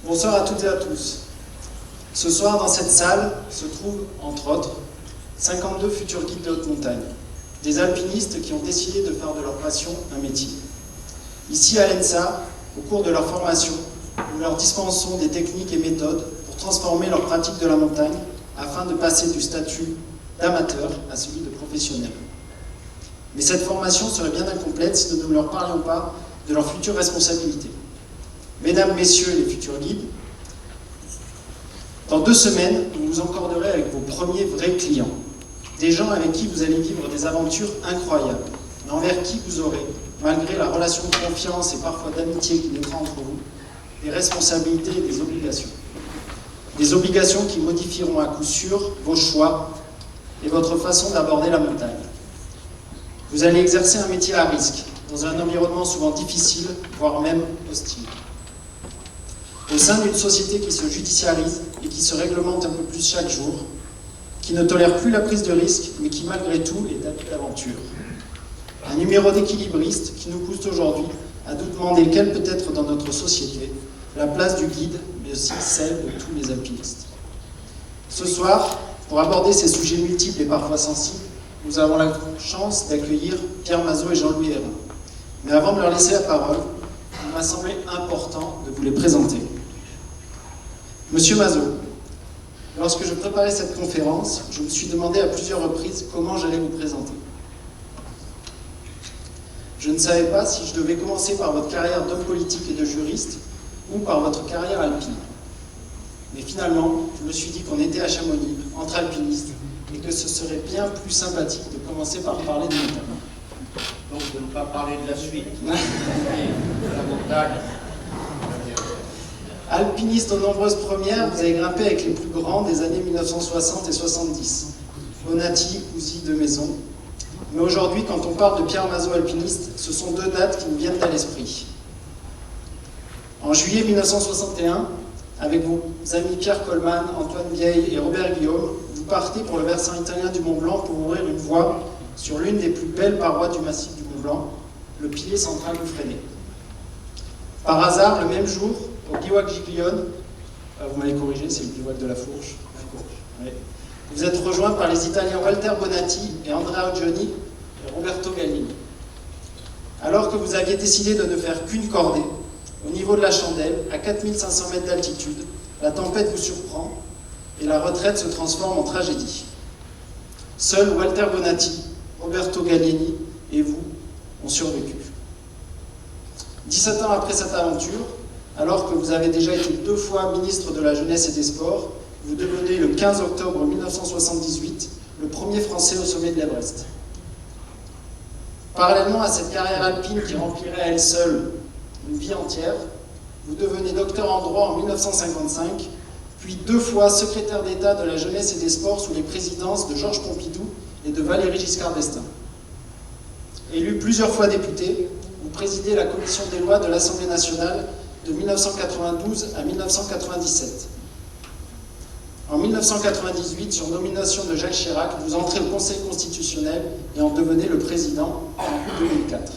Bonsoir à toutes et à tous. Ce soir, dans cette salle, se trouvent, entre autres, 52 futurs guides de haute montagne, des alpinistes qui ont décidé de faire de leur passion un métier. Ici, à l'ENSA, au cours de leur formation, nous leur dispensons des techniques et méthodes pour transformer leur pratique de la montagne afin de passer du statut d'amateur à celui de professionnel. Mais cette formation serait bien incomplète si nous ne leur parlions pas de leurs futures responsabilités. Mesdames, Messieurs les futurs guides, dans 2 semaines, vous vous encorderez avec vos premiers vrais clients, des gens avec qui vous allez vivre des aventures incroyables, mais envers qui vous aurez, malgré la relation de confiance et parfois d'amitié qui naîtra entre vous, des responsabilités et des obligations. Des obligations qui modifieront à coup sûr vos choix et votre façon d'aborder la montagne. Vous allez exercer un métier à risque, dans un environnement souvent difficile, voire même hostile. Au sein d'une société qui se judiciarise et qui se réglemente un peu plus chaque jour, qui ne tolère plus la prise de risque, mais qui malgré tout est habité d'aventure. Un numéro d'équilibriste qui nous pousse aujourd'hui à nous demander quelle peut être dans notre société la place du guide, mais aussi celle de tous les alpinistes. Ce soir, pour aborder ces sujets multiples et parfois sensibles, nous avons la chance d'accueillir Pierre Mazot et Jean-Louis Hérin. Mais avant de leur laisser la parole, il m'a semblé important de vous les présenter. Monsieur Mazot, lorsque je préparais cette conférence, je me suis demandé à plusieurs reprises comment j'allais vous présenter. Je ne savais pas si je devais commencer par votre carrière d'homme politique et de juriste ou par votre carrière alpine. Mais finalement, je me suis dit qu'on était à Chamonix, entre alpinistes, et que ce serait bien plus sympathique de commencer par parler de montagne. Donc de ne pas parler de la suite, de la montagne. Alpiniste aux nombreuses premières, vous avez grimpé avec les plus grands des années 1960 et 70. Bonatti, Cousy, de Maison. Mais aujourd'hui, quand on parle de Pierre Mazot alpiniste, ce sont 2 dates qui nous viennent à l'esprit. En juillet 1961, avec vos amis Pierre Colman, Antoine Vieille et Robert Guillaume, vous partez pour le versant italien du Mont Blanc pour ouvrir une voie sur l'une des plus belles parois du massif du Mont Blanc, le pilier central du Freinet. Par hasard, le même jour, au bivouac Giglione, vous m'avez corrigé, c'est le bivouac de la Fourche. Oui. Vous êtes rejoints par les Italiens Walter Bonatti et Andrea Oggioni et Roberto Gallini. Alors que vous aviez décidé de ne faire qu'une cordée, au niveau de la chandelle, à 4500 mètres d'altitude, la tempête vous surprend et la retraite se transforme en tragédie. Seuls Walter Bonatti, Roberto Gallini et vous ont survécu. 17 ans après cette aventure, alors que vous avez déjà été 2 fois ministre de la Jeunesse et des Sports, vous devenez le 15 octobre 1978 le premier Français au sommet de l'Everest. Parallèlement à cette carrière alpine qui remplirait à elle seule une vie entière, vous devenez docteur en droit en 1955, puis 2 fois secrétaire d'État de la Jeunesse et des Sports sous les présidences de Georges Pompidou et de Valéry Giscard d'Estaing. Élu plusieurs fois député, vous présidez la commission des lois de l'Assemblée nationale de 1992 à 1997. En 1998, sur nomination de Jacques Chirac, vous entrez au Conseil constitutionnel et en devenez le président en 2004.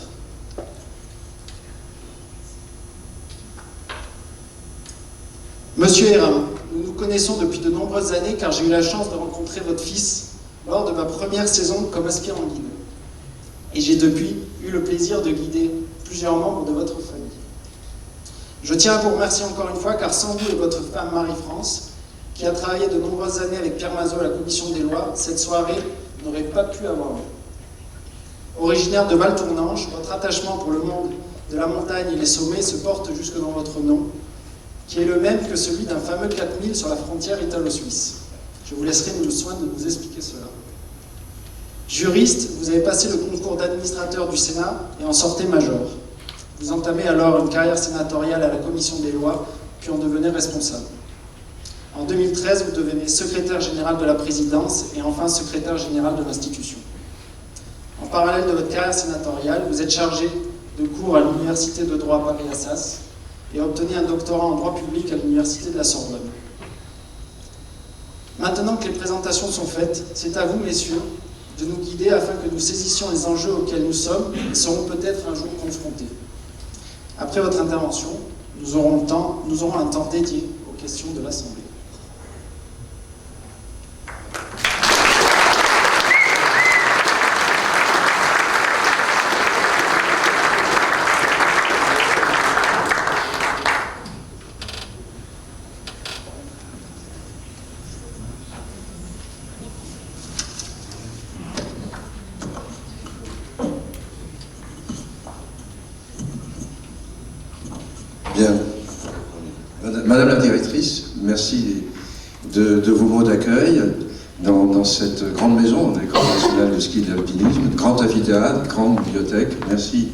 Monsieur Hérin, nous nous connaissons depuis de nombreuses années car j'ai eu la chance de rencontrer votre fils lors de ma première saison comme aspirant guide. Et j'ai depuis eu le plaisir de guider plusieurs membres de votre famille. Je tiens à vous remercier encore une fois car sans vous et votre femme Marie-France, qui a travaillé de nombreuses années avec Pierre Mazot à la commission des lois, cette soirée n'aurait pas pu avoir lieu. Originaire de Val-Tournanche, votre attachement pour le monde de la montagne et les sommets se porte jusque dans votre nom, qui est le même que celui d'un fameux 4000 sur la frontière italo-suisse. Je vous laisserai le soin de vous expliquer cela. Juriste, vous avez passé le concours d'administrateur du Sénat et en sortez major. Vous entamez alors une carrière sénatoriale à la commission des lois, puis en devenez responsable. En 2013, vous devenez secrétaire général de la présidence et enfin secrétaire général de l'institution. En parallèle de votre carrière sénatoriale, vous êtes chargé de cours à l'Université de droit Paris-Assas et obtenez un doctorat en droit public à l'Université de la Sorbonne. Maintenant que les présentations sont faites, c'est à vous, messieurs, de nous guider afin que nous saisissions les enjeux auxquels nous sommes et serons peut-être un jour confrontés. Après votre intervention, Nous aurons un temps dédié aux questions de l'Assemblée. Bien. Madame la directrice, merci de vos mots d'accueil dans cette grande maison, l'École nationale de ski et d'alpinisme, grand amphithéâtre, grande bibliothèque. Merci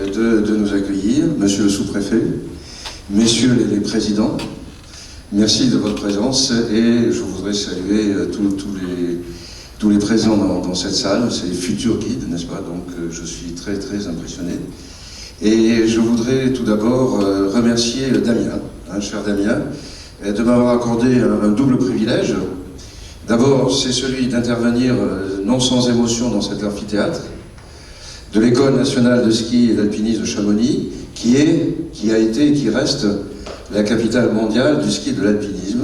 de nous accueillir, monsieur le sous-préfet, messieurs les présidents, merci de votre présence et je voudrais saluer tous les présents dans cette salle, c'est les futurs guides, n'est-ce pas? Donc je suis très très impressionné. Et je voudrais tout d'abord remercier Damien, cher Damien, de m'avoir accordé un double privilège. D'abord, c'est celui d'intervenir non sans émotion dans cet amphithéâtre de l'École nationale de ski et d'alpinisme de Chamonix, qui a été et qui reste la capitale mondiale du ski et de l'alpinisme,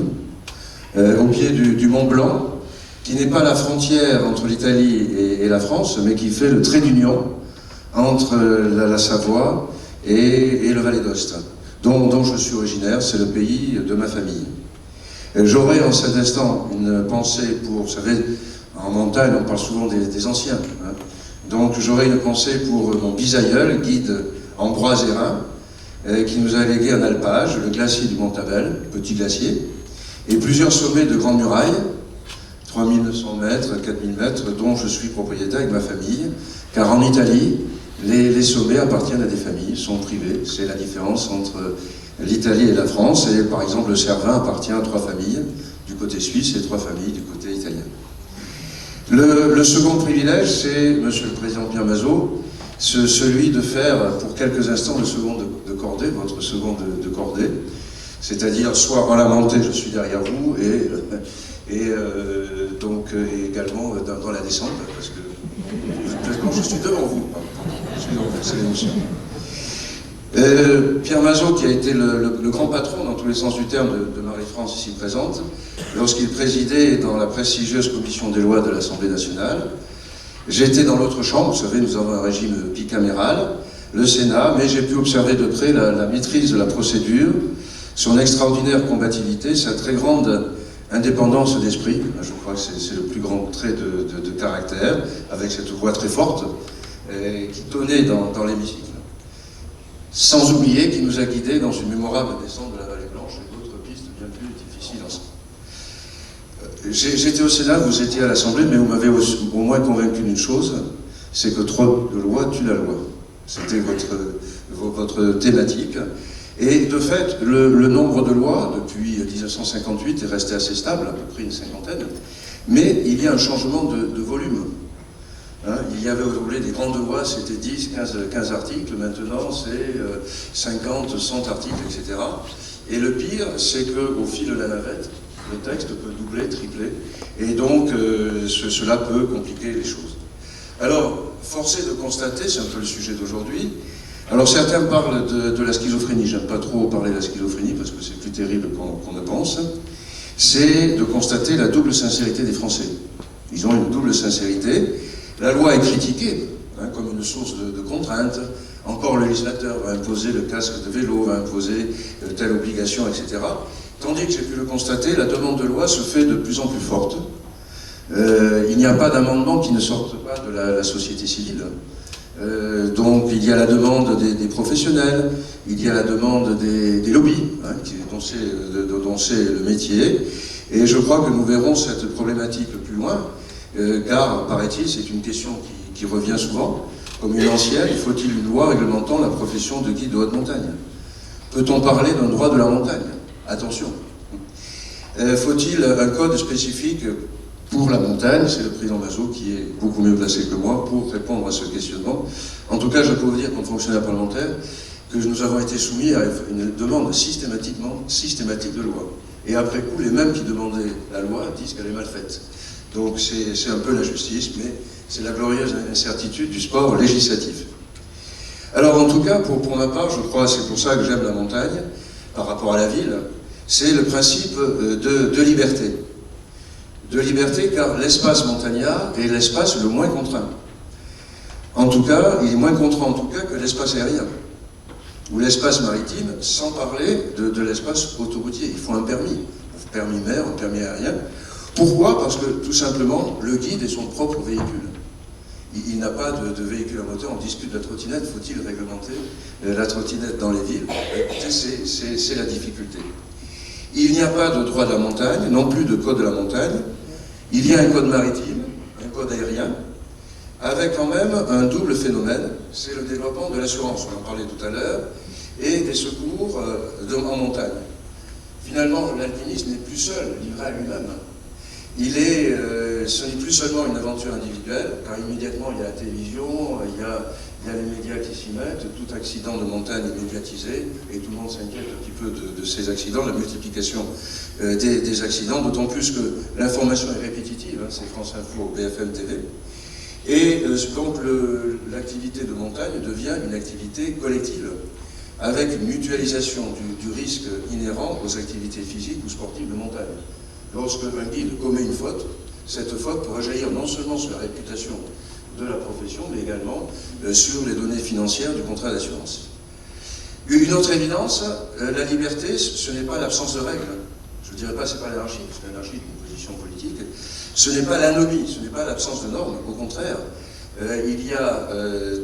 au pied du Mont Blanc, qui n'est pas la frontière entre l'Italie et la France, mais qui fait le trait d'union entre la Savoie et le Valais d'Aoste, dont je suis originaire, c'est le pays de ma famille. J'aurais en cet instant une pensée pour, vous savez, en montagne on parle souvent des anciens, hein. Donc j'aurais une pensée pour mon bisaïeul, guide Ambroise Hérin, qui nous a légué un alpage, le glacier du Mont-Tabel, petit glacier, et plusieurs sommets de grandes murailles, 3900 mètres, 4000 mètres, dont je suis propriétaire avec ma famille, car en Italie, les sommets appartiennent à des familles, sont privés. C'est la différence entre l'Italie et la France. Et par exemple, le Cervin appartient à 3 familles du côté suisse et 3 familles du côté italien. Le second privilège, c'est, monsieur le président Pierre Mazot, celui de faire pour quelques instants le second de cordée, votre second de cordée. C'est-à-dire, soit en la montée, je suis derrière vous, et également dans la descente, parce que je suis devant vous. C'est l'émotion. Pierre Mazot, qui a été le grand patron dans tous les sens du terme de Marie-France ici présente, lorsqu'il présidait dans la prestigieuse commission des lois de l'Assemblée nationale. J'étais dans l'autre chambre, vous savez, nous avons un régime bicaméral, le Sénat, mais j'ai pu observer de près la maîtrise de la procédure, son extraordinaire combativité, sa très grande indépendance d'esprit. Je crois que c'est le plus grand trait de caractère, avec cette voix très forte, qui tonnait dans l'hémicycle. Sans oublier qu'il nous a guidés dans une mémorable descente de la Vallée Blanche et d'autres pistes bien plus difficiles ensemble. J'étais au Sénat, vous étiez à l'Assemblée, mais vous m'avez au moins convaincu d'une chose, c'est que trop de lois tue la loi. C'était votre thématique. Et de fait, le nombre de lois, depuis 1958, est resté assez stable, à peu près une cinquantaine, mais il y a un changement de volume. Hein, il y avait, vous voulez, des grandes lois, c'était 10, 15 articles, maintenant c'est 50, 100 articles, etc. Et le pire, c'est qu'au fil de la navette, le texte peut doubler, tripler, et donc cela peut compliquer les choses. Alors, force est de constater, c'est un peu le sujet d'aujourd'hui, alors certains parlent de la schizophrénie, j'aime pas trop parler de la schizophrénie parce que c'est plus terrible qu'on ne pense, c'est de constater la double sincérité des Français. Ils ont une double sincérité. La loi est critiquée comme une source de contraintes. Encore le législateur va imposer le casque de vélo, va imposer telle obligation, etc. Tandis que j'ai pu le constater, la demande de loi se fait de plus en plus forte. Il n'y a pas d'amendements qui ne sortent pas de la société civile. Donc il y a la demande des professionnels, il y a la demande des lobbies, dont c'est le métier. Et je crois que nous verrons cette problématique plus loin. Car, paraît-il, c'est une question qui revient souvent, comme une ancienne, faut-il une loi réglementant la profession de guide de haute montagne? Peut-on parler d'un droit de la montagne? Attention. Faut-il un code spécifique pour la montagne? C'est le président Mazot qui est beaucoup mieux placé que moi pour répondre à ce questionnement. En tout cas, je peux vous dire, comme fonctionnaire parlementaire, que nous avons été soumis à une demande systématique de loi. Et après coup, les mêmes qui demandaient la loi disent qu'elle est mal faite. Donc c'est un peu la justice, mais c'est la glorieuse incertitude du sport législatif. Alors en tout cas, pour ma part, je crois, c'est pour ça que j'aime la montagne, par rapport à la ville, c'est le principe de liberté. De liberté, car l'espace montagnard est l'espace le moins contraint. En tout cas, il est moins contraint en tout cas que l'espace aérien, ou l'espace maritime, sans parler de l'espace autoroutier. Il faut un permis mer, un permis aérien. Pourquoi? Parce que tout simplement, le guide est son propre véhicule. Il n'a pas de véhicule à moteur. On discute de la trottinette, faut-il réglementer la trottinette dans les villes? Écoutez, c'est la difficulté. Il n'y a pas de droit de la montagne, non plus de code de la montagne. Il y a un code maritime, un code aérien, avec quand même un double phénomène, c'est le développement de l'assurance, on en parlait tout à l'heure, et des secours en montagne. Finalement, l'alpiniste n'est plus seul, livré à lui-même. Ce n'est plus seulement une aventure individuelle, car immédiatement il y a la télévision, il y a les médias qui s'y mettent, tout accident de montagne est médiatisé, et tout le monde s'inquiète un petit peu de ces accidents, la multiplication des accidents, d'autant plus que l'information est répétitive, hein, c'est France Info, BFM TV, et donc l'activité de montagne devient une activité collective, avec une mutualisation du risque inhérent aux activités physiques ou sportives de montagne. Lorsque un guide commet une faute, cette faute pourrait jaillir non seulement sur la réputation de la profession, mais également sur les données financières du contrat d'assurance. Une autre évidence, la liberté, ce n'est pas l'absence de règles. Je ne dirais pas que ce n'est pas l'anarchie, parce que l'anarchie est une position politique. Ce n'est pas l'anomie, ce n'est pas l'absence de normes. Au contraire, il y a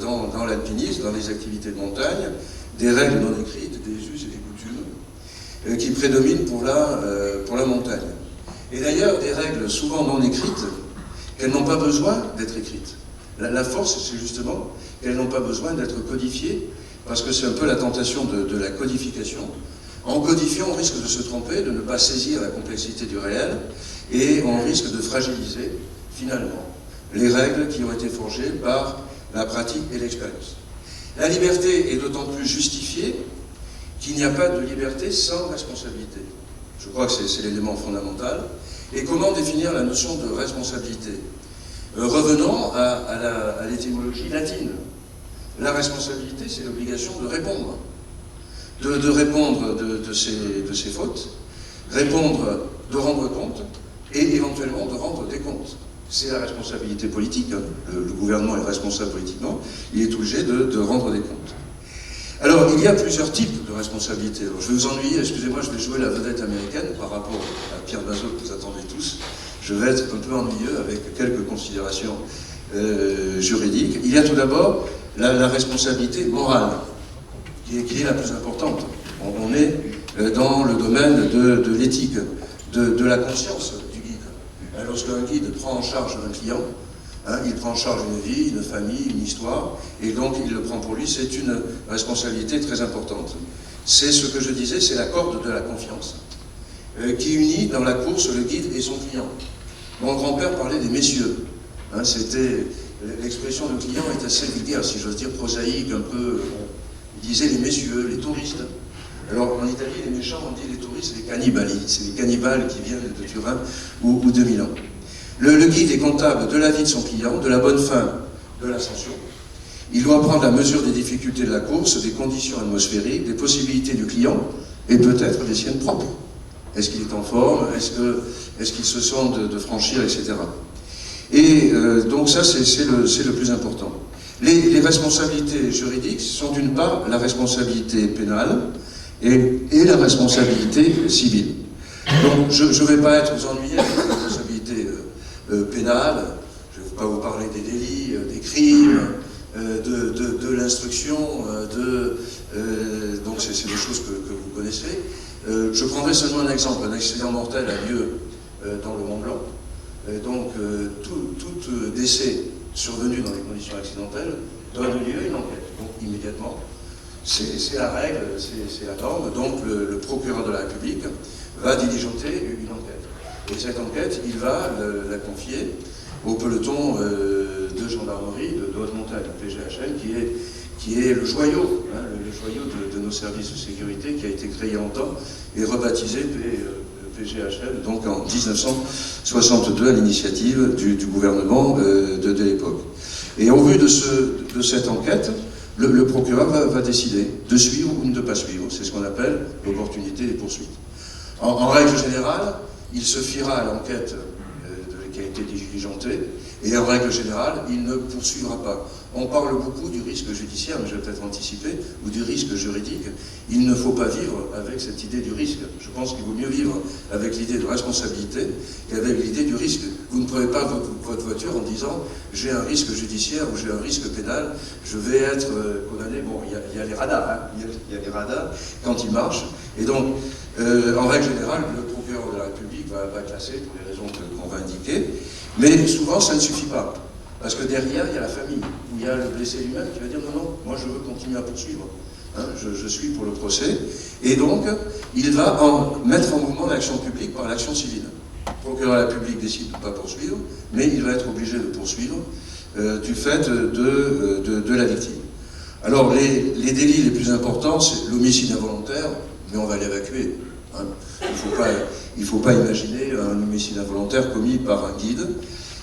dans l'alpinisme, dans les activités de montagne, des règles non écrites, des us et des coutumes qui prédominent pour la montagne. Et d'ailleurs, des règles souvent non écrites, qu'elles n'ont pas besoin d'être écrites. La force, c'est justement qu'elles n'ont pas besoin d'être codifiées, parce que c'est un peu la tentation de la codification. En codifiant, on risque de se tromper, de ne pas saisir la complexité du réel, et on risque de fragiliser, finalement, les règles qui ont été forgées par la pratique et l'expérience. La liberté est d'autant plus justifiée qu'il n'y a pas de liberté sans responsabilité. Je crois que c'est l'élément fondamental. Et comment définir la notion de responsabilité? Revenons à l'étymologie latine. La responsabilité, c'est l'obligation de répondre. De répondre de ses fautes, de rendre compte, et éventuellement de rendre des comptes. C'est la responsabilité politique. Le gouvernement est responsable politiquement, il est obligé de rendre des comptes. Alors, il y a plusieurs types de responsabilités. Alors, je vais vous ennuyer, excusez-moi, je vais jouer la vedette américaine par rapport à Pierre Bazot que vous attendez tous. Je vais être un peu ennuyeux avec quelques considérations juridiques. Il y a tout d'abord la responsabilité morale, qui est la plus importante. On est dans le domaine de l'éthique, de la conscience du guide. Lorsqu'un guide prend en charge un client, il prend en charge une vie, une famille, une histoire, et donc il le prend pour lui, c'est une responsabilité très importante. C'est ce que je disais, c'est la corde de la confiance, qui unit dans la course le guide et son client. Mon grand-père parlait des messieurs. L'expression de client est assez vulgaire, si j'ose dire, prosaïque, un peu. Il disait les messieurs, les touristes. Alors en Italie, les méchants, on dit les touristes, les cannibali. C'est les cannibales qui viennent de Turin ou de Milan. Le guide est comptable de la vie de son client, de la bonne fin de l'ascension. Il doit prendre la mesure des difficultés de la course, des conditions atmosphériques, des possibilités du client et peut-être des siennes propres. Est-ce qu'il est en forme? Est-ce qu'il se sent de franchir, etc. Et donc ça, c'est le plus important. Les responsabilités juridiques sont d'une part la responsabilité pénale et la responsabilité civile. Donc je ne vais pas être vous ennuyer avec la responsabilité pénale, je ne vais pas vous parler des délits, des crimes, de l'instruction, donc c'est des choses que vous connaissez. Je prendrai seulement un exemple. Un accident mortel a lieu dans le Mont Blanc. Donc tout décès survenu dans les conditions accidentelles donne lieu à une enquête. Donc immédiatement, c'est la règle, c'est la norme. Donc le procureur de la République va diligenter une enquête. Et cette enquête, il va la confier au peloton de gendarmerie de haute montagne, PGHM, qui est le joyau, le joyau de nos services de sécurité, qui a été créé en temps et rebaptisé PGHM, donc en 1962 à l'initiative du gouvernement de l'époque. Et au vu de cette enquête, le procureur va décider de suivre ou de ne pas suivre. C'est ce qu'on appelle l'opportunité des poursuites. En règle générale, il se fiera à l'enquête qui a été diligentée, et en règle générale, il ne poursuivra pas. On parle beaucoup du risque judiciaire, mais je vais peut-être anticiper, ou du risque juridique. Il ne faut pas vivre avec cette idée du risque. Je pense qu'il vaut mieux vivre avec l'idée de responsabilité qu'avec l'idée du risque. Vous ne prenez pas votre voiture en disant « j'ai un risque judiciaire ou j'ai un risque pénal, je vais être condamné ». Bon, il y a les radars, hein. Il y a les radars quand ils marchent. Et donc, en règle générale, le procureur de la République va classer pour les raisons qu'on va indiquer. Mais souvent, ça ne suffit pas. Parce que derrière, il y a la famille, où il y a le blessé lui-même qui va dire « non, non, moi je veux continuer à poursuivre. Hein, je suis pour le procès ». Et donc, il va mettre en mouvement l'action publique par l'action civile. Le procureur de la République décide de ne pas poursuivre, mais il va être obligé de poursuivre du fait de la victime. Alors, les délits les plus importants, c'est l'homicide involontaire, mais on va l'évacuer. Hein. Il ne faut pas imaginer un homicide involontaire commis par un guide.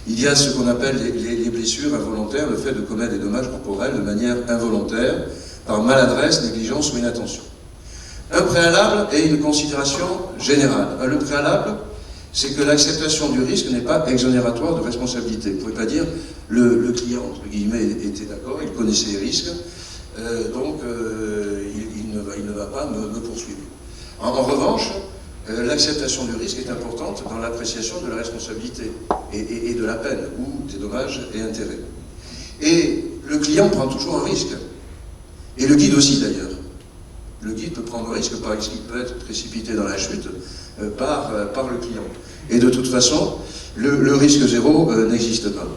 Il y a ce qu'on appelle les blessures involontaires, le fait de commettre des dommages corporels de manière involontaire, par maladresse, négligence ou inattention. Un préalable et une considération générale. Le préalable, c'est que l'acceptation du risque n'est pas exonératoire de responsabilité. Vous ne pouvez pas dire le client, entre guillemets, était d'accord, il connaissait les risques, donc il ne va pas me poursuivre. En revanche, l'acceptation du risque est importante dans l'appréciation de la responsabilité et de la peine, ou des dommages et intérêts. Et le client prend toujours un risque, et le guide aussi d'ailleurs. Le guide peut prendre un risque parce qu'il peut être précipité dans la chute par le client. Et de toute façon, le risque zéro n'existe pas.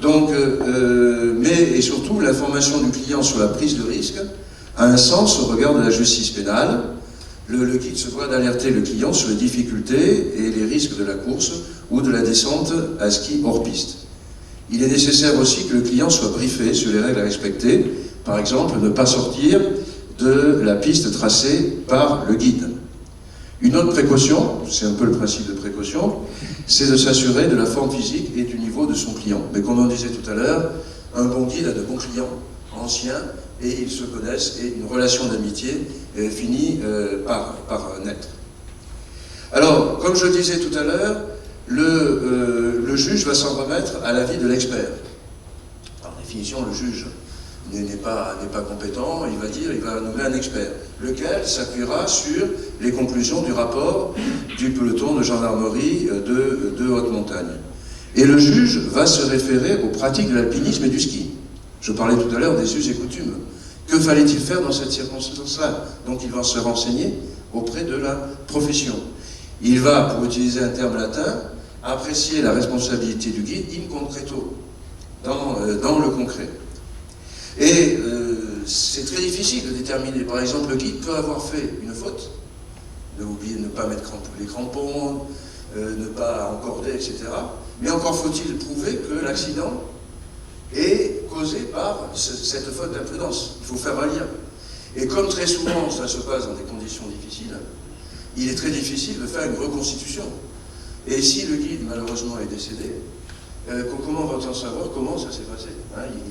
Donc, mais et surtout, l'information du client sur la prise de risque a un sens au regard de la justice pénale. Le guide se doit d'alerter le client sur les difficultés et les risques de la course ou de la descente à ski hors piste. Il est nécessaire aussi que le client soit briefé sur les règles à respecter, par exemple ne pas sortir de la piste tracée par le guide. Une autre précaution, c'est un peu le principe de précaution, c'est de s'assurer de la forme physique et du niveau de son client. Mais comme on disait tout à l'heure, un bon guide a de bons clients, anciens, et ils se connaissent, et une relation d'amitié finit par naître. Alors, comme je le disais tout à l'heure, le juge va s'en remettre à l'avis de l'expert. Par définition, le juge n'est pas compétent, il va nommer un expert, lequel s'appuiera sur les conclusions du rapport du peloton de gendarmerie de haute montagne. Et le juge va se référer aux pratiques de l'alpinisme et du ski. Je parlais tout à l'heure des us et coutumes. Que fallait-il faire dans cette circonstance-là? Donc il va se renseigner auprès de la profession. Il va, pour utiliser un terme latin, apprécier la responsabilité du guide in concreto, dans le concret. Et c'est très difficile de déterminer. Par exemple, le guide peut avoir fait une faute, ne pas mettre les crampons, ne pas encorder, etc. Mais encore faut-il prouver que l'accident est causé par cette faute d'imprudence. Il faut faire un lien. Et comme très souvent ça se passe dans des conditions difficiles, il est très difficile de faire une reconstitution. Et si le guide, malheureusement, est décédé, comment va-t-on savoir comment ça s'est passé?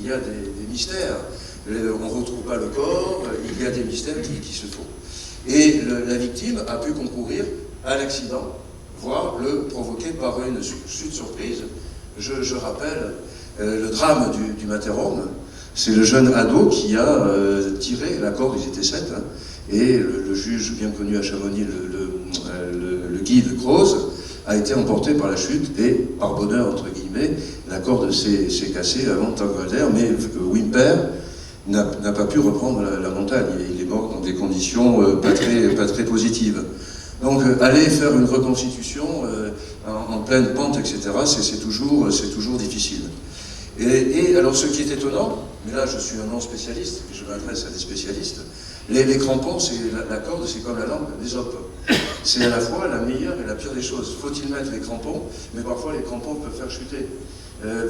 Il y a des mystères. On ne retrouve pas le corps, il y a des mystères qui se font. Et la victime a pu concourir à l'accident, voire le provoquer par une chute surprise. Je rappelle le drame du Matterhorn. C'est le jeune ado qui a tiré la corde, ils étaient 7, hein, et le juge bien connu à Chamonix, le guide Croze, a été emporté par la chute et, par bonheur, entre guillemets, la corde s'est cassée avant de tanguer d'air, mais Wimper n'a pas pu reprendre la montagne. Il est mort dans des conditions pas très positives. Donc, aller faire une reconstitution en pleine pente, etc., c'est toujours difficile. Et alors, ce qui est étonnant, mais là je suis un non-spécialiste, et je m'adresse à des spécialistes, les crampons, la corde, c'est comme la lampe d'Ésope. C'est à la fois la meilleure et la pire des choses. Faut-il mettre les crampons? Mais parfois les crampons peuvent faire chuter.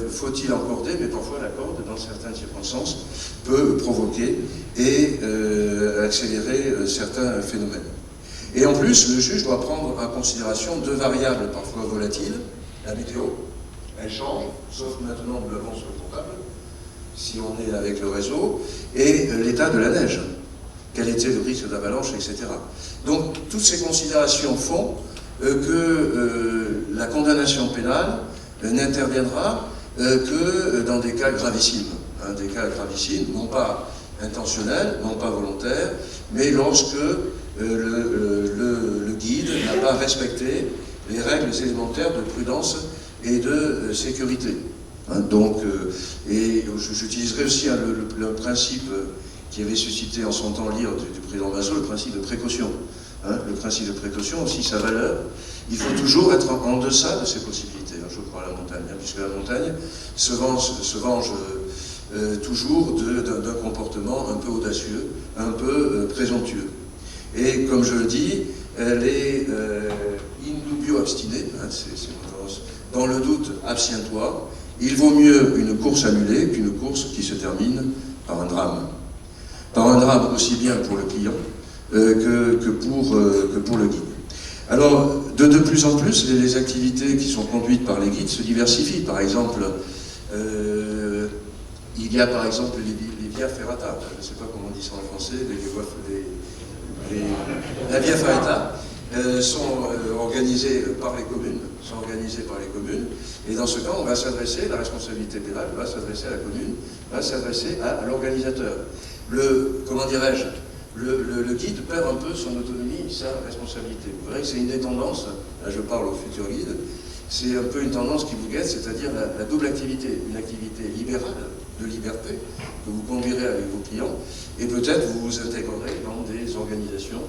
Faut-il encorder? Mais parfois la corde, dans certaines circonstances, peut provoquer et accélérer certains phénomènes. Et en plus, le juge doit prendre en considération deux variables parfois volatiles. La météo, elle change, sauf maintenant nous l'avons sur le portable. si on est avec le réseau, et l'état de la neige. Quel était le risque d'avalanche, etc. Donc, toutes ces considérations font que la condamnation pénale n'interviendra que dans des cas gravissimes. Des cas gravissimes, non pas intentionnels, non pas volontaires, mais lorsque le guide n'a pas respecté les règles élémentaires de prudence et de sécurité. Donc, et j'utiliserai aussi le principe qui avait suscité en son temps l'ire du président Mazot, le principe de précaution. Le principe de précaution, aussi sa valeur, il faut toujours être en deçà de ses possibilités, je crois, à la montagne, puisque la montagne se venge toujours d'un comportement un peu audacieux, un peu présomptueux. Et comme je le dis, elle est in dubio obstinée, dans le doute, abstiens-toi. Il vaut mieux une course annulée qu'une course qui se termine par un drame. Par un drame aussi bien pour le client que pour le guide. Alors, de plus en plus, les activités qui sont conduites par les guides se diversifient. Par exemple, il y a par exemple les via ferrata, je ne sais pas comment on dit ça en français, la via ferrata sont organisées par les communes, et dans ce cas, on va s'adresser, la responsabilité pénale va s'adresser à la commune, va s'adresser à l'organisateur. Comment dirais-je, le guide perd un peu son autonomie, sa responsabilité. Vous verrez que c'est une des tendances, là je parle au futur guide, c'est un peu une tendance qui vous guette, c'est-à-dire la double activité, une activité libérale, de liberté, que vous conduirez avec vos clients, et peut-être vous vous intégrerez dans des organisations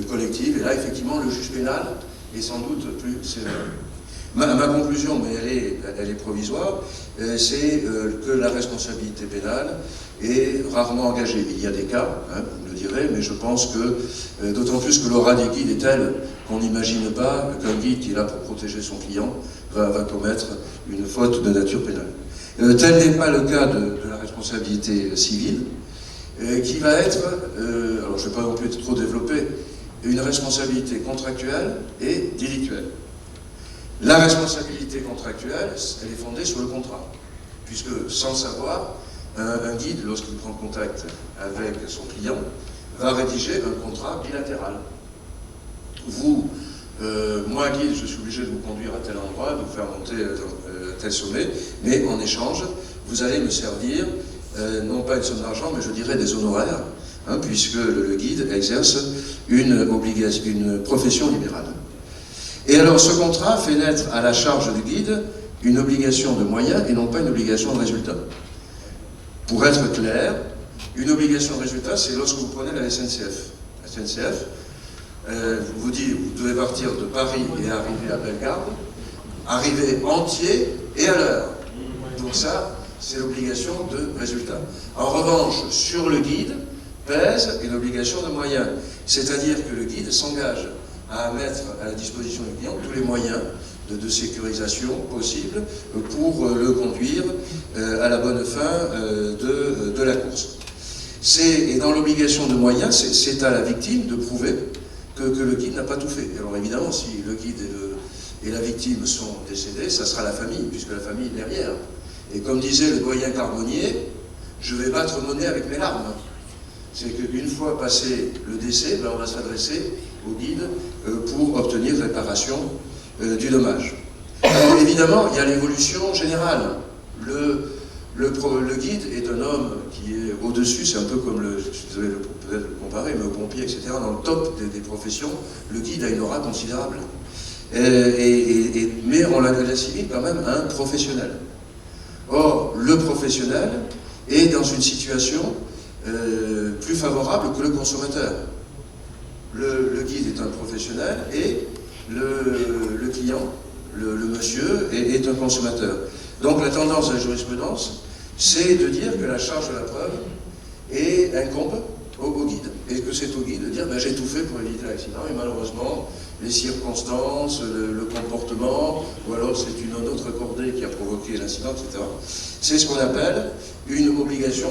collectives, et là effectivement le juge pénal est sans doute plus sévère. Ma conclusion, mais elle est provisoire, c'est que la responsabilité pénale est rarement engagée. Il y a des cas, vous me le direz, mais je pense que, d'autant plus que l'aura des guides est telle qu'on n'imagine pas qu'un guide qui est là pour protéger son client va commettre une faute de nature pénale. Tel n'est pas le cas de la responsabilité civile, qui va être, alors je ne vais pas non plus trop développer, une responsabilité contractuelle et délictuelle. La responsabilité contractuelle, elle est fondée sur le contrat, puisque sans savoir, un guide, lorsqu'il prend contact avec son client, va rédiger un contrat bilatéral. Moi guide, je suis obligé de vous conduire à tel endroit, de vous faire monter à tel sommet, mais en échange, vous allez me servir, non pas une somme d'argent, mais je dirais des honoraires, puisque le guide exerce une profession libérale. Et alors ce contrat fait naître à la charge du guide une obligation de moyens et non pas une obligation de résultat. Pour être clair, une obligation de résultat, c'est lorsque vous prenez la SNCF. La SNCF vous dit, vous devez partir de Paris et arriver à Bellegarde, arriver entier et à l'heure. Donc ça, c'est l'obligation de résultat. En revanche, sur le guide, pèse une obligation de moyens. C'est-à-dire que le guide s'engage à mettre à la disposition du client tous les moyens de sécurisation possibles pour le conduire à la bonne fin de la course. Et dans l'obligation de moyens, c'est à la victime de prouver que le guide n'a pas tout fait. Alors évidemment, si le guide et la victime sont décédés, ça sera la famille, puisque la famille est derrière. Et comme disait le doyen Carbonnier, je vais battre monnaie avec mes larmes. C'est qu'une fois passé le décès, on va s'adresser au guide pour obtenir réparation du dommage. Alors évidemment, il y a l'évolution générale. Le guide est un homme qui est au-dessus, c'est un peu comme je devais peut-être le comparer, mais au pompier, etc. Dans le top des professions, le guide a une aura considérable. Mais on l'assimile quand même à un professionnel. Or, le professionnel est dans une situation plus favorable que le consommateur. Le guide est un professionnel et le client, le monsieur, est un consommateur. Donc la tendance de la jurisprudence, c'est de dire que la charge de la preuve incombe au guide. Et que c'est au guide de dire j'ai tout fait pour éviter l'accident et malheureusement, les circonstances, le comportement, ou alors c'est une autre cordée qui a provoqué l'incident, etc. C'est ce qu'on appelle une obligation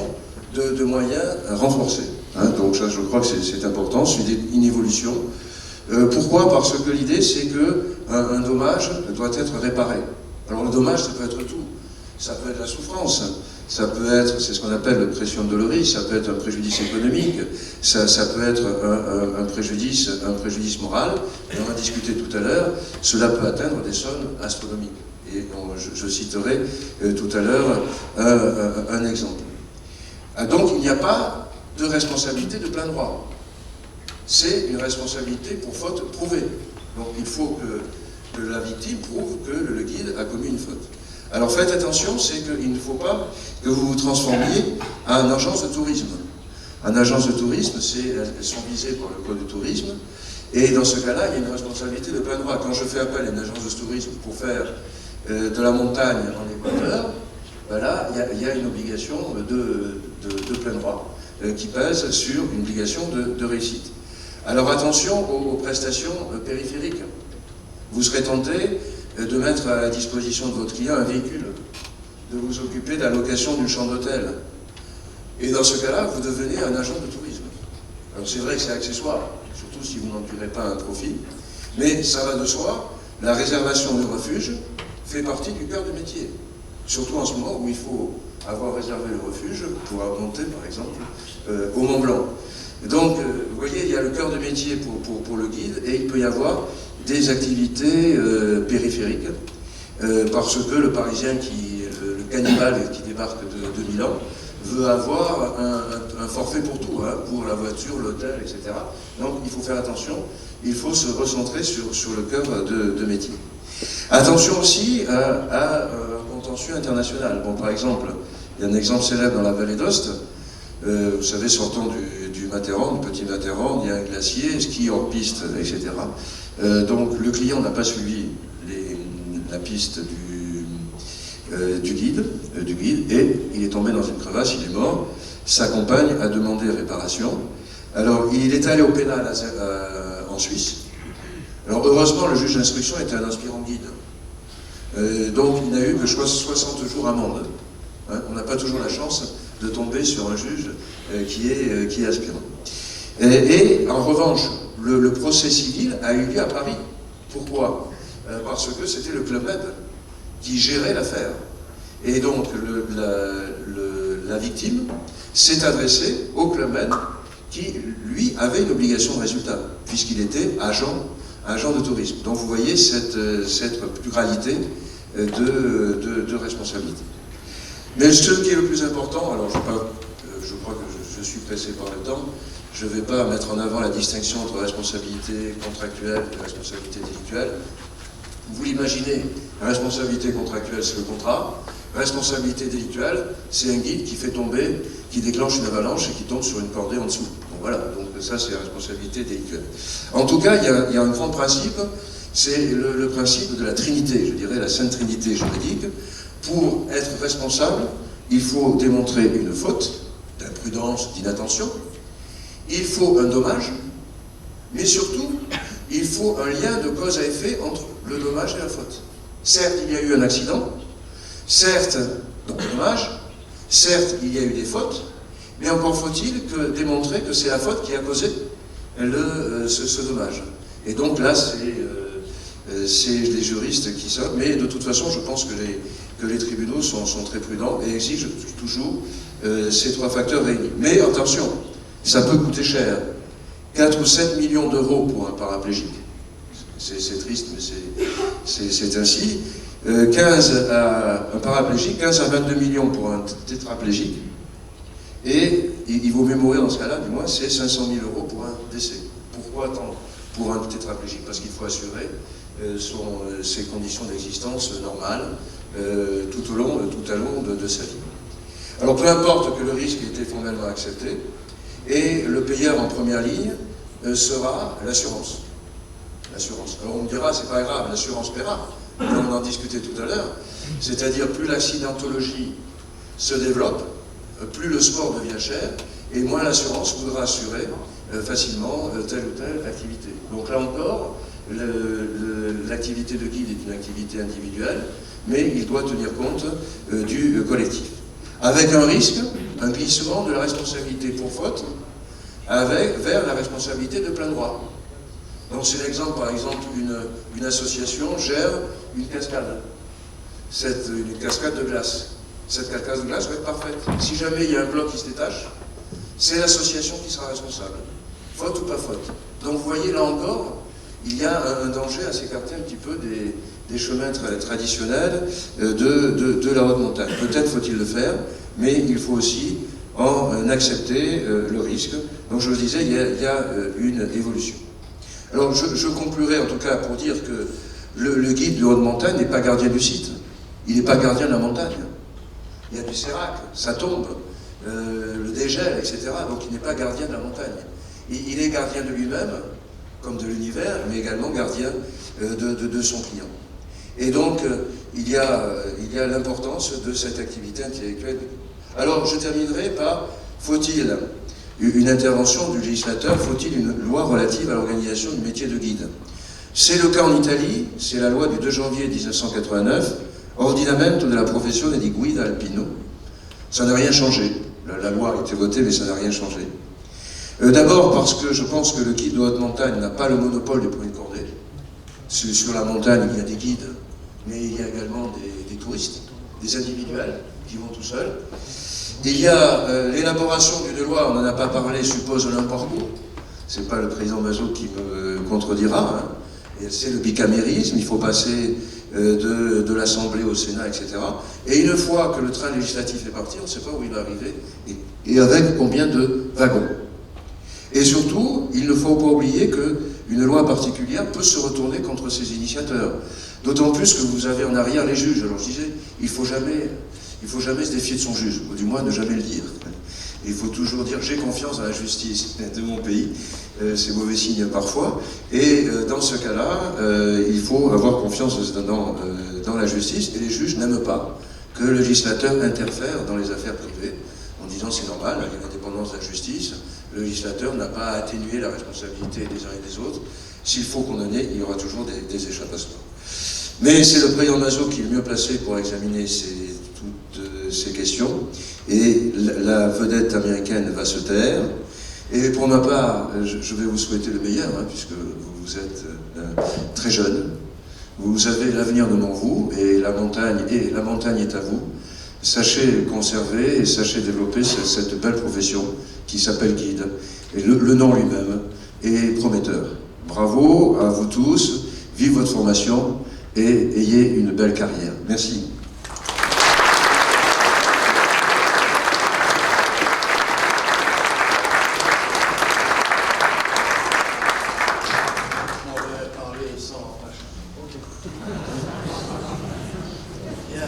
de moyens renforcés. Donc ça, je crois que c'est important, c'est une évolution. Pourquoi? Parce que l'idée, c'est qu'un dommage doit être réparé. Alors le dommage, ça peut être tout. Ça peut être la souffrance, ça peut être, c'est ce qu'on appelle le pression doloris, ça peut être un préjudice économique, ça peut être un préjudice moral, et on a discuté tout à l'heure, cela peut atteindre des sommes astronomiques. Et je citerai tout à l'heure un exemple. Donc il n'y a pas de responsabilité de plein droit. C'est une responsabilité pour faute prouvée. Donc il faut que la victime prouve que le guide a commis une faute. Alors faites attention, c'est qu'il ne faut pas que vous vous transformiez en agence de tourisme. En agence de tourisme, elles sont visées par le code du tourisme, et dans ce cas-là, il y a une responsabilité de plein droit. Quand je fais appel à une agence de tourisme pour faire de la montagne en Équateur, ben là, il y a une obligation de plein droit qui pèse sur une obligation de réussite. Alors attention aux prestations périphériques. Vous serez tenté de mettre à la disposition de votre client un véhicule, de vous occuper de la location d'une chambre d'hôtel. Et dans ce cas-là, vous devenez un agent de tourisme. Alors c'est vrai que c'est accessoire, surtout si vous n'en tirez pas un profit, mais ça va de soi, la réservation de refuge fait partie du cœur de métier. Surtout en ce moment où il faut avoir réservé le refuge pour monter, par exemple, au Mont Blanc. Donc, vous voyez, il y a le cœur de métier pour le guide, et il peut y avoir des activités périphériques, parce que le Parisien, le cannibale qui débarque de Milan, veut avoir un forfait pour tout, hein, pour la voiture, l'hôtel, etc. Donc il faut faire attention, il faut se recentrer sur le cœur de métier. Attention aussi à un contentieux international. Bon, par exemple, il y a un exemple célèbre dans la vallée d'Ost. Vous savez, sortant du Matterhorn, du petit Matterhorn, il y a un glacier, ski hors piste, etc. Donc le client n'a pas suivi la piste du guide, et il est tombé dans une crevasse, il est mort. Sa compagne a demandé réparation. Alors il est allé au pénal en Suisse. Alors heureusement, le juge d'instruction était un aspirant guide. Donc il n'a eu que 60 jours amende. Hein, on n'a pas toujours la chance de tomber sur un juge qui est aspirant. Et en revanche, le procès civil a eu lieu à Paris. Pourquoi? Parce que c'était le Club Med qui gérait l'affaire. Et donc la victime s'est adressée au Club Med qui, lui, avait une obligation de résultat, puisqu'il était agent de tourisme. Donc vous voyez cette pluralité de responsabilités. Mais ce qui est le plus important, alors je crois que je suis pressé par le temps, je ne vais pas mettre en avant la distinction entre responsabilité contractuelle et responsabilité délictuelle. Vous l'imaginez, la responsabilité contractuelle, c'est le contrat. Responsabilité délictuelle, c'est un guide qui déclenche une avalanche et qui tombe sur une cordée en dessous. Donc voilà, donc ça c'est la responsabilité délictuelle. En tout cas, il y a un grand principe, c'est le principe de la Trinité, je dirais la Sainte Trinité juridique. Pour être responsable, il faut démontrer une faute, d'imprudence, d'inattention, il faut un dommage, mais surtout, il faut un lien de cause à effet entre le dommage et la faute. Certes, il y a eu un accident, certes, donc dommage, certes, il y a eu des fautes, mais encore faut-il que démontrer que c'est la faute qui a causé ce dommage. Et donc là, c'est les juristes qui savent, mais de toute façon, je pense que les tribunaux sont très prudents et exigent toujours ces trois facteurs réunis. Mais attention, ça peut coûter cher. 4 ou 7 millions d'euros pour un paraplégique. C'est triste, mais c'est ainsi. 15 à un paraplégique, 15 à 22 millions pour un tétraplégique. Et il vaut mieux mourir dans ce cas-là, du moins, c'est 500 000 euros pour un décès. Pourquoi attendre pour un tétraplégique? Parce qu'il faut assurer ses conditions d'existence normales tout au long de sa vie. Alors peu importe que le risque ait été formellement accepté, et le payeur en première ligne sera l'assurance. Alors on me dira, c'est pas grave, l'assurance paiera, comme on en discutait tout à l'heure, c'est-à-dire plus l'accidentologie se développe, plus le sport devient cher, et moins l'assurance voudra assurer facilement telle ou telle activité. Donc là encore, l'activité de guide est une activité individuelle, mais il doit tenir compte du collectif. Avec un risque, un glissement de la responsabilité pour faute vers la responsabilité de plein droit. Donc c'est l'exemple, par exemple, une association gère une cascade. une cascade de glace. Cette cascade de glace va être parfaite. Si jamais il y a un bloc qui se détache, c'est l'association qui sera responsable. Faute ou pas faute. Donc vous voyez, là encore, il y a un danger à s'écarter un petit peu des chemins traditionnels de la haute montagne. Peut-être faut-il le faire, mais il faut aussi en accepter le risque. Donc je vous disais, il y a une évolution. Alors je conclurai en tout cas pour dire que le guide de haute montagne n'est pas gardien du site. Il n'est pas gardien de la montagne. Il y a du sérac, ça tombe, le dégel, etc. Donc il n'est pas gardien de la montagne. Il est gardien de lui-même, comme de l'univers, mais également gardien de son client. Et donc, il y a l'importance de cette activité intellectuelle. Alors, je terminerai par, faut-il une intervention du législateur, faut-il une loi relative à l'organisation du métier de guide? C'est le cas en Italie, c'est la loi du 2 janvier 1989, Ordinamento della professione di guida alpino. Ça n'a rien changé. La loi a été votée, mais ça n'a rien changé. D'abord parce que je pense que le guide de haute montagne n'a pas le monopole du premier cordée. Sur la montagne, il y a des guides, mais il y a également des touristes, des individuels qui vont tout seuls. Il y a l'élaboration d'une loi, on n'en a pas parlé, suppose un parcours. C'est pas le président Mazot qui me contredira. Hein. C'est le bicamérisme, il faut passer de l'Assemblée au Sénat, etc. Et une fois que le train législatif est parti, on ne sait pas où il va arriver et avec combien de wagons. Et surtout, il ne faut pas oublier qu'une loi particulière peut se retourner contre ses initiateurs. D'autant plus que vous avez en arrière les juges. Alors je disais, il ne faut jamais se défier de son juge, ou du moins ne jamais le dire. Il faut toujours dire, j'ai confiance dans la justice de mon pays. C'est mauvais signe parfois. Et dans ce cas-là, il faut avoir confiance dans la justice. Et les juges n'aiment pas que le législateur interfère dans les affaires privées, en disant c'est normal, il y a l'indépendance de la justice. Le législateur n'a pas à atténuer la responsabilité des uns et des autres. S'il faut condamner, il y aura toujours des échappatoires. Mais c'est le président Mazot qui est le mieux placé pour examiner toutes ces questions. Et la vedette américaine va se taire. Et pour ma part, je vais vous souhaiter le meilleur, hein, puisque vous êtes très jeune. Vous avez l'avenir devant vous, et la montagne est à vous. Sachez conserver et sachez développer cette belle profession qui s'appelle guide. Et le nom lui-même est prometteur. Bravo à vous tous, vive votre formation et ayez une belle carrière. Merci. On va parler sans Bien.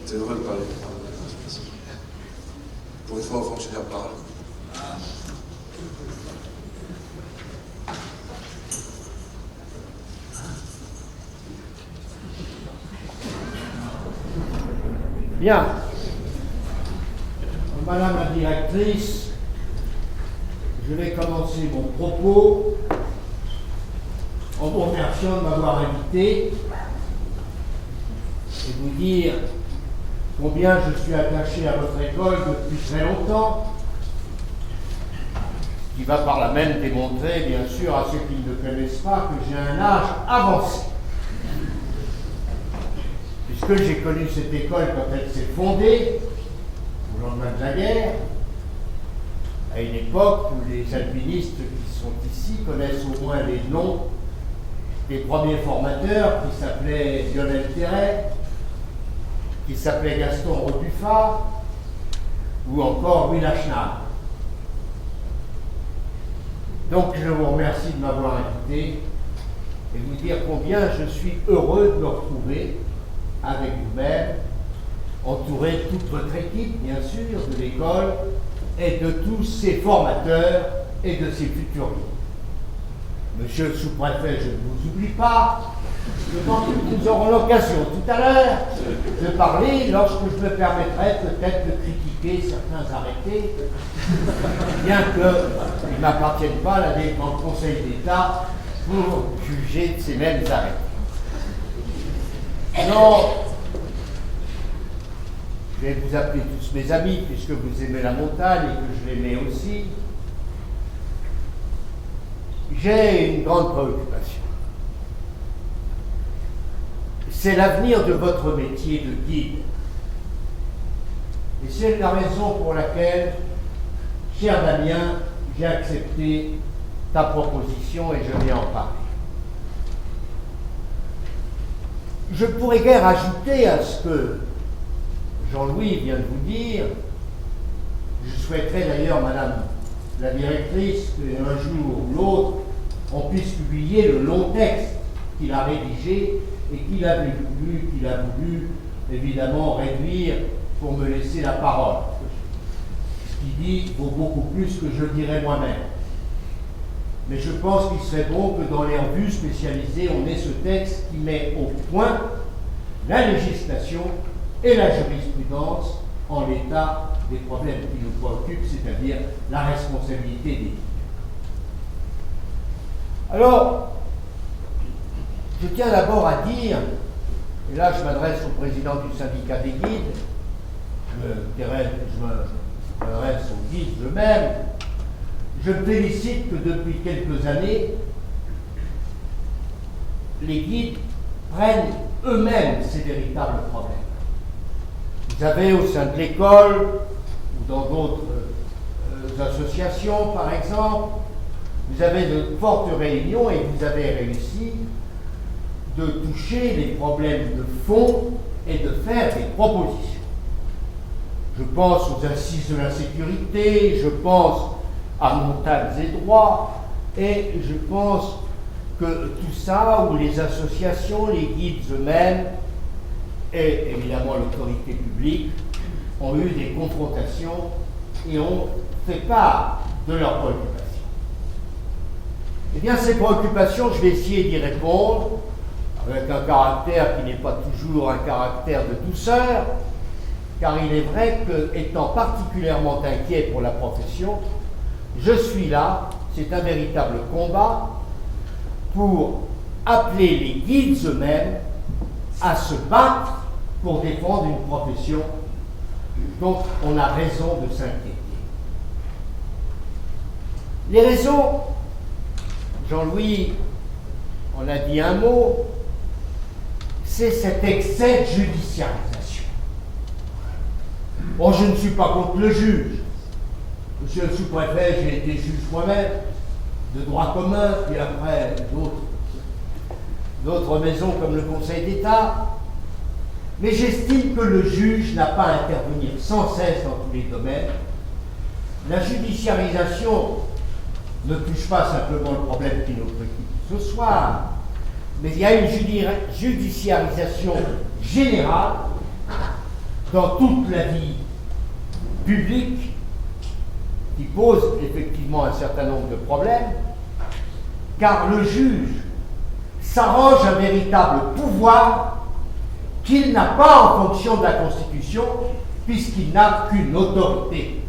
C'est heureux de parler. Pour une fois, un fonctionnaire parle. Bien. Madame la directrice, je vais commencer mon propos en vous remerciant de m'avoir invité et vous dire combien je suis attaché à votre école depuis très longtemps, ce qui va par là même démontrer, bien sûr, à ceux qui ne me connaissent pas, que j'ai un âge avancé. Puisque j'ai connu cette école quand elle s'est fondée, au lendemain de la guerre, à une époque où les alpinistes qui sont ici connaissent au moins les noms des premiers formateurs qui s'appelaient Lionel Terret, qui s'appelait Gaston Rebuffat, ou encore Louis Lachenal. Donc je vous remercie de m'avoir invité et vous dire combien je suis heureux de me retrouver avec vous-même, entouré de toute votre équipe, bien sûr, de l'école, et de tous ses formateurs et de ses futurs guides. Monsieur le sous-préfet, je ne vous oublie pas, d'autant que nous aurons l'occasion tout à l'heure de parler lorsque je me permettrai peut-être de critiquer certains arrêtés, bien qu'ils ne m'appartiennent pas à aller dans le Conseil d'État pour juger de ces mêmes arrêtés. Non, je vais vous appeler tous mes amis, puisque vous aimez la montagne et que je l'aimais aussi. J'ai une grande préoccupation. c'est l'avenir de votre métier de guide. Et c'est la raison pour laquelle, cher Damien, j'ai accepté ta proposition et je vais en parler. Je pourrais guère ajouter à ce que Jean-Louis vient de vous dire. Je souhaiterais d'ailleurs, Madame la directrice, qu'un jour ou l'autre, on puisse publier le long texte qu'il a rédigé et qu'il a voulu évidemment réduire pour me laisser la parole. Ce qu'il dit vaut beaucoup plus que je dirais moi-même. Mais je pense qu'il serait bon que dans les revues spécialisées, on ait ce texte qui met au point la législation et la jurisprudence en l'état des problèmes qui nous préoccupent, c'est-à-dire la responsabilité des guides. Alors, je tiens d'abord à dire, et là je m'adresse au président du syndicat des guides, je m'adresse aux guides eux-mêmes, je me félicite que depuis quelques années, les guides prennent eux-mêmes ces véritables problèmes. Vous avez au sein de l'école, ou dans d'autres associations par exemple, vous avez de fortes réunions et vous avez réussi de toucher les problèmes de fond et de faire des propositions. Je pense aux assises de la sécurité, je pense à Montagnes et Droits, et je pense que tout ça, où les associations, les guides eux-mêmes, et évidemment l'autorité publique, ont eu des confrontations et ont fait part de leurs préoccupations. Eh bien, ces préoccupations, je vais essayer d'y répondre avec un caractère qui n'est pas toujours un caractère de douceur, car il est vrai que, étant particulièrement inquiet pour la profession, je suis là, c'est un véritable combat pour appeler les guides eux-mêmes à se battre pour défendre une profession dont on a raison de s'inquiéter. Les raisons, Jean-Louis en a dit un mot, c'est cet excès de judiciarisation. Bon, je ne suis pas contre le juge. Monsieur le sous-préfet, j'ai été juge moi-même, de droit commun, puis après d'autres maisons comme le Conseil d'État. Mais j'estime que le juge n'a pas à intervenir sans cesse dans tous les domaines. La judiciarisation ne touche pas simplement le problème qui nous préoccupe ce soir, mais il y a une judiciarisation générale dans toute la vie publique qui pose effectivement un certain nombre de problèmes, car le juge s'arroge un véritable pouvoir qu'il n'a pas en fonction de la Constitution, puisqu'il n'a qu'une autorité.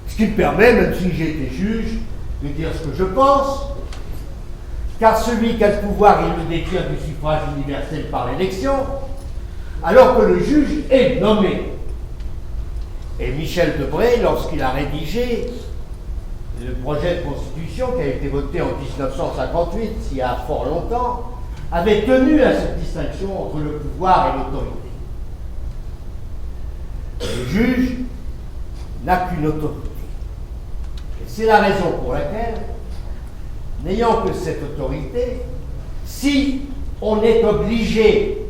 Ce qui me permet, même si j'ai été juge, de dire ce que je pense, car celui qui a le pouvoir, il le détient du suffrage universel par l'élection, alors que le juge est nommé. Et Michel Debré, lorsqu'il a rédigé le projet de constitution qui a été voté en 1958, il y a fort longtemps, avait tenu à cette distinction entre le pouvoir et l'autorité. Le juge n'a qu'une autorité. Et c'est la raison pour laquelle, n'ayant que cette autorité, si on est obligé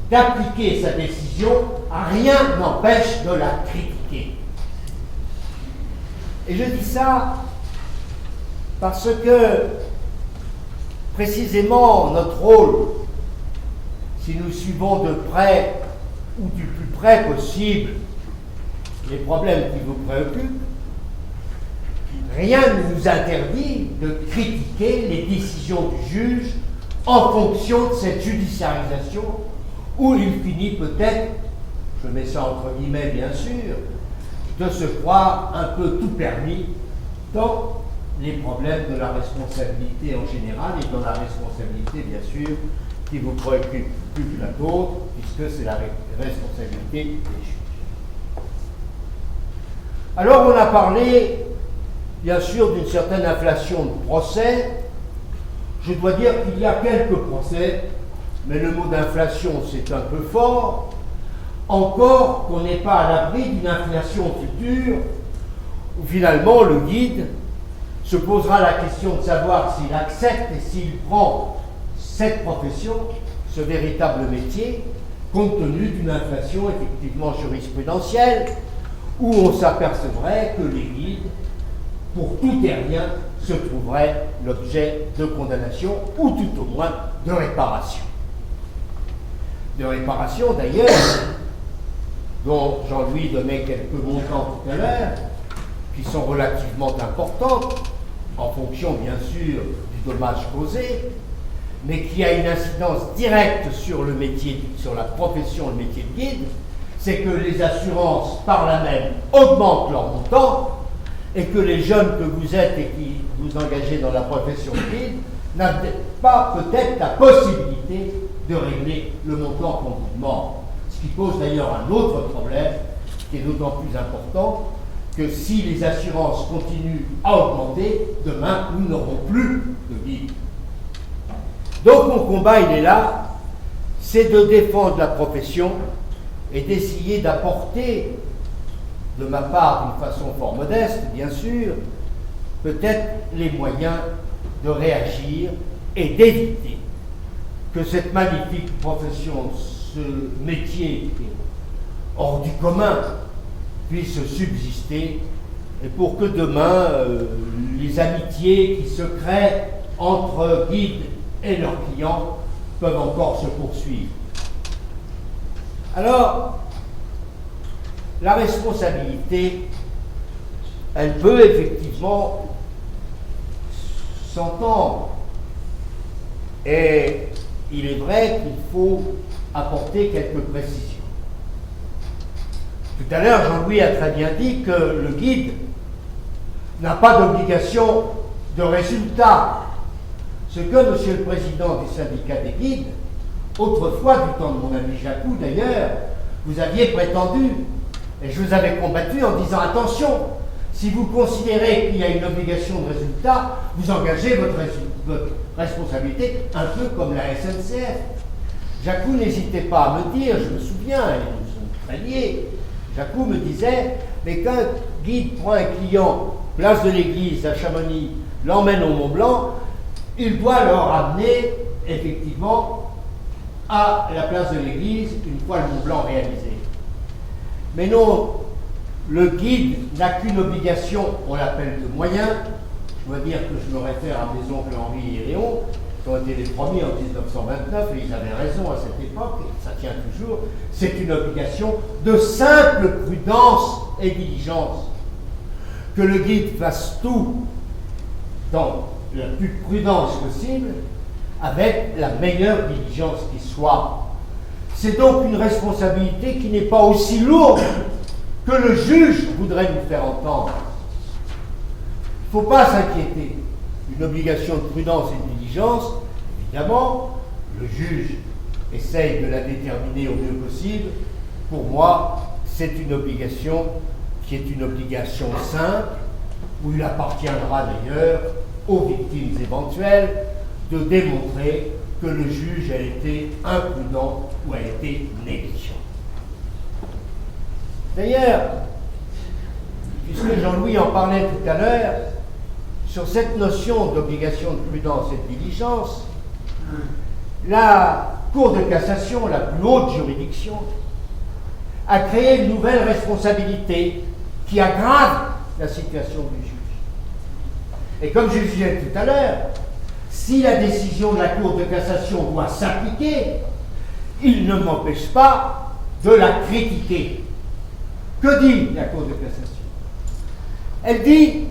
d'appliquer sa décision, rien n'empêche de la critiquer. Et je dis ça parce que, précisément, notre rôle, si nous suivons de près ou du plus près possible les problèmes qui vous préoccupent, rien ne nous interdit de critiquer les décisions du juge en fonction de cette judiciarisation où il finit peut-être, je mets ça entre guillemets bien sûr, de se croire un peu tout permis dans les problèmes de la responsabilité en général et dans la responsabilité bien sûr qui vous préoccupe plus que la d'autres, puisque c'est la responsabilité des juges. Alors on a parlé bien sûr d'une certaine inflation de procès. Je dois dire qu'il y a quelques procès mais le mot d'inflation c'est un peu fort, encore qu'on n'est pas à l'abri d'une inflation future, où finalement le guide se posera la question de savoir s'il accepte et s'il prend cette profession, ce véritable métier, compte tenu d'une inflation effectivement jurisprudentielle, où on s'apercevrait que les guides, pour tout et rien, se trouveraient l'objet de condamnation ou tout au moins de réparation. De réparation d'ailleurs, dont Jean-Louis donnait quelques montants tout à l'heure, qui sont relativement importantes, en fonction bien sûr du dommage causé, mais qui a une incidence directe sur le métier, sur la profession, le métier de guide, c'est que les assurances, par là même, augmentent leur montant, et que les jeunes que vous êtes et qui vous engagez dans la profession de guide n'avez pas peut-être la possibilité de régler le montant qu'on vous demande. Ce qui pose d'ailleurs un autre problème, qui est d'autant plus important, que si les assurances continuent à augmenter, demain, nous n'aurons plus de guide. Donc mon combat, il est là, c'est de défendre la profession et d'essayer d'apporter, de ma part d'une façon fort modeste, bien sûr, peut-être les moyens de réagir et d'éviter que cette magnifique profession, ce métier hors du commun, puisse subsister, et pour que demain, les amitiés qui se créent entre guides et leurs clients peuvent encore se poursuivre. Alors, la responsabilité, elle peut effectivement s'entendre. Et il est vrai qu'il faut apporter quelques précisions. Tout à l'heure, Jean-Louis a très bien dit que le guide n'a pas d'obligation de résultat. Ce que, Monsieur le Président du syndicat des guides, autrefois, du temps de mon ami Jacou d'ailleurs, vous aviez prétendu, et je vous avais combattu en disant attention, si vous considérez qu'il y a une obligation de résultat, vous engagez votre responsabilité un peu comme la SNCF. Jacou n'hésitait pas à me dire, je me souviens, et nous sommes très liés, Jacou me disait, mais qu'un guide prend un client, place de l'église à Chamonix, l'emmène au Mont-Blanc, il doit le ramener effectivement à la place de l'église une fois le Mont-Blanc réalisé. Mais non, le guide n'a qu'une obligation, on l'appelle de moyens. Je dois dire que je me réfère à mes oncles Henri et Léon, qui ont été les premiers en 1929, et ils avaient raison à cette époque, et ça tient toujours. C'est une obligation de simple prudence et diligence. Que le guide fasse tout dans la plus prudence possible, avec la meilleure diligence qui soit. C'est donc une responsabilité qui n'est pas aussi lourde que le juge voudrait nous faire entendre. Il ne faut pas s'inquiéter. Une obligation de prudence et de diligence, évidemment, le juge essaye de la déterminer au mieux possible. Pour moi, c'est une obligation qui est une obligation simple, où il appartiendra d'ailleurs aux victimes éventuelles de démontrer que le juge a été imprudent ou a été négligent. D'ailleurs, puisque Jean-Louis en parlait tout à l'heure, sur cette notion d'obligation de prudence et de diligence, la Cour de cassation, la plus haute juridiction, a créé une nouvelle responsabilité qui aggrave la situation du juge. Et comme je disais tout à l'heure, si la décision de la Cour de cassation doit s'appliquer, il ne m'empêche pas de la critiquer. Que dit la Cour de cassation? Elle dit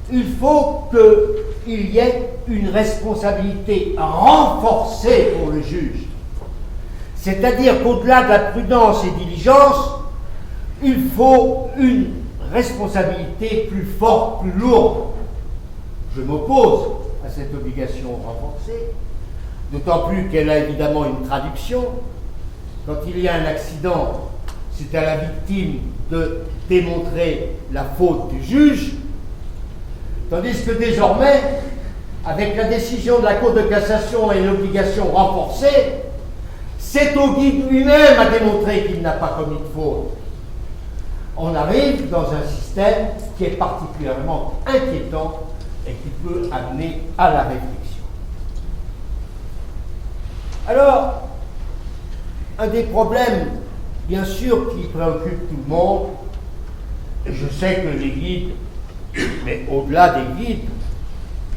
qu'il faut qu'il y ait une responsabilité renforcée pour le juge. C'est-à-dire qu'au-delà de la prudence et diligence, il faut une responsabilité plus forte, plus lourde. Je m'oppose à cette obligation renforcée, d'autant plus qu'elle a évidemment une traduction. Quand il y a un accident, c'est à la victime de démontrer la faute du juge, tandis que désormais, avec la décision de la Cour de cassation et l'obligation renforcée, C'est au guide lui-même à démontrer qu'il n'a pas commis de faute. On arrive dans un système qui est particulièrement inquiétant et qui peut amener à la réflexion. Alors, un des problèmes, bien sûr, qui préoccupe tout le monde, et je sais que les guides, mais au-delà des guides,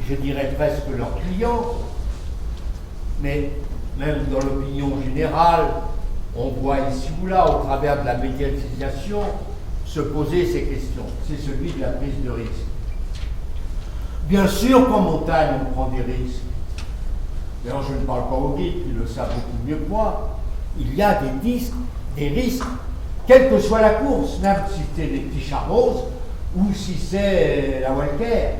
je dirais presque leurs clients, mais même dans l'opinion générale, on voit ici ou là, au travers de la médiatisation, se poser ces questions. C'est celui de la prise de risque. Bien sûr qu'en montagne, on prend des risques. D'ailleurs, je ne parle pas aux guides, qui le savent beaucoup mieux que moi. Il y a des risques, quelle que soit la course, même si c'est les petits chars roses ou si c'est la Walker.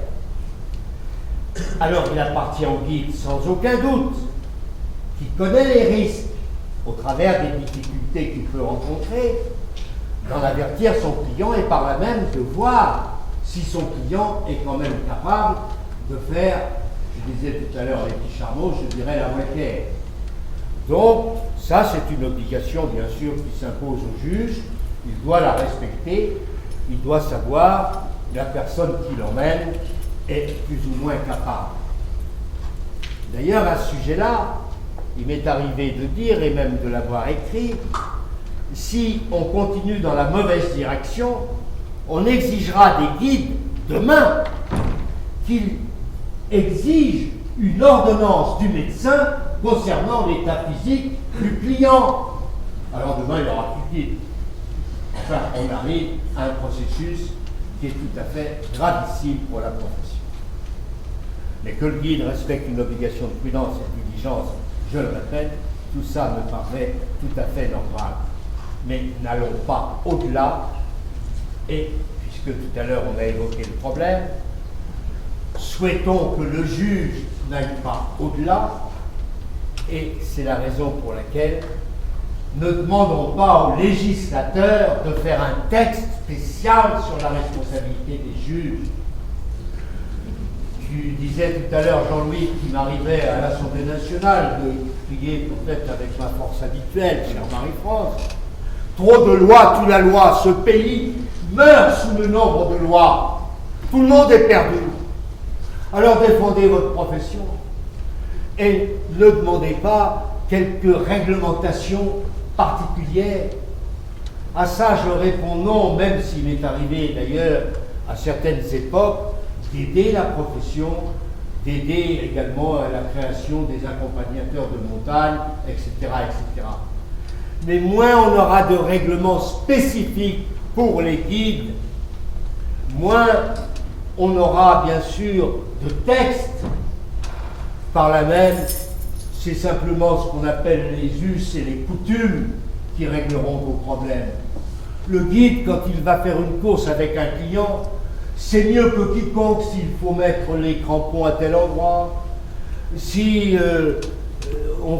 Alors, il appartient au guide, sans aucun doute, qui connaît les risques au travers des difficultés qu'il peut rencontrer, d'en avertir son client et par là même de voir si son client est quand même capable de faire, je disais tout à l'heure les petits charmeaux, je dirais la Walker. Donc, ça c'est une obligation bien sûr qui s'impose au juge, il doit la respecter, il doit savoir la personne qui l'emmène est plus ou moins capable. D'ailleurs, à ce sujet-là, il m'est arrivé de dire, et même de l'avoir écrit, si on continue dans la mauvaise direction, on exigera des guides demain qu'ils exigent une ordonnance du médecin concernant l'état physique du client. Alors demain, il n'y aura plus de guide. Enfin, on arrive à un processus qui est tout à fait gravissime pour la profession. Mais que le guide respecte une obligation de prudence et de diligence, je le répète, tout ça me paraît tout à fait normal. Mais n'allons pas au-delà, et puisque tout à l'heure on a évoqué le problème, souhaitons que le juge n'aille pas au-delà, et c'est la raison pour laquelle ne demandons pas aux législateurs de faire un texte spécial sur la responsabilité des juges. Tu disais tout à l'heure, Jean-Louis, qu'il m'arrivait à l'Assemblée nationale de crier peut-être avec ma force habituelle, chère Marie-France, trop de lois, tue la loi, ce pays meurt sous le nombre de lois, tout le monde est perdu. Alors défendez votre profession et ne demandez pas quelques réglementations particulières. À ça je réponds non, même s'il m'est arrivé d'ailleurs à certaines époques d'aider la profession, d'aider également à la création des accompagnateurs de montagne, etc., etc. Mais moins on aura de règlements spécifiques pour les guides, moins on aura bien sûr de textes. Par là même, c'est simplement ce qu'on appelle les us et les coutumes qui régleront vos problèmes. Le guide, quand il va faire une course avec un client, c'est mieux que quiconque s'il faut mettre les crampons à tel endroit. Si on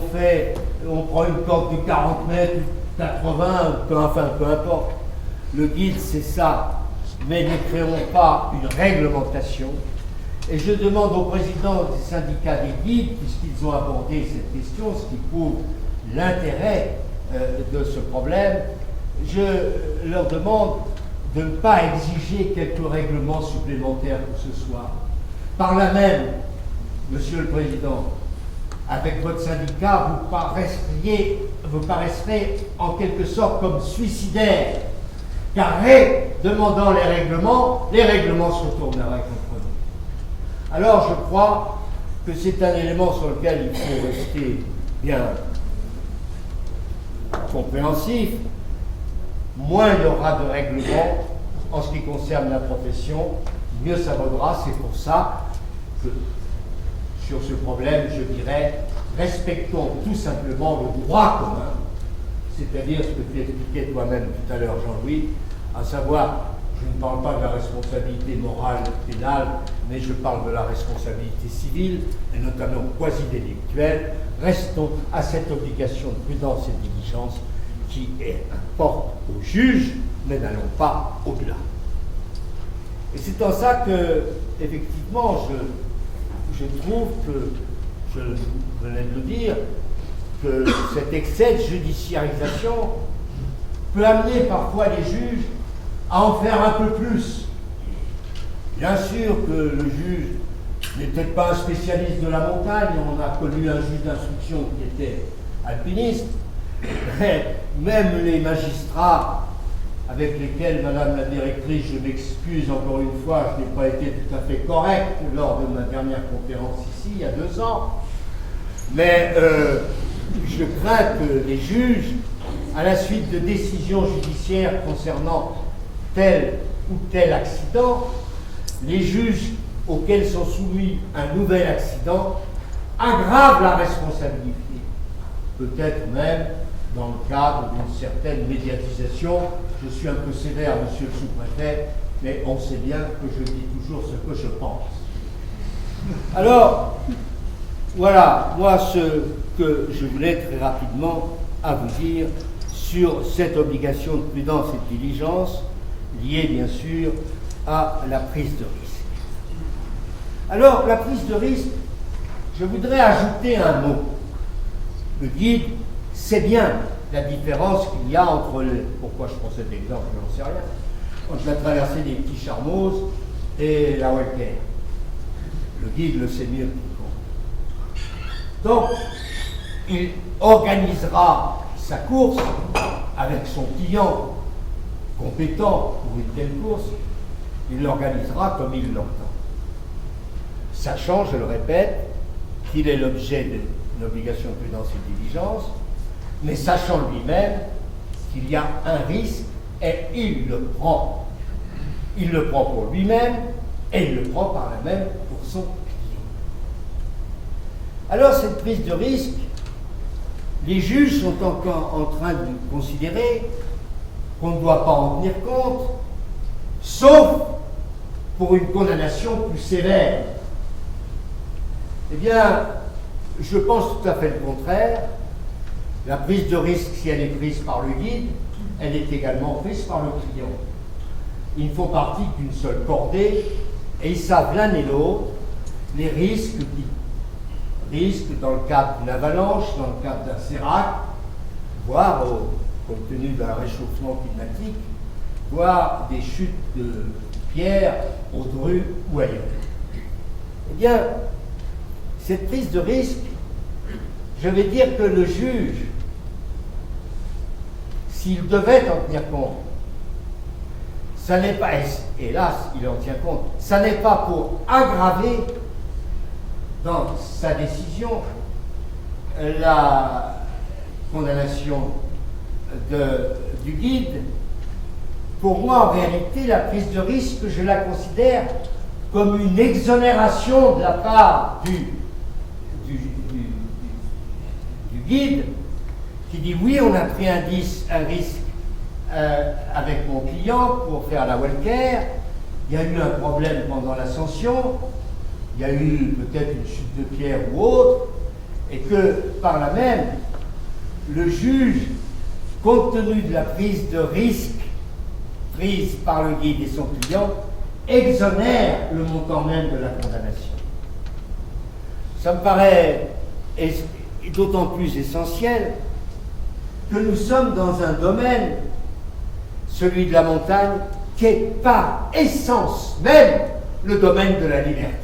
prend une corde de 40 mètres, 80, peu importe. Le guide, c'est ça. Mais ne créons pas une réglementation. Et je demande au président des syndicats des guides, puisqu'ils ont abordé cette question, ce qui prouve l'intérêt de ce problème, je leur demande de ne pas exiger quelques règlements supplémentaires que ce soit. Par là même, Monsieur le Président, avec votre syndicat, vous paraîtrez en quelque sorte comme suicidaire, car demandant les règlements se retourneraient contre nous. Alors je crois que c'est un élément sur lequel il faut rester bien compréhensif. Moins il y aura de règlements en ce qui concerne la profession, mieux ça vaudra. C'est pour ça que sur ce problème, je dirais, respectons tout simplement le droit commun, c'est-à-dire ce que tu expliquais toi-même tout à l'heure, Jean-Louis, à savoir, je ne parle pas de la responsabilité morale pénale, mais je parle de la responsabilité civile, et notamment quasi-délictuelle. Restons à cette obligation de prudence et de diligence qui importe au juge, mais n'allons pas au-delà. Et c'est en ça que, effectivement, je trouve que, je venais de le dire, que cet excès de judiciarisation peut amener parfois les juges à en faire un peu plus. Bien sûr que le juge n'est peut-être pas un spécialiste de la montagne, on a connu un juge d'instruction qui était alpiniste, mais même les magistrats avec lesquels, Madame la directrice, je m'excuse encore une fois, je n'ai pas été tout à fait correct lors de ma dernière conférence ici, il y a 2 ans, mais je crains que les juges, à la suite de décisions judiciaires concernant tel ou tel accident, les juges auxquels sont soumis un nouvel accident aggravent la responsabilité, peut-être même dans le cadre d'une certaine médiatisation. Je suis un peu sévère, monsieur le sous-préfet, mais on sait bien que je dis toujours ce que je pense. Alors, voilà, moi, ce que je voulais très rapidement à vous dire sur cette obligation de prudence et de diligence liée, bien sûr, à la prise de risque. Alors, la prise de risque, je voudrais ajouter un mot. Le guide sait bien la différence qu'il y a entre les... Pourquoi je prends cet exemple, je n'en sais rien. Entre la traversée des Petits Charmoz et la Walker. Le guide le sait mieux que quiconque. Donc, il organisera sa course avec son client compétent pour une telle course. Il l'organisera comme il l'entend. Sachant, je le répète, qu'il est l'objet d'une obligation de prudence et de diligence, mais sachant lui-même qu'il y a un risque et il le prend. Il le prend pour lui-même et il le prend par là même pour son client. Alors cette prise de risque, les juges sont encore en train de considérer qu'on ne doit pas en tenir compte, sauf pour une condamnation plus sévère. Eh bien, je pense tout à fait le contraire. La prise de risque, si elle est prise par le guide, elle est également prise par le client. Ils font partie d'une seule cordée et ils savent l'un et l'autre les risques dans le cadre d'une avalanche, dans le cadre d'un sérac, voire, compte tenu d'un réchauffement climatique, voire des chutes de pierres au Dru ou ailleurs. Eh bien, cette prise de risque, je vais dire que le juge, s'il devait en tenir compte, ça n'est pas, hélas, il en tient compte, ça n'est pas pour aggraver dans sa décision la condamnation du guide. Pour moi, en réalité, la prise de risque, je la considère comme une exonération de la part du guide qui dit oui, on a pris un risque avec mon client pour faire la Walker, il y a eu un problème pendant l'ascension, il y a eu peut-être une chute de pierre ou autre, et que par là même, le juge, compte tenu de la prise de risque prise par le guide et son client, exonère le montant même de la condamnation. Ça me paraît d'autant plus essentiel que nous sommes dans un domaine, celui de la montagne, qui est par essence même le domaine de la liberté.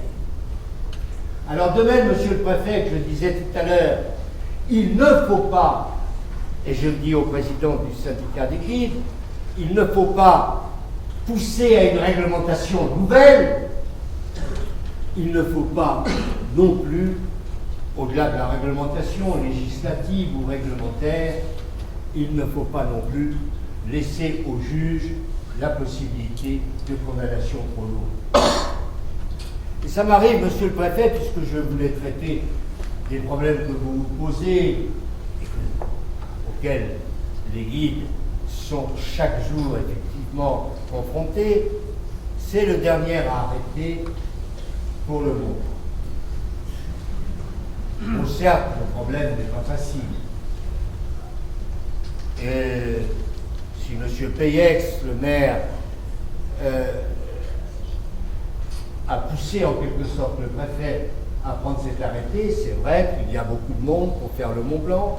Alors de même, monsieur le préfet, que je disais tout à l'heure, il ne faut pas, et je le dis au président du syndicat des guides, il ne faut pas pousser à une réglementation nouvelle, il ne faut pas non plus, au-delà de la réglementation législative ou réglementaire, il ne faut pas non plus laisser au juge la possibilité de condamnation trop lourde. Et ça m'arrive, monsieur le préfet, puisque je voulais traiter des problèmes que vous vous posez et auxquels les guides sont chaque jour effectivement confrontés, c'est le dernier à arrêter pour le moment. Bon, certes, le problème n'est pas facile. Et si M. Payex, le maire, a poussé en quelque sorte le préfet à prendre cet arrêté. C'est vrai qu'il y a beaucoup de monde pour faire le Mont Blanc.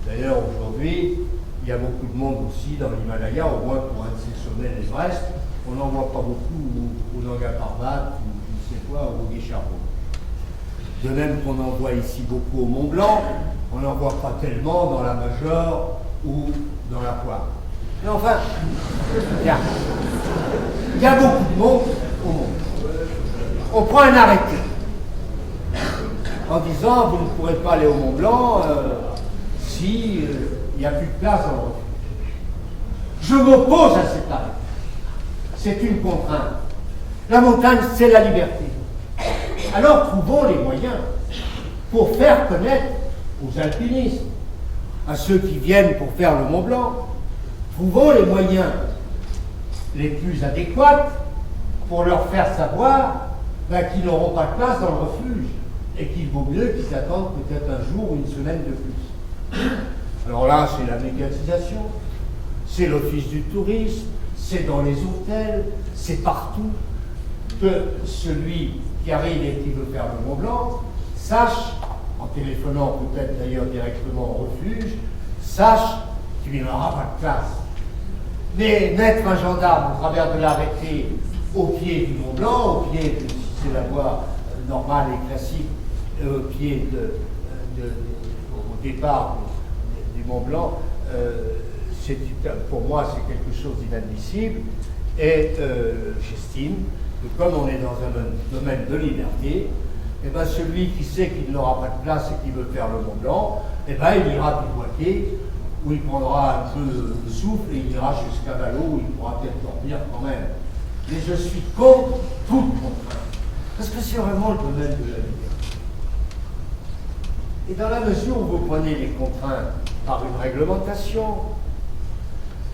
D'ailleurs, aujourd'hui, il y a beaucoup de monde aussi dans l'Himalaya, au moins pour un de ces sommets, l'Everest. On n'en voit pas beaucoup au Nanga Parbat, ou je ne sais quoi, au Guécharbeau. De même qu'on en voit ici beaucoup au Mont Blanc, on n'en voit pas tellement dans la Major ou dans la Poire. Mais enfin, il y a beaucoup de monde au monde. On prend un arrêté en disant vous ne pourrez pas aller au Mont Blanc si il n'y a plus de place dans le refuge. Je m'oppose à cet arrêté. C'est une contrainte. La montagne, c'est la liberté. Alors trouvons les moyens pour faire connaître aux alpinistes, à ceux qui viennent pour faire le Mont Blanc, trouvons les moyens les plus adéquats pour leur faire savoir qu'ils n'auront pas de place dans le refuge et qu'il vaut mieux qu'ils attendent peut-être un jour ou une semaine de plus. Alors là, c'est la médiatisation, c'est l'office du tourisme, c'est dans les hôtels, c'est partout que celui qui arrive et qui veut faire le Mont Blanc sache, en téléphonant peut-être d'ailleurs directement au refuge, sache qu'il n'aura pas de place. Mais mettre un gendarme au travers de l'arrêté au pied du Mont Blanc, au pied, si c'est la voie normale et classique, au pied au départ du Mont Blanc, pour moi c'est quelque chose d'inadmissible. Et j'estime que comme on est dans un domaine de liberté, eh ben, celui qui sait qu'il n'aura pas de place et qui veut faire le Mont Blanc, eh ben, il ira bivouaquer, où il prendra un peu de souffle et il ira jusqu'à Valo, où il pourra peut-être dormir quand même. Mais je suis contre toute contrainte, parce que c'est vraiment le domaine de la liberté. Et dans la mesure où vous prenez les contraintes par une réglementation,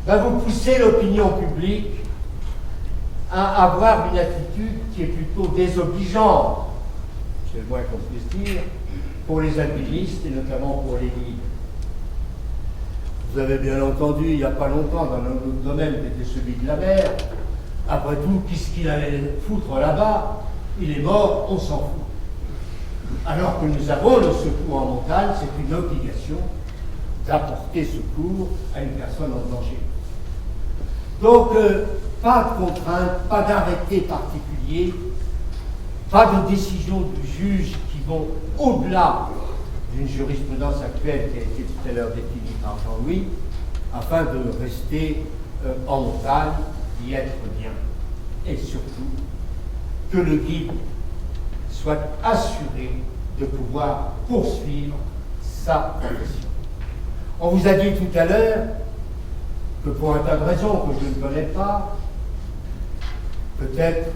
ben vous poussez l'opinion publique à avoir une attitude qui est plutôt désobligeante, c'est le moins qu'on puisse dire, pour les alpinistes et notamment pour les guides. Vous avez bien entendu, il n'y a pas longtemps, dans notre domaine qui était celui de la mer, après tout, qu'est-ce qu'il allait foutre là-bas? Il est mort, on s'en fout. Alors que nous avons le secours en montagne, c'est une obligation d'apporter secours à une personne en danger. Donc, pas de contraintes, pas d'arrêté particulier, pas de décision du juge qui vont au-delà d'une jurisprudence actuelle qui a été tout à l'heure définie par Jean-Louis, afin de rester en montagne, d'y être bien. Et surtout, que le guide soit assuré de pouvoir poursuivre sa profession. On vous a dit tout à l'heure que pour un tas de raisons que je ne connais pas, peut-être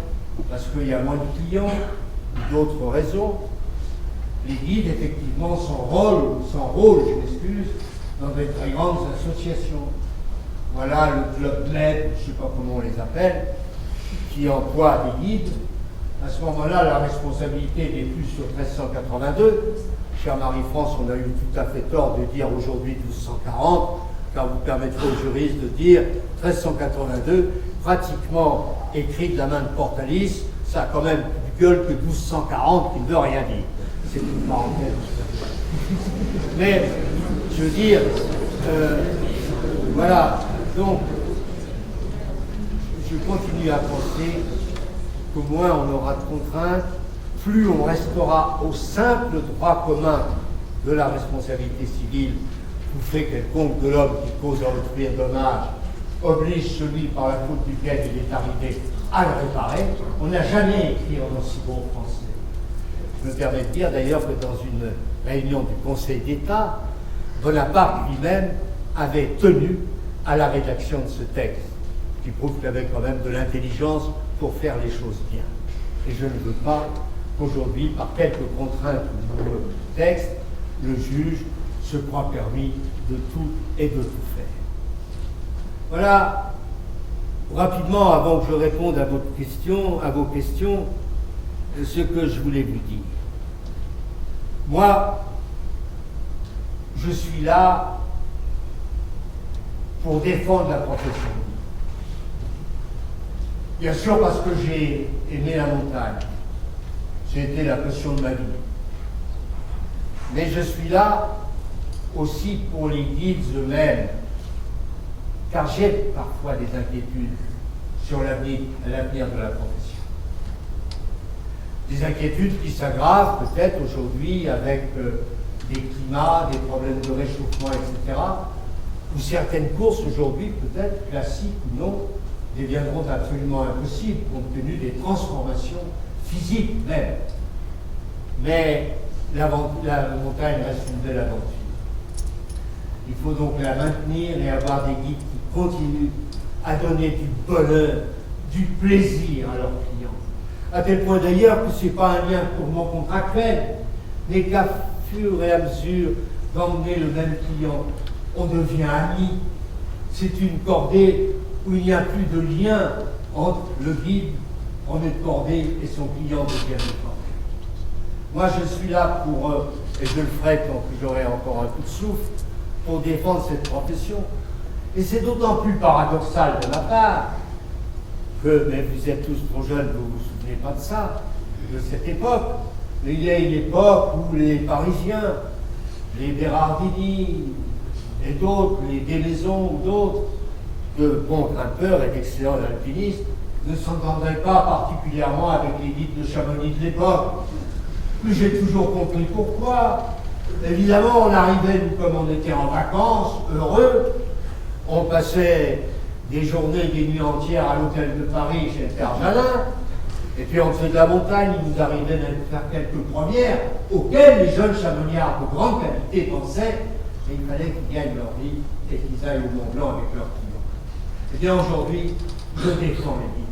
parce qu'il y a moins de clients ou d'autres raisons, les guides, effectivement, s'enrôlent, je m'excuse, dans des très grandes associations. Voilà le Club Med, je ne sais pas comment on les appelle, qui emploie des guides. À ce moment-là, la responsabilité n'est plus sur 1382. Cher Marie-France, on a eu tout à fait tort de dire aujourd'hui 1240, car vous permettrez aux juristes de dire 1382, pratiquement écrit de la main de Portalis, ça a quand même plus de gueule que 1240 qui ne veut rien dire. C'est une parenthèse. Mais, je veux dire, voilà, donc, je continue à penser qu'au moins on aura de contraintes, plus on restera au simple droit commun de la responsabilité civile, tout fait quelconque de l'homme qui cause à autrui un dommage, oblige celui par la faute duquel il est arrivé à le réparer. On n'a jamais écrit en aussi bon français. Je me permets de dire d'ailleurs que dans une réunion du Conseil d'État, Bonaparte lui-même avait tenu à la rédaction de ce texte, qui prouve qu'il avait quand même de l'intelligence pour faire les choses bien. Et je ne veux pas qu'aujourd'hui, par quelques contraintes ou de texte, le juge se croit permis de tout et de tout faire. Voilà, rapidement, avant que je réponde à vos questions, ce que je voulais vous dire. Moi, je suis là pour défendre la profession. Bien sûr parce que j'ai aimé la montagne. C'était la passion de ma vie. Mais je suis là aussi pour les guides eux-mêmes, car j'ai parfois des inquiétudes sur l'avenir de la profession. Des inquiétudes qui s'aggravent peut-être aujourd'hui avec des climats, des problèmes de réchauffement, etc., où certaines courses aujourd'hui, peut-être classiques ou non, deviendront absolument impossibles compte tenu des transformations physiques même. Mais la montagne reste une belle aventure. Il faut donc la maintenir et avoir des guides qui continuent à donner du bonheur, du plaisir à leurs clients. À tel point d'ailleurs que ce n'est pas un lien purement contractuel, mais qu'à fur et à mesure d'emmener le même client, on devient amis. C'est une cordée où il n'y a plus de lien entre le guide en une cordée et son client devient une cordée. Moi, je suis là pour, et je le ferai tant que j'aurai encore un coup de souffle, pour défendre cette profession. Et c'est d'autant plus paradoxal de ma part que, mais vous êtes tous trop jeunes, vous ne vous souvenez pas de ça, de cette époque. Mais il y a une époque où les Parisiens, les Bérardini et d'autres, les Desmaisons ou d'autres, de bons grimpeurs et d'excellents alpinistes, ne s'entendaient pas particulièrement avec les guides de Chamonix de l'époque. Mais j'ai toujours compris pourquoi. Évidemment, on arrivait, nous, comme on était en vacances, heureux, on passait des journées, des nuits entières à l'hôtel de Paris chez le Père Jalin, et puis on faisait de la montagne, il nous arrivait d'aller faire quelques premières, auxquelles les jeunes chamoniards de grande qualité pensaient, et il fallait qu'ils gagnent leur vie et qu'ils aillent au Mont Blanc avec leurs clients. Eh bien aujourd'hui, je défends les guides.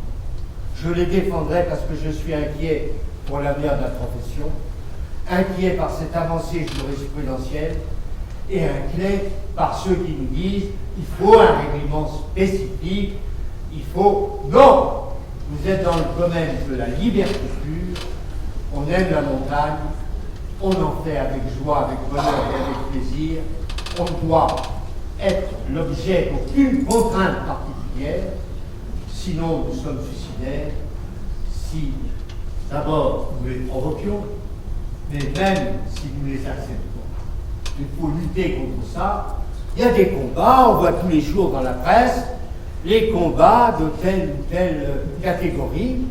Je les défendrai parce que je suis inquiet pour l'avenir de la profession, inquiet par cette avancée jurisprudentielle et inquiet par ceux qui nous disent il faut un règlement spécifique, il faut... Non! Vous êtes dans le domaine de la liberté pure, on aime la montagne, on en fait avec joie, avec bonheur et avec plaisir, on doit être l'objet d'aucune contrainte particulière, sinon nous sommes suicidaires, si d'abord nous les provoquions, mais même si nous les acceptons. Il faut lutter contre ça. Il y a des combats, on voit tous les jours dans la presse, les combats de telle ou telle catégorie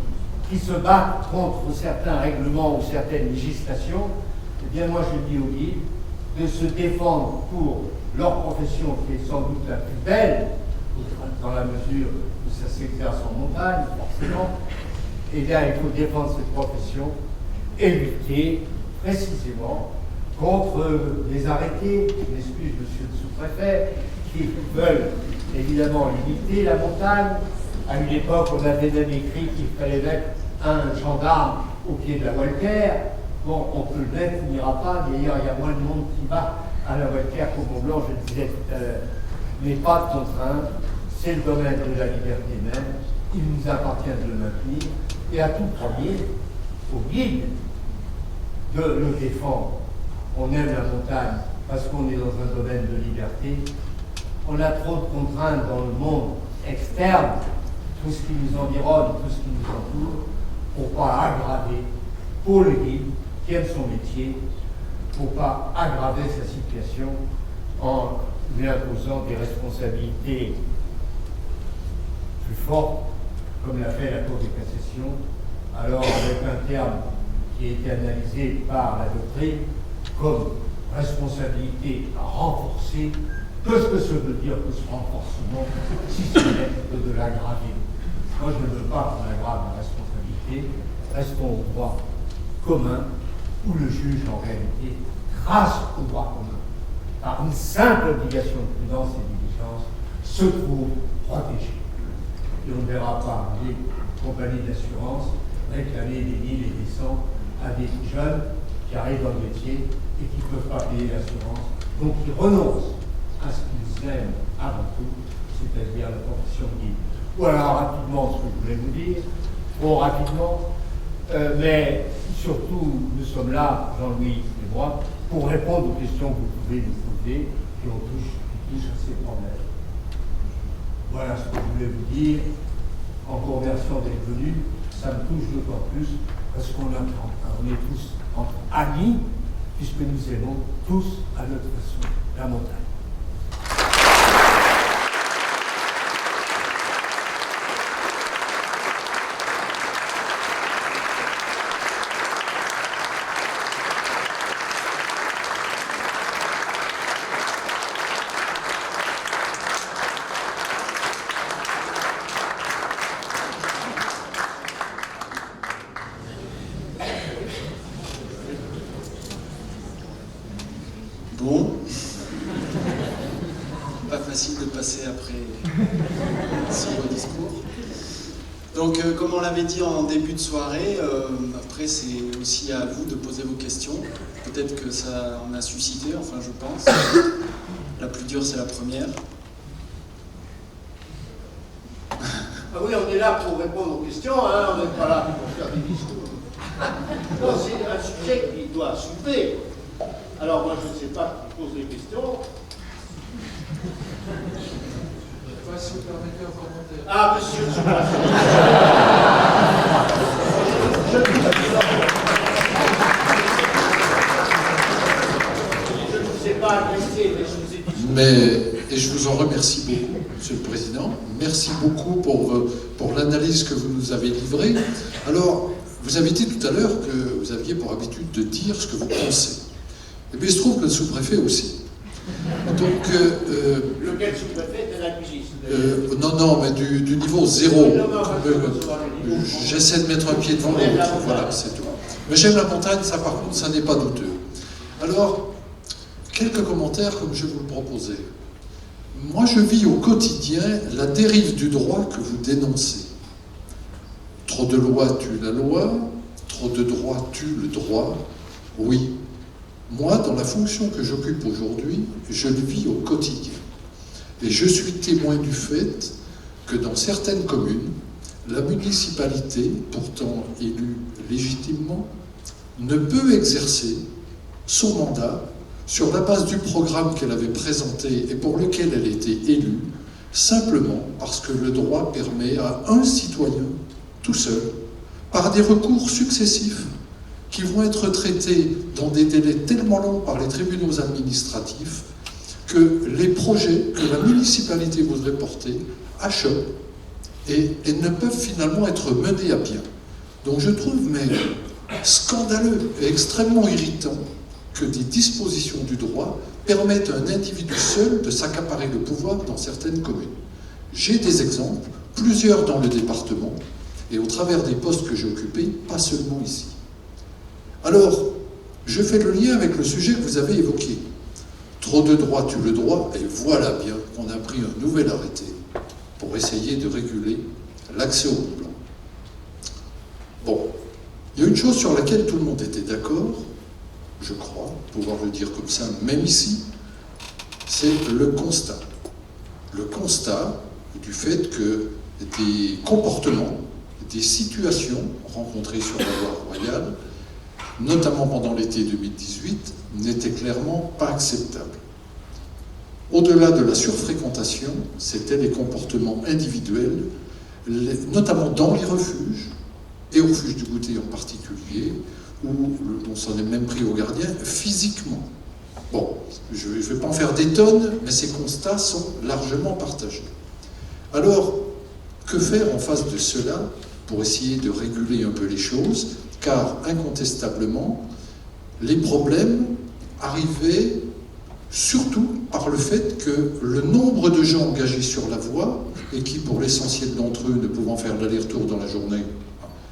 qui se battent contre certains règlements ou certaines législations. Eh bien moi je dis aux guides de se défendre pour leur profession qui est sans doute la plus belle, dans la mesure où ça s'exerce en montagne, forcément. Eh bien il faut défendre cette profession et lutter précisément contre les arrêtés, je m'excuse monsieur le sous-préfet, qui veulent évidemment limiter la montagne. À une époque, on avait même écrit qu'il fallait mettre un gendarme au pied de la Walker. Bon, on peut le mettre, il n'ira pas. D'ailleurs, il y a moins de monde qui va à la Walker qu'au Mont Blanc, je le disais tout à l'heure. Mais pas de contrainte, c'est le domaine de la liberté même. Il nous appartient de le maintenir. Et à tout premier, au guide, de le défendre. On aime la montagne parce qu'on est dans un domaine de liberté. On a trop de contraintes dans le monde externe, tout ce qui nous environne, tout ce qui nous entoure, pour ne pas aggraver, pour le guide qui aime son métier, pour ne pas aggraver sa situation en lui imposant des responsabilités plus fortes, comme l'a fait la Cour de cassation, alors avec un terme qui a été analysé par la doctrine comme responsabilité à renforcer. Qu'est-ce que ça veut dire que ce renforcement, si ce n'est que de l'aggraver? Moi, je ne veux pas qu'on aggrave la responsabilité. Restons au droit commun, où le juge, en réalité, grâce au droit commun, par une simple obligation de prudence et de diligence, se trouve protégé. Et on ne verra pas les compagnies d'assurance réclamer des 1000 et des 100 à des jeunes qui arrivent dans le métier et qui ne peuvent pas payer l'assurance, donc qui renoncent à ce qu'ils aiment avant tout, c'est-à-dire la profession de guide. Voilà rapidement ce que je voulais vous dire, trop rapidement, mais surtout nous sommes là, Jean-Louis et moi, pour répondre aux questions que vous pouvez nous poser qui touchent à ces problèmes. Voilà ce que je voulais vous dire. Encore remerciant d'être venu. ça me touche d'autant plus parce qu'on on est tous entre amis, puisque nous aimons tous à notre façon la montagne. Bon, pas facile de passer après ce beau discours. Donc, comme on l'avait dit en début de soirée, après c'est aussi à vous de poser vos questions. Peut-être que ça en a suscité, enfin je pense. La plus dure, c'est la première. Ah oui, on est là pour répondre aux questions, hein, on n'est pas là pour faire des discours. Non, c'est un sujet qui doit soulever. Alors moi, je ne sais pas qui pose les questions. Si vous permettez un commentaire. Ah, monsieur, je ne vous ai pas agressé, mais je vous ai dit... Et je vous en remercie beaucoup, Monsieur le Président. Merci beaucoup pour l'analyse que vous nous avez livrée. Alors, vous avez dit tout à l'heure que vous aviez pour habitude de dire ce que vous pensez. Et bien, il se trouve que le sous-préfet aussi. Donc, lequel sous-préfet était l'accusiste non, mais du niveau 0. J'essaie de mettre un pied devant l'autre. Voilà, c'est tout. Mais j'aime la montagne, ça par contre, ça n'est pas douteux. Alors, quelques commentaires comme je vous le proposais. Moi, je vis au quotidien la dérive du droit que vous dénoncez. Trop de lois tue la loi, trop de droit tue le droit. Oui. Moi, dans la fonction que j'occupe aujourd'hui, je le vis au quotidien. Et je suis témoin du fait que dans certaines communes, la municipalité, pourtant élue légitimement, ne peut exercer son mandat sur la base du programme qu'elle avait présenté et pour lequel elle était élue, simplement parce que le droit permet à un citoyen, tout seul, par des recours successifs, qui vont être traités dans des délais tellement longs par les tribunaux administratifs que les projets que la municipalité voudrait porter achoppent et ne peuvent finalement être menés à bien. Donc je trouve scandaleux et extrêmement irritant que des dispositions du droit permettent à un individu seul de s'accaparer le pouvoir dans certaines communes. J'ai des exemples, plusieurs dans le département, et au travers des postes que j'ai occupés, pas seulement ici. Alors, je fais le lien avec le sujet que vous avez évoqué. Trop de droit tue le droit, et voilà bien qu'on a pris un nouvel arrêté pour essayer de réguler l'accès au Mont Blanc. Bon, il y a une chose sur laquelle tout le monde était d'accord, je crois, pouvoir le dire comme ça, même ici, c'est le constat. Le constat du fait que des comportements, des situations rencontrées sur la voie royale, notamment pendant l'été 2018, n'étaient clairement pas acceptables. Au-delà de la surfréquentation, c'étaient les comportements individuels, notamment dans les refuges, et au refuge du Goûter en particulier, où on s'en est même pris aux gardiens physiquement. Bon, je ne vais pas en faire des tonnes, mais ces constats sont largement partagés. Alors, que faire en face de cela pour essayer de réguler un peu les choses? Car, incontestablement, les problèmes arrivaient surtout par le fait que le nombre de gens engagés sur la voie, et qui, pour l'essentiel d'entre eux, ne pouvant faire l'aller-retour dans la journée,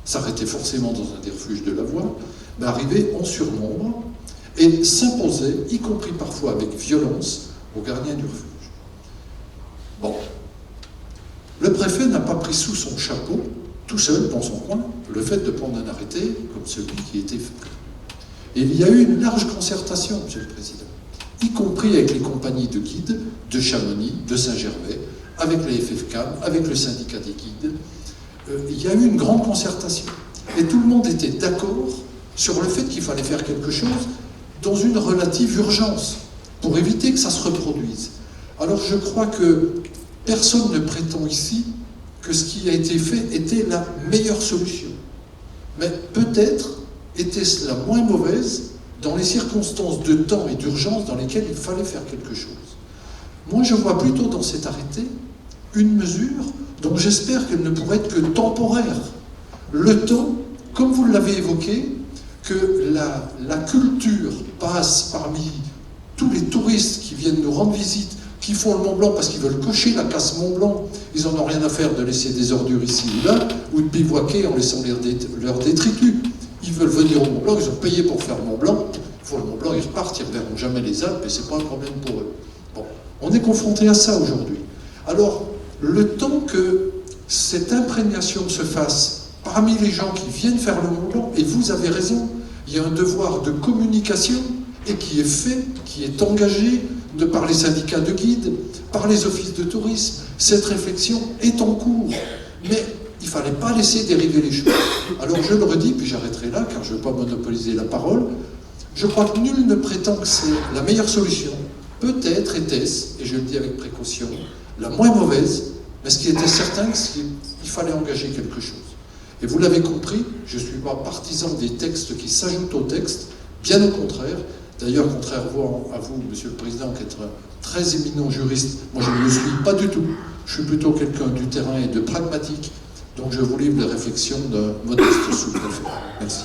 s'arrêtaient forcément dans un des refuges de la voie, arrivait en surnombre et s'imposait, y compris parfois avec violence, aux gardiens du refuge. Bon. Le préfet n'a pas pris sous son chapeau, tout seul, dans son coin, le fait de prendre un arrêté comme celui qui était fait. Et il y a eu une large concertation, Monsieur le Président, y compris avec les compagnies de guides de Chamonix, de Saint-Gervais, avec la FFCAM, avec le syndicat des guides. Il y a eu une grande concertation. Et tout le monde était d'accord sur le fait qu'il fallait faire quelque chose dans une relative urgence, pour éviter que ça se reproduise. Alors je crois que personne ne prétend ici que ce qui a été fait était la meilleure solution. Mais peut-être était-ce la moins mauvaise dans les circonstances de temps et d'urgence dans lesquelles il fallait faire quelque chose. Moi, je vois plutôt dans cet arrêté une mesure dont j'espère qu'elle ne pourrait être que temporaire. Le temps, comme vous l'avez évoqué, que la culture passe parmi tous les touristes qui viennent nous rendre visite, qui font le Mont Blanc parce qu'ils veulent cocher la case Mont Blanc, ils n'en ont rien à faire de laisser des ordures ici ou là, ou de bivouaquer en laissant leurs détritus. Ils veulent venir au Mont Blanc, ils ont payé pour faire le Mont Blanc, ils font le Mont Blanc, ils repartent, ils ne reverront jamais les Alpes et ce n'est pas un problème pour eux. Bon, on est confronté à ça aujourd'hui. Alors, le temps que cette imprégnation se fasse parmi les gens qui viennent faire le Mont Blanc, et vous avez raison, il y a un devoir de communication et qui est fait, qui est engagé par les syndicats de guides, par les offices de tourisme. Cette réflexion est en cours, mais il ne fallait pas laisser dériver les choses. Alors je le redis, puis j'arrêterai là, car je ne veux pas monopoliser la parole. Je crois que nul ne prétend que c'est la meilleure solution. Peut-être était-ce, et je le dis avec précaution, la moins mauvaise, mais ce qui était certain, c'est qu'il fallait engager quelque chose. Et vous l'avez compris, je ne suis pas partisan des textes qui s'ajoutent au texte, bien au contraire. D'ailleurs, contrairement à vous, Monsieur le Président, qui êtes un très éminent juriste, moi je ne le suis pas du tout. Je suis plutôt quelqu'un du terrain et de pragmatique, donc je vous livre les réflexions d'un modeste sous-préfet. Merci.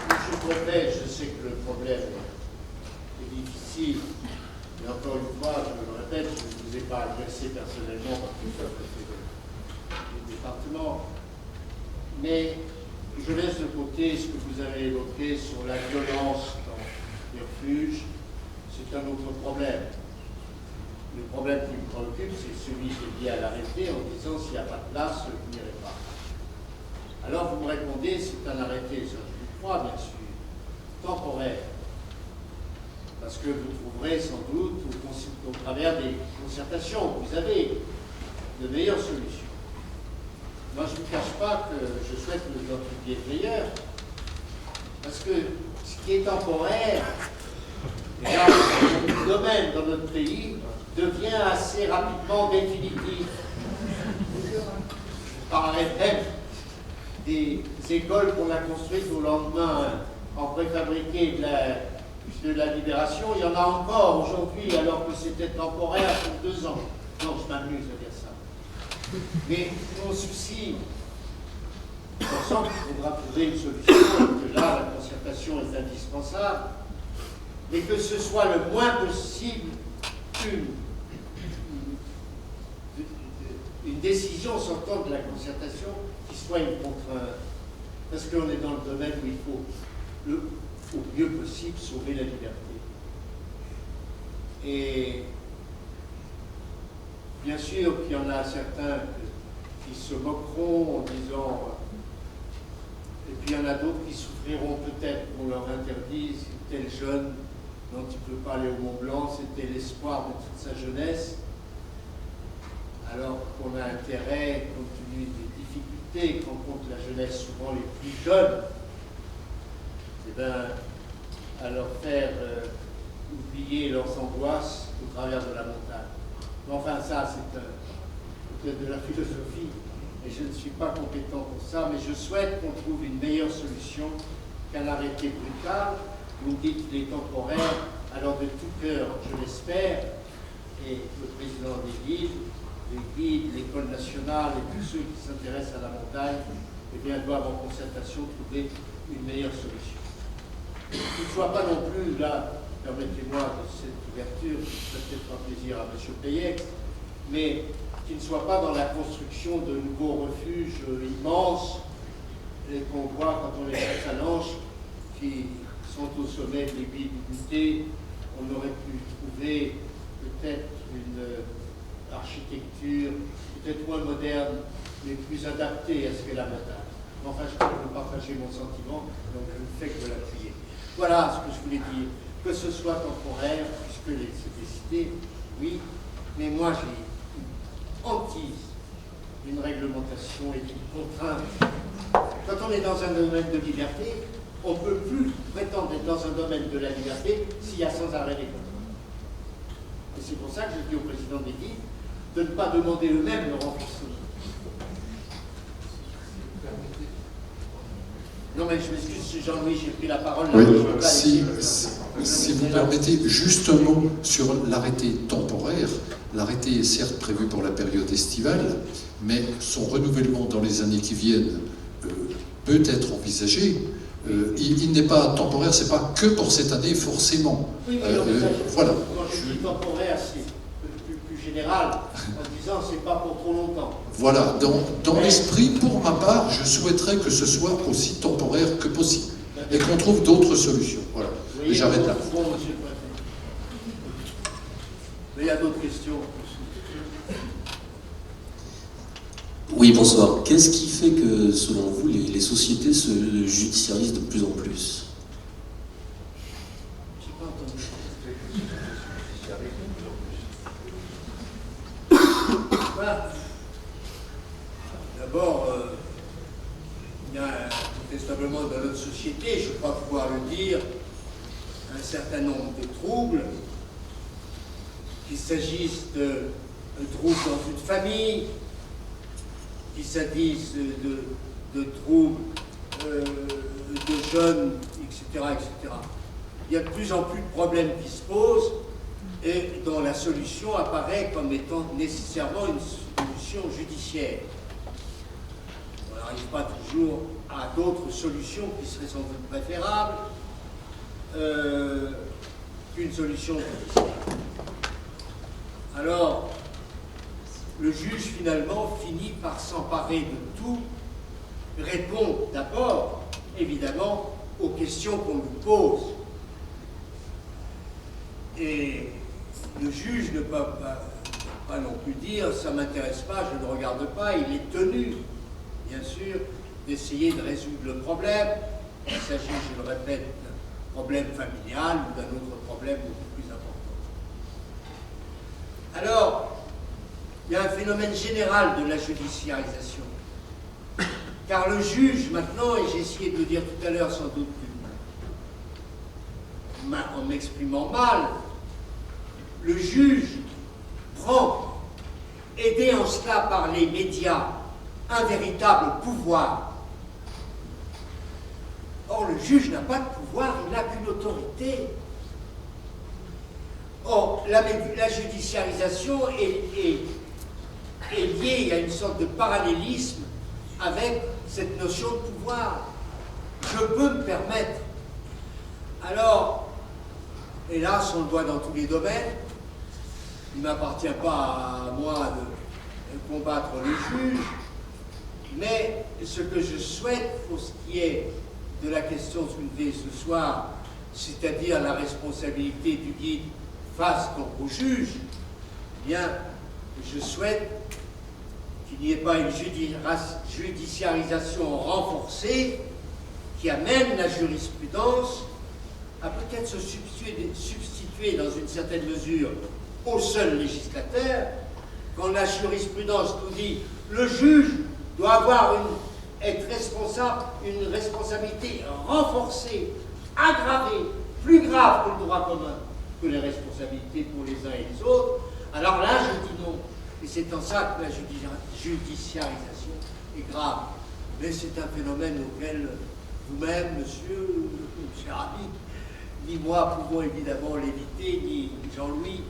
Monsieur le Préfet, je sais que le problème est difficile, mais encore une fois, je le répète, je ne vous ai pas adressé personnellement parce que je suis un préfet du département, mais je laisse de côté ce que vous avez évoqué sur la violence dans les refuges. C'est un autre problème. Le problème qui me préoccupe, c'est celui qui est lié à l'arrêté en disant s'il n'y a pas de place, je n'irai pas. Alors vous me répondez, c'est un arrêté, ça je vous crois bien sûr, temporaire. Parce que vous trouverez sans doute, au travers des concertations, vous avez de meilleures solutions. Moi, je ne vous cache pas que je souhaite que vous en trouviez meilleur, parce que ce qui est temporaire, déjà, dans beaucoup de domaines dans notre pays, devient assez rapidement définitif. Je parlerai même des écoles qu'on a construites au lendemain en préfabriqué de la Libération. Il y en a encore aujourd'hui, alors que c'était temporaire pour 2 ans. Non, je m'amuse à dire ça. Mais mon souci, pensant qu'il faudra trouver une solution, que là, la concertation est indispensable, mais que ce soit le moins possible une décision sortant de la concertation qui soit une contrainte. Parce qu'on est dans le domaine où il faut, au mieux possible, sauver la liberté. Et bien sûr qu'il y en a certains qui se moqueront en disant, et puis il y en a d'autres qui souffriront peut-être qu'on leur interdise, tel jeune dont il ne peut pas aller au Mont Blanc, c'était l'espoir de toute sa jeunesse, alors qu'on a intérêt, compte tenu des difficultés que rencontre la jeunesse, souvent les plus jeunes, eh bien, à leur faire oublier leurs angoisses au travers de la montagne. Mais enfin, ça, c'est peut-être de la philosophie, et je ne suis pas compétent pour ça, mais je souhaite qu'on trouve une meilleure solution qu'un arrêté brutal. Vous me dites qu'il est temporaire, alors de tout cœur, je l'espère, et le président des guides, les guides, l'école nationale et tous ceux qui s'intéressent à la montagne, eh bien, doivent en concertation trouver une meilleure solution. Qu'il ne soit pas non plus, là, permettez-moi de cette ouverture, ça peut-être pas plaisir à M. Payet, mais qu'il ne soit pas dans la construction de nouveaux refuges immenses, et qu'on voit quand on les passe à l'anche, qui sont au sommet de l'aiguille du Buté. On aurait pu trouver peut-être une architecture peut-être moins moderne, mais plus adaptée à ce qu'est la montagne. Enfin, je peux vous partager mon sentiment, donc je ne fais que l'appuyer. Voilà ce que je voulais dire. Que ce soit temporaire, puisque c'est décidé, oui, mais moi j'ai une hantise d'une réglementation et d'une contrainte. Quand on est dans un domaine de liberté, on ne peut plus prétendre être dans un domaine de la liberté s'il y a sans arrêt des contraintes. Et c'est pour ça que je dis au président des guides de ne pas demander eux-mêmes le renforcement. Non mais je m'excuse, Jean-Louis, j'ai pris la parole. Oui, si vous permettez, juste un mot sur l'arrêté temporaire. L'arrêté est certes prévu pour la période estivale, mais son renouvellement dans les années qui viennent peut être envisagé. Il n'est pas temporaire, c'est pas que pour cette année forcément. Oui, mais voilà. Quand je dis temporaire, c'est plus général, en disant c'est pas pour trop longtemps. Voilà, dans l'esprit, pour ma part, je souhaiterais que ce soit aussi temporaire que possible et qu'on trouve d'autres solutions. Voilà. Oui, et j'arrête là. Bon, monsieur le préfet. Mais il y a d'autres questions. Oui, bonsoir. Qu'est-ce qui fait que, selon vous, les sociétés se judiciarisent de plus en plus? J'ai pas entendu. Voilà. D'abord, il y a incontestablement dans notre société, je crois pouvoir le dire, un certain nombre de troubles, qu'il s'agisse de troubles dans une famille, qu'il s'agisse de troubles de jeunes, etc., etc. Il y a de plus en plus de problèmes qui se posent et dont la solution apparaît comme étant nécessairement une solution judiciaire. On n'arrive pas toujours à d'autres solutions qui seraient sans doute préférables qu'une solution judiciaire. Alors, le juge finalement finit par s'emparer de tout, répond d'abord, évidemment, aux questions qu'on lui pose. Et le juge ne peut pas non plus dire « ça ne m'intéresse pas, je ne regarde pas », il est tenu, bien sûr, d'essayer de résoudre le problème. Il s'agit, je le répète, d'un problème familial ou d'un autre problème beaucoup plus important. Alors, il y a un phénomène général de la judiciarisation. Car le juge, maintenant, et j'ai essayé de le dire tout à l'heure sans doute en m'exprimant mal, le juge prend, aidé en cela par les médias, un véritable pouvoir. Or, le juge n'a pas de pouvoir, il n'a qu'une autorité. Or, la judiciarisation est liée à une sorte de parallélisme avec cette notion de pouvoir. Je peux me permettre. Alors, hélas, on le voit dans tous les domaines. Il ne m'appartient pas à moi de combattre le juge, mais ce que je souhaite pour ce qui est de la question soulevée ce soir, c'est-à-dire la responsabilité du guide face au juge, eh bien, je souhaite qu'il n'y ait pas une judiciarisation renforcée qui amène la jurisprudence à peut-être se substituer dans une certaine mesure au seul législateur, quand la jurisprudence nous dit le juge doit avoir être responsable, une responsabilité renforcée, aggravée, plus grave que le droit commun, que les responsabilités pour les uns et les autres, alors là je dis non. Et c'est en ça que la judiciarisation est grave. Mais c'est un phénomène auquel vous-même, monsieur, cher ami, ni moi pouvons évidemment l'éviter, ni Jean-Louis,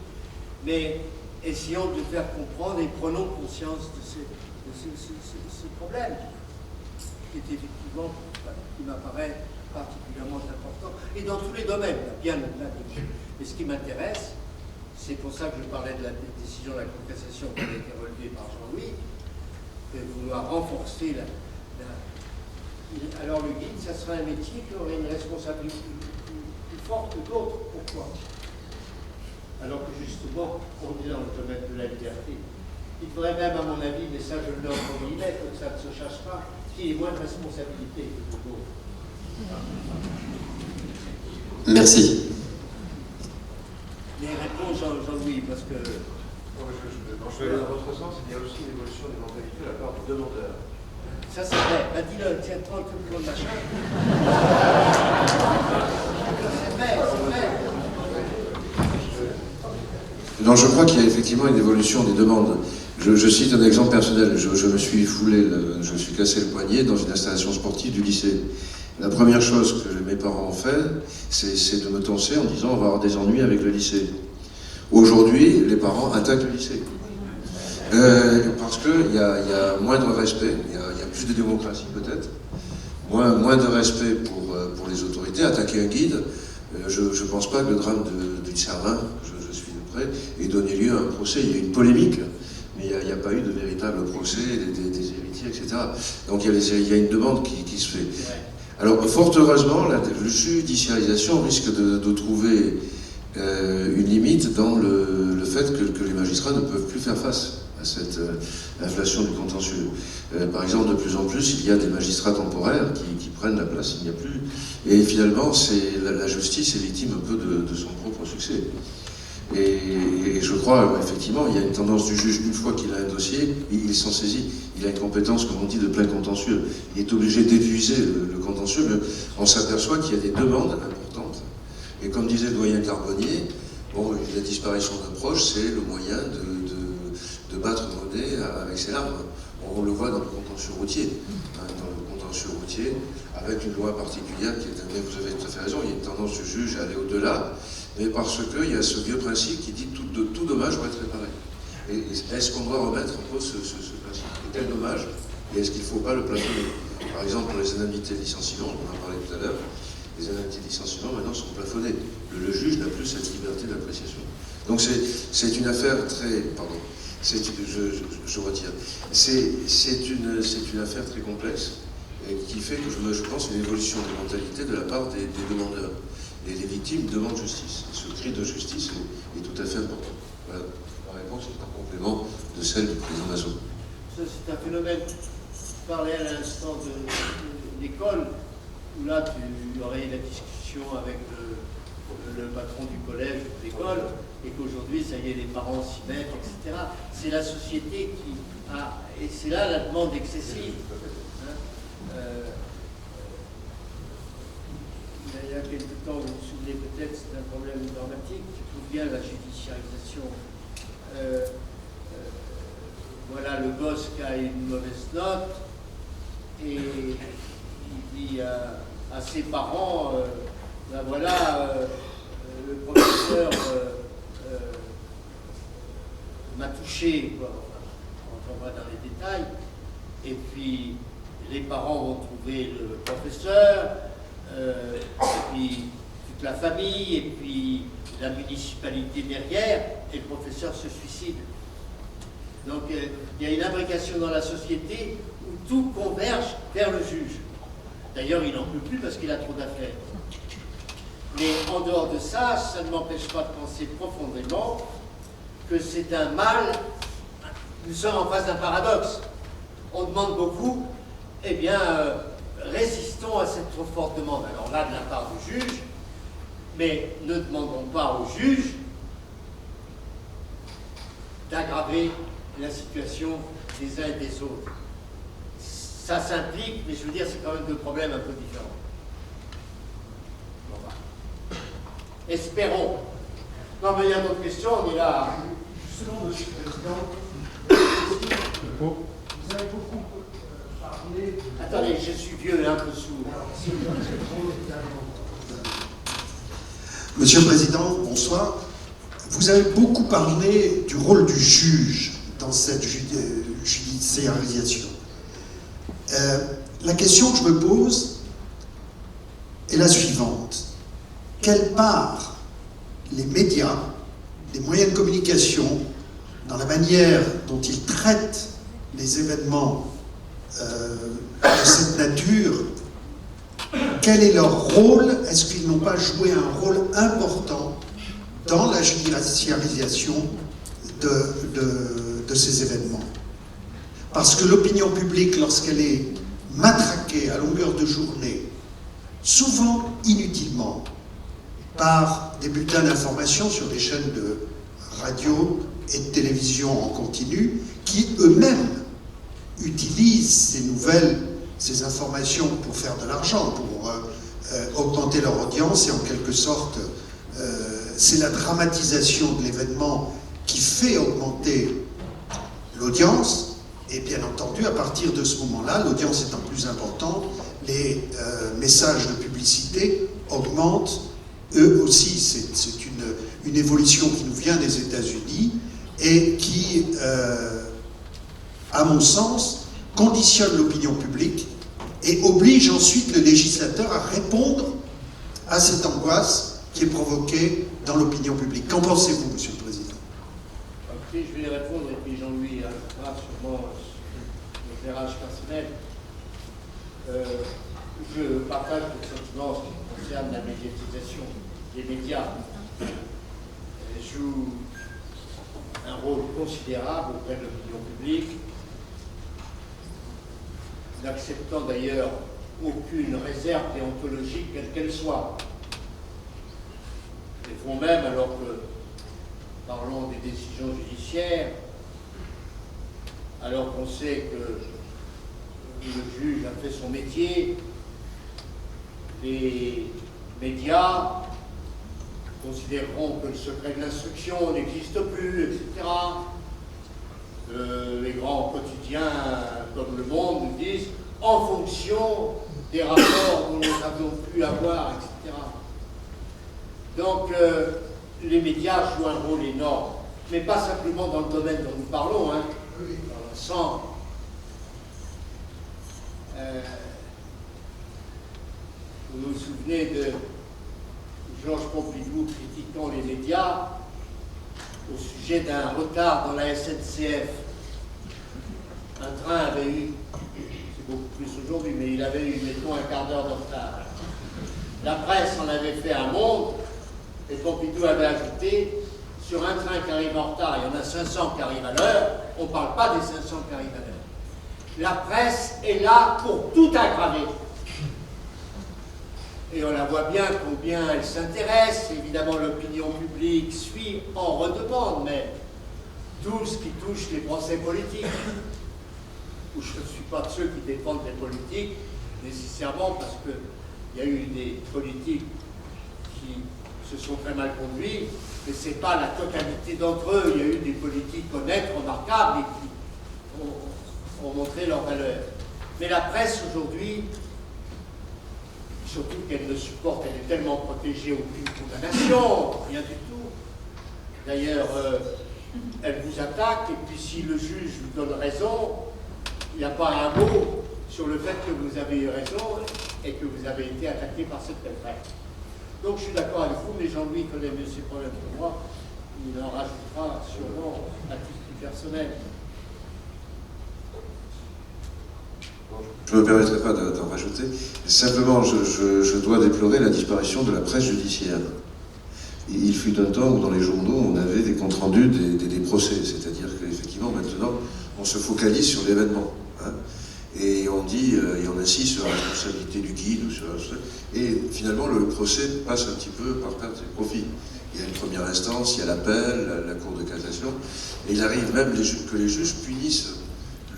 mais essayons de faire comprendre et prenons conscience de ce problème, qui est effectivement, qui m'apparaît particulièrement important, et dans tous les domaines, bien au-delà de tout. Et ce qui m'intéresse, c'est pour ça que je parlais de la décision de la Cour de cassation qui a été relevée par Jean-Louis, de vouloir renforcer alors le guide, ça sera un métier qui aurait une responsabilité plus forte que d'autres. Pourquoi? Alors que justement, on est dans le domaine de la liberté. Il faudrait même, à mon avis, mais ça je le nomme en guillemets, que ça ne se cherche pas, qu'il y ait moins de responsabilité que d'autres. Merci. Mais réponds Jean-Louis, parce que... Quand je vais dans votre sens, il y a aussi une évolution des mentalités de la part du demandeur. Ça c'est vrai. Bah, dis-le, tiens, prends le machin. C'est vrai, c'est vrai. Non, je crois qu'il y a effectivement une évolution des demandes. Je cite un exemple personnel. Je me suis je me suis cassé le poignet dans une installation sportive du lycée. La première chose que mes parents ont fait, c'est de me tancer en disant on va avoir des ennuis avec le lycée. Aujourd'hui, les parents attaquent le lycée. Parce qu'il y a moins de respect, il y a plus de démocratie peut-être, moins de respect pour les autorités. Attaquer un guide, je ne pense pas que le drame du Cervin, je suis de près, ait donné lieu à un procès. Il y a eu une polémique, mais il n'y a pas eu de véritable procès des héritiers, etc. Donc il y a une demande qui se fait. Alors fort heureusement, la judiciarisation risque de trouver une limite dans le fait que les magistrats ne peuvent plus faire face à cette inflation du contentieux. Par exemple, de plus en plus, il y a des magistrats temporaires qui prennent la place, il n'y a plus. Et finalement, la justice est victime un peu de son propre succès. Et je crois, effectivement, il y a une tendance du juge, une fois qu'il a un dossier, il s'en saisit. Il a une compétence, comme on dit, de plein contentieux. Il est obligé d'épuiser le contentieux, mais on s'aperçoit qu'il y a des demandes importantes. Et comme disait le doyen Carbonnier, bon, la disparition d'un proche, c'est le moyen de battre monnaie avec ses larmes. On le voit dans le contentieux routier. Dans le contentieux routier, avec une loi particulière qui est, mais vous avez tout à fait raison, il y a une tendance du juge à aller au-delà, mais parce qu'il y a ce vieux principe qui dit que tout dommage doit être réparé. Et est-ce qu'on doit remettre en cause ce principe? Et quel dommage? Et est-ce qu'il ne faut pas le plafonner? Par exemple, pour les indemnités de licenciement, on en a parlé tout à l'heure, les indemnités de licenciement maintenant sont plafonnées. Le juge n'a plus cette liberté d'appréciation. Donc c'est une affaire très... Pardon. Je retire. C'est une affaire très complexe et qui fait que je pense une évolution des mentalités de la part des demandeurs. Et les victimes demandent justice. Ce cri de justice est tout à fait important. Voilà. La réponse est en complément de celle du président Mazot. C'est un phénomène. Tu parlais à l'instant de l'école, où là tu aurais eu la discussion avec le patron du collège ou de l'école, et qu'aujourd'hui, ça y est, les parents s'y mettent, etc. C'est la société qui a... Et c'est là la demande excessive. Il y a quelque temps, vous vous souvenez peut-être, c'est un problème normatique qui prouve bien la judiciarisation. Voilà le gosse qui a une mauvaise note, et il dit à ses parents, ben voilà, le professeur m'a touché, quoi. On va dans les détails, et puis les parents vont trouver le professeur, et puis toute la famille, et puis la municipalité derrière, et le professeur se suicide. Donc il y a une imbrication dans la société où tout converge vers le juge. D'ailleurs, il n'en peut plus parce qu'il a trop d'affaires. Mais en dehors de ça, ça ne m'empêche pas de penser profondément que c'est un mal. Nous sommes en face d'un paradoxe. On demande beaucoup, eh bien, résistons à cette trop forte demande. Alors là, de la part du juge, mais ne demandons pas au juge d'aggraver la situation des uns et des autres. Ça s'implique, mais je veux dire, c'est quand même deux problèmes un peu différents. Bon, bah. Espérons. Non, mais il y a d'autres questions, on est là. Justement, Monsieur le Président, vous avez beaucoup parlé... Attendez, je suis vieux et un peu sourd. Monsieur le Président, bonsoir. Vous avez beaucoup parlé du rôle du juge dans cette judiciarisation. La question que je me pose est la suivante. Quelle part les médias, les moyens de communication, dans la manière dont ils traitent les événements de cette nature, quel est leur rôle? Est-ce qu'ils n'ont pas joué un rôle important dans la judiciarisation de ces événements? Parce que l'opinion publique, lorsqu'elle est matraquée à longueur de journée, souvent inutilement, par des bulletins d'information sur des chaînes de radio et de télévision en continu, qui eux-mêmes utilisent ces nouvelles, ces informations pour faire de l'argent, pour augmenter leur audience, et en quelque sorte, c'est la dramatisation de l'événement qui fait augmenter l'audience, et bien entendu, à partir de ce moment-là, l'audience étant plus importante, les messages de publicité augmentent eux aussi. C'est une évolution qui nous vient des États-Unis et qui, à mon sens, conditionne l'opinion publique et oblige ensuite le législateur à répondre à cette angoisse qui est provoquée dans l'opinion publique. Qu'en pensez-vous, Monsieur le Président? Écoutez, je vais répondre et puis Jean-Louis ajoutera sûrement l'éclairage personnel. Je partage le sentiment en ce qui concerne la médiatisation des médias. Joue un rôle considérable auprès de l'opinion publique, n'acceptant d'ailleurs aucune réserve déontologique, quelle qu'elle soit. Ils font même, alors que, parlons des décisions judiciaires, alors qu'on sait que le juge a fait son métier, les médias considéreront que le secret de l'instruction n'existe plus, etc. Les grands quotidiens comme Le Monde nous disent en fonction des rapports dont nous avons pu avoir, etc. Donc les médias jouent un rôle énorme, mais pas simplement dans le domaine dont nous parlons, hein, dans l'ensemble. Vous vous souvenez de Georges Pompidou critiquant les médias au sujet d'un retard dans la SNCF. Un train avait eu, c'est beaucoup plus aujourd'hui, mais il avait eu, mettons, un quart d'heure de retard. La presse en avait fait un monde, et Pompidou avait ajouté, sur un train qui arrive en retard, il y en a 500 qui arrivent à l'heure, on ne parle pas des 500 qui arrivent à l'heure. La presse est là pour tout aggraver. Et on la voit bien combien elle s'intéresse. Évidemment, l'opinion publique suit en redemande, mais tout ce qui touche les procès politiques, où je ne suis pas de ceux qui défendent les politiques, nécessairement parce qu'il y a eu des politiques qui se sont très mal conduits, mais ce n'est pas la totalité d'entre eux. Il y a eu des politiques honnêtes, remarquables, et qui ont montré leur valeur. Mais la presse aujourd'hui, surtout qu'elle ne supporte, elle est tellement protégée, aucune condamnation, rien du tout. D'ailleurs, elle vous attaque, et puis si le juge vous donne raison, il n'y a pas un mot sur le fait que vous avez eu raison et que vous avez été attaqué par cette presse. Donc je suis d'accord avec vous, mais Jean-Louis connaît mieux ses problèmes que moi, il en rajoutera sûrement à titre plus personnel. Je ne me permettrai pas d'en rajouter. Simplement, je dois déplorer la disparition de la presse judiciaire. Il fut un temps où dans les journaux, on avait des comptes rendus des procès. C'est-à-dire qu'effectivement, maintenant, on se focalise sur l'événement. Hein, et on dit, et on insiste sur la responsabilité du guide. Et finalement, le procès passe un petit peu par perte et profit. Il y a une première instance, il y a l'appel, la cour de cassation. Et il arrive même que les juges punissent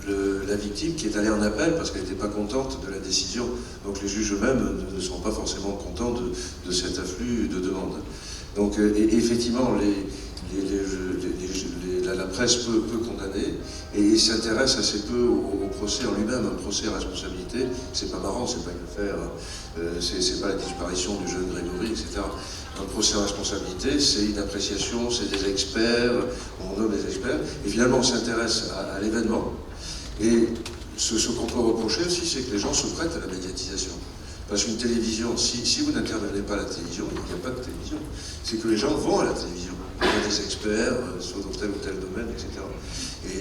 la victime qui est allée en appel parce qu'elle n'était pas contente de la décision. Donc les juges eux-mêmes ne sont pas forcément contents de cet afflux de demandes. Donc et effectivement, la presse peut condamner et s'intéresse assez peu au procès en lui-même. Un procès à responsabilité, c'est pas marrant, c'est pas une affaire, c'est pas la disparition du jeune Grégory, etc. Un procès à responsabilité, c'est une appréciation, c'est des experts, on nomme des experts, et finalement on s'intéresse à l'événement. Et ce qu'on peut reprocher aussi, c'est que les gens se prêtent à la médiatisation. Parce qu'une télévision, si vous n'intervenez pas à la télévision, il n'y a pas de télévision. C'est que les gens vont à la télévision. Il y a des experts, soit dans tel ou tel domaine, etc.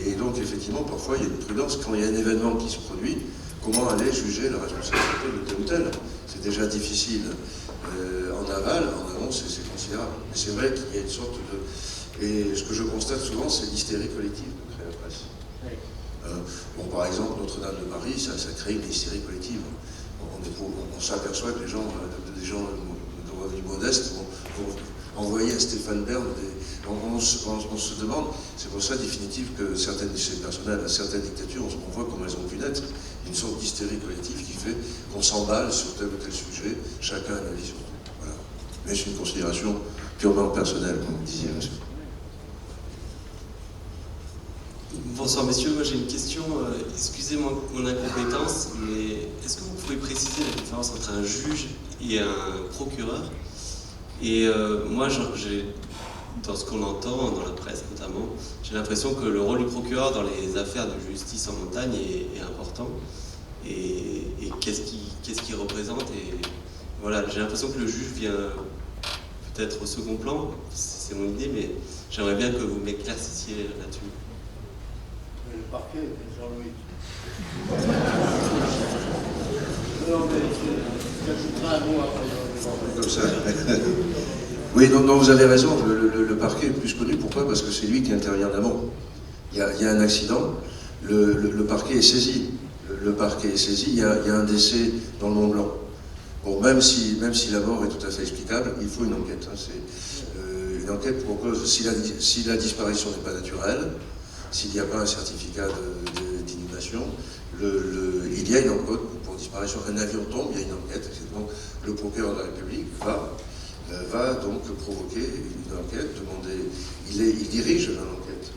Et donc, effectivement, parfois, il y a une prudence. Quand il y a un événement qui se produit, comment aller juger la responsabilité de tel ou tel? C'est déjà difficile en aval, en amont, c'est considérable. Mais c'est vrai qu'il y a une sorte de... Et ce que je constate souvent, c'est l'hystérie collective que crée la presse. Bon, par exemple, Notre-Dame de Paris, ça crée une hystérie collective. On s'aperçoit que des gens de revenus modestes vont envoyer à Stéphane Bern on se demande, c'est pour ça définitive que certaines de ces personnes, à certaines dictatures, on voit comment elles ont pu naître, une sorte d'hystérie collective qui fait qu'on s'emballe sur tel ou tel sujet, chacun a une avis sur tout. Voilà. Mais c'est une considération purement personnelle, comme vous disiez, monsieur. Bonsoir messieurs, moi j'ai une question, excusez mon incompétence, mais est-ce que vous pouvez préciser la différence entre un juge et un procureur? Et moi, dans ce qu'on entend, dans la presse notamment, j'ai l'impression que le rôle du procureur dans les affaires de justice en montagne est important. Et qu'est-ce qu'il représente? Et voilà, j'ai l'impression que le juge vient peut-être au second plan, c'est mon idée, mais j'aimerais bien que vous m'éclaircissiez là-dessus. Le parquet, Jean-Louis. Non, mais j'ajouterai un mot après. Comme ça. Oui, non, vous avez raison, le parquet est plus connu. Pourquoi? Parce que c'est lui qui intervient en amont. Il y a un accident, le parquet est saisi. Le parquet est saisi, il y a un décès dans le Mont Blanc. Bon, même si la mort est tout à fait explicable, il faut une enquête. Hein. C'est une enquête pour cause, si la disparition n'est pas naturelle, s'il n'y a pas un certificat d'inhumation, il y a une enquête pour disparition. Un avion tombe, il y a une enquête. Donc, le procureur de la République va donc provoquer une enquête, demander. Il dirige l'enquête.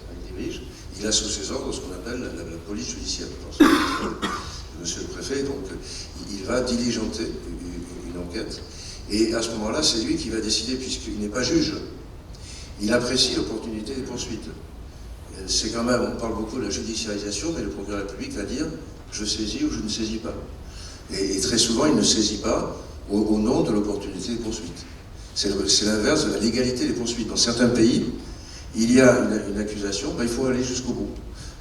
Il a sous ses ordres ce qu'on appelle la police judiciaire. Monsieur le préfet, donc il va diligenter une enquête. Et à ce moment-là, c'est lui qui va décider, puisqu'il n'est pas juge. Il apprécie l'opportunité des poursuites. C'est quand même, on parle beaucoup de la judiciarisation, mais le procureur de la République va dire je saisis ou je ne saisis pas. Et très souvent, il ne saisit pas au nom de l'opportunité des poursuites. C'est l'inverse de la légalité des poursuites. Dans certains pays, il y a une accusation, il faut aller jusqu'au bout.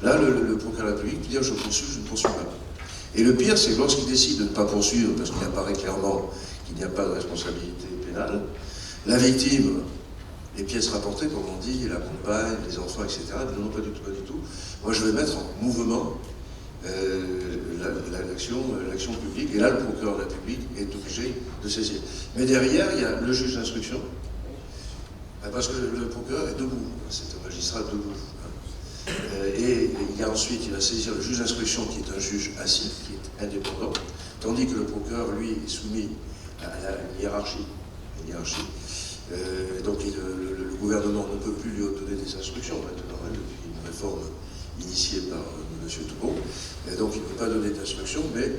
Là, le procureur de la République peut dire je poursuis, je ne poursuis pas. Et le pire, c'est lorsqu'il décide de ne pas poursuivre, parce qu'il apparaît clairement qu'il n'y a pas de responsabilité pénale, la victime, les pièces rapportées, comme on dit, la compagne, les enfants, etc., non, pas du tout, pas du tout. Moi, je vais mettre en mouvement l'action publique, et là, le procureur de la République est obligé de saisir. Mais derrière, il y a le juge d'instruction, parce que le procureur est debout, c'est un magistrat debout. Et il va saisir le juge d'instruction, qui est un juge assis, qui est indépendant, tandis que le procureur, lui, est soumis à une hiérarchie. Donc le gouvernement ne peut plus lui donner des instructions maintenant, depuis une réforme initiée par M. Toubon. Et donc il ne peut pas donner d'instructions, mais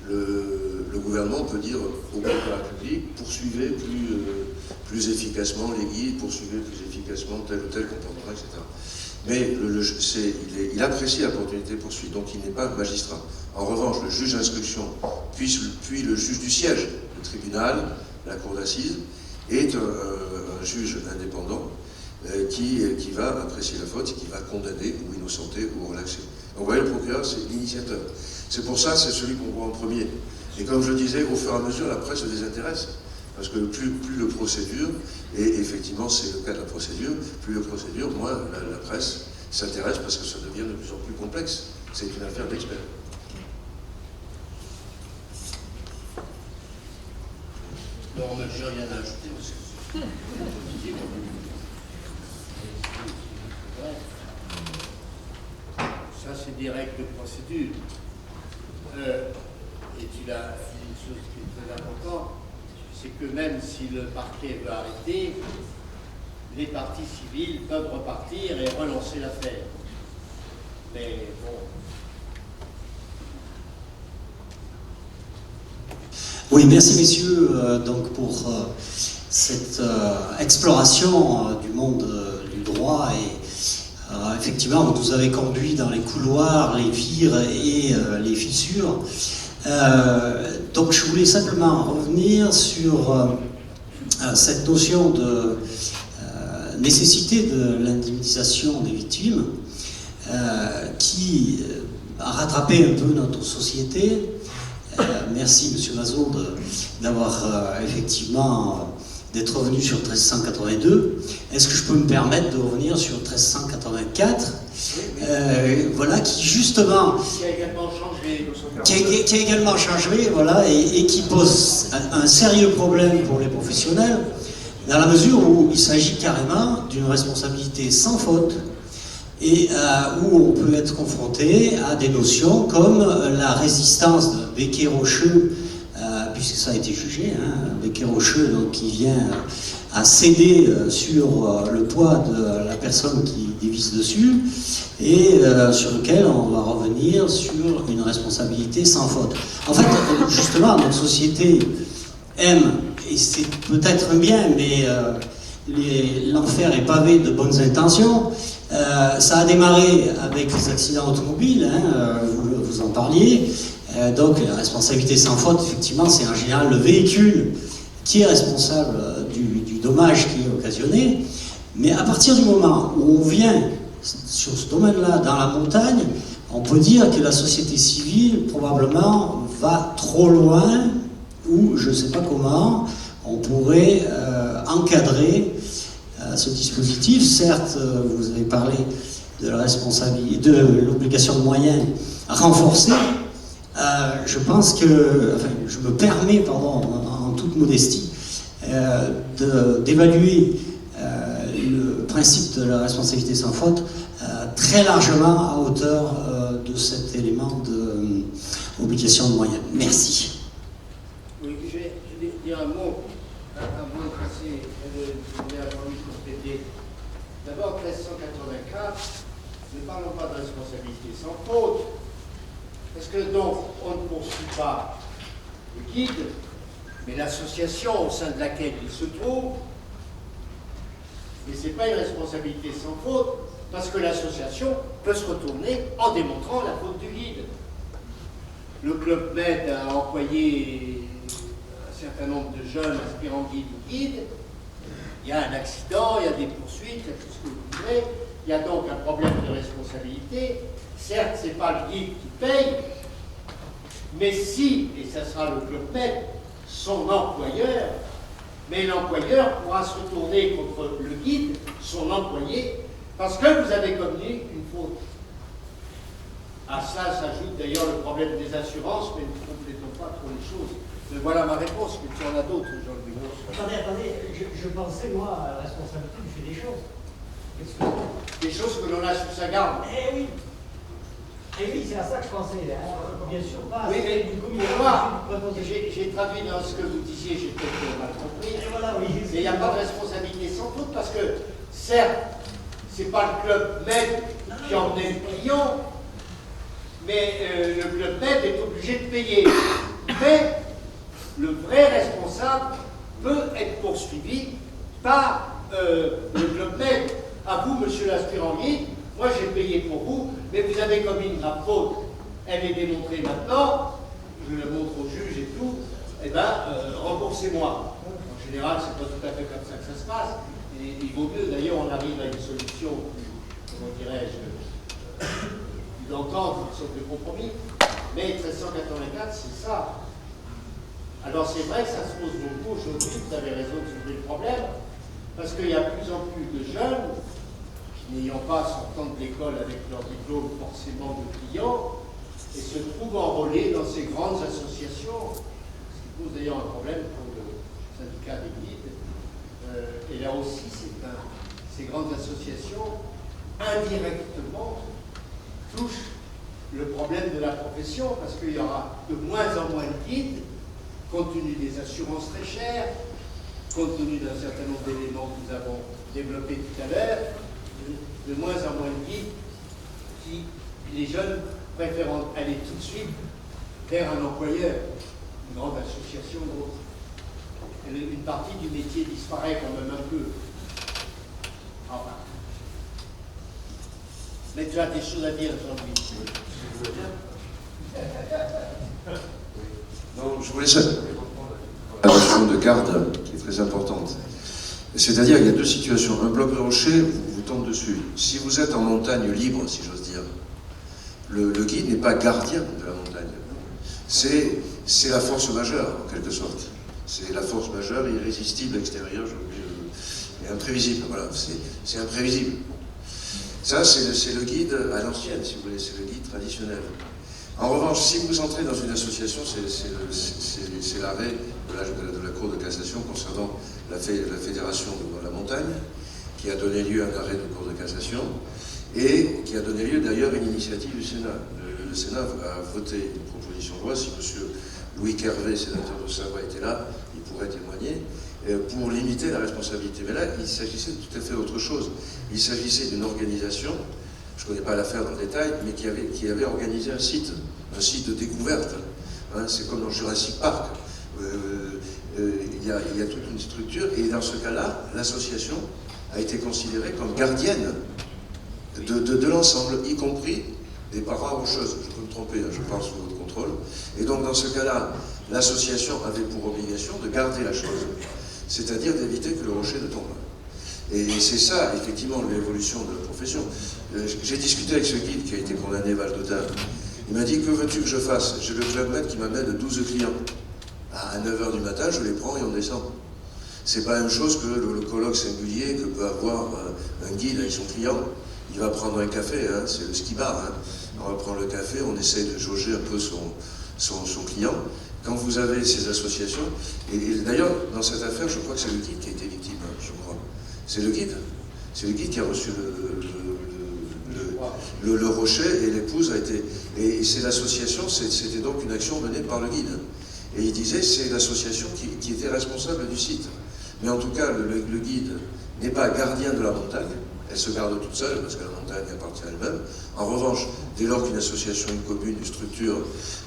le gouvernement peut dire au procureur de la République, poursuivez plus efficacement les guides, poursuivez plus efficacement tel ou tel comportement, etc. Mais il apprécie l'opportunité de poursuite, donc il n'est pas magistrat. En revanche, le juge d'instruction, puis le juge du siège, le tribunal, la cour d'assises, est un juge indépendant qui va apprécier la faute et qui va condamner ou innocenter ou relaxer. Donc vous voyez, le procureur, c'est l'initiateur. C'est pour ça, c'est celui qu'on voit en premier. Et comme je le disais, au fur et à mesure, la presse se désintéresse. Parce que plus le procédure, et effectivement c'est le cas de la procédure, plus le procédure, moins la presse s'intéresse parce que ça devient de plus en plus complexe. C'est une affaire d'experts. Non, mais j'ai rien à ajouter, monsieur. Ça, c'est des règles de procédure. Et tu l'as dit une chose qui est très importante, c'est que même si le parquet veut arrêter, les parties civiles peuvent repartir et relancer l'affaire. Mais bon. Oui, merci messieurs donc pour cette exploration du monde du droit et effectivement vous nous avez conduit dans les couloirs, les vires et les fissures. Donc je voulais simplement revenir sur cette notion de nécessité de l'indemnisation des victimes qui a rattrapé un peu notre société. Merci Monsieur Mazot d'avoir effectivement d'être revenu sur 1382. Est-ce que je peux me permettre de revenir sur 1384 voilà, qui justement Qui a également changé. Qui a également changé, voilà, et qui pose un sérieux problème pour les professionnels, dans la mesure où il s'agit carrément d'une responsabilité sans faute, et où on peut être confronté à des notions comme la résistance d'un béquet rocheux puisque ça a été jugé, Becquet Rocheux, donc, qui vient à céder sur le poids de la personne qui dévisse dessus, et sur lequel on va revenir sur une responsabilité sans faute. En fait, justement, notre société aime, et c'est peut-être bien, mais l'enfer est pavé de bonnes intentions. Ça a démarré avec les accidents automobiles, vous en parliez. Donc la responsabilité sans faute, effectivement, c'est en général le véhicule qui est responsable du dommage qui est occasionné. Mais à partir du moment où on vient sur ce domaine-là dans la montagne, on peut dire que la société civile probablement va trop loin, ou je ne sais pas comment on pourrait encadrer ce dispositif. Certes, vous avez parlé de la responsabilité, de l'obligation de moyens renforcée. Je pense que, enfin, je me permets, pardon, en toute modestie, d'évaluer le principe de la responsabilité sans faute très largement à hauteur de cet élément d'obligation de moyens. Merci. Oui, je vais dire un mot assez compléter. D'abord, 1384, ne parlons pas de responsabilité sans faute, parce que donc on ne poursuit pas le guide, mais l'association au sein de laquelle il se trouve, et ce n'est pas une responsabilité sans faute, parce que l'association peut se retourner en démontrant la faute du guide. Le Club Med a employé un certain nombre de jeunes aspirants guides ou guides. Il y a un accident, il y a des poursuites, il y a tout ce que vous voulez. Il y a donc un problème de responsabilité. Certes, ce n'est pas le guide qui paye, mais si, et ça sera le Club Med, son employeur, mais l'employeur pourra se retourner contre le guide, son employé, parce que vous avez commis une faute. À cela s'ajoute d'ailleurs le problème des assurances, mais ne complétons pas trop les choses. Mais voilà ma réponse, mais tu en as d'autres, Jean-Louis. Attendez, je pensais, moi, à la responsabilité du fait des choses. Des choses que l'on a sous sa garde. Eh oui, c'est à ça que je pensais. Bien sûr pas. Oui, mais moi, j'ai traduit dans ce que vous disiez, j'ai peut-être mal compris. Et voilà, oui. Mais il n'y a pas de responsabilité sans faute, parce que, certes, ce n'est pas le Club Med qui emmenait le client, mais le Club Med est obligé de payer. Mais le vrai responsable peut être poursuivi par le Club Med. À vous, monsieur l'aspirant guide, moi j'ai payé pour vous, mais vous avez commis une grave faute. Elle est démontrée maintenant, je le montre au juge et tout, eh bien, remboursez-moi. En général, c'est pas tout à fait comme ça que ça se passe. Et il vaut mieux, d'ailleurs, on arrive à une solution, comment dirais-je, d'entente, une sorte de compromis. Mais 1384, c'est ça. Alors c'est vrai que ça se pose beaucoup aujourd'hui, vous avez raison de soulever le problème, parce qu'il y a de plus en plus de jeunes qui, n'ayant pas sortant de l'école avec leur diplôme forcément de clients, et se trouvent enrôlés dans ces grandes associations, ce qui pose d'ailleurs un problème pour le syndicat des guides. Et là aussi, ces grandes associations, indirectement, touchent le problème de la profession, parce qu'il y aura de moins en moins de guides, compte tenu des assurances très chères, compte tenu d'un certain nombre d'éléments que nous avons développés tout à l'heure, de moins en moins de guides qui, les jeunes, préférant aller tout de suite vers un employeur, une grande association ou autre. Une partie du métier disparaît quand même un peu. Enfin. Mais tu as des choses à dire, Jean-Louis. Non, je voulais ça. La notion de garde qui est très importante. C'est-à-dire qu'il y a deux situations. Un bloc de rocher vous tombe dessus. Si vous êtes en montagne libre, si j'ose dire, le guide n'est pas gardien de la montagne. C'est la force majeure, en quelque sorte. C'est la force majeure, irrésistible, extérieure, et imprévisible. Voilà, c'est imprévisible. Ça, c'est le guide à l'ancienne, si vous voulez, c'est le guide traditionnel. En revanche, si vous entrez dans une association, c'est l'arrêt de la Cour de cassation concernant la Fédération de la montagne, qui a donné lieu à un arrêt de Cour de cassation, et qui a donné lieu d'ailleurs à une initiative du Sénat. Le Sénat a voté une proposition de loi, si M. Louis Kervé, sénateur de Savoie, était là, il pourrait témoigner, pour limiter la responsabilité. Mais là, il s'agissait de tout à fait autre chose. Il s'agissait d'une organisation, je ne connais pas l'affaire dans le détail, mais qui avait organisé un site de découverte. Hein, c'est comme dans Jurassic Park. Il y a toute une structure, et dans ce cas-là, l'association a été considérée comme gardienne de l'ensemble, y compris des parents rocheuses. Je peux me tromper, hein, je parle sous votre contrôle. Et donc, dans ce cas-là, l'association avait pour obligation de garder la chose, c'est-à-dire d'éviter que le rocher ne tombe. Et c'est ça, effectivement, l'évolution de la profession. J'ai discuté avec ce guide qui a été condamné Val d'Audun. Il m'a dit, que veux-tu que je fasse? J'ai le Club Med qui m'amène 12 clients. À 9h du matin, je les prends et on descend. C'est pas la même chose que le colloque singulier que peut avoir un guide avec son client. Il va prendre un café, hein, c'est le ski bar. Hein. On va prendre le café, on essaie de jauger un peu son client. Quand vous avez ces associations, et d'ailleurs, dans cette affaire, je crois que c'est le guide qui a été victime, hein, je crois. C'est le guide. C'est le guide qui a reçu le rocher, et l'épouse a été... Et c'est l'association, c'était donc une action menée par le guide. Et il disait, c'est l'association qui était responsable du site. Mais en tout cas, le guide n'est pas gardien de la montagne. Elle se garde toute seule, parce que la montagne appartient à elle-même. En revanche, dès lors qu'une association, une commune, une structure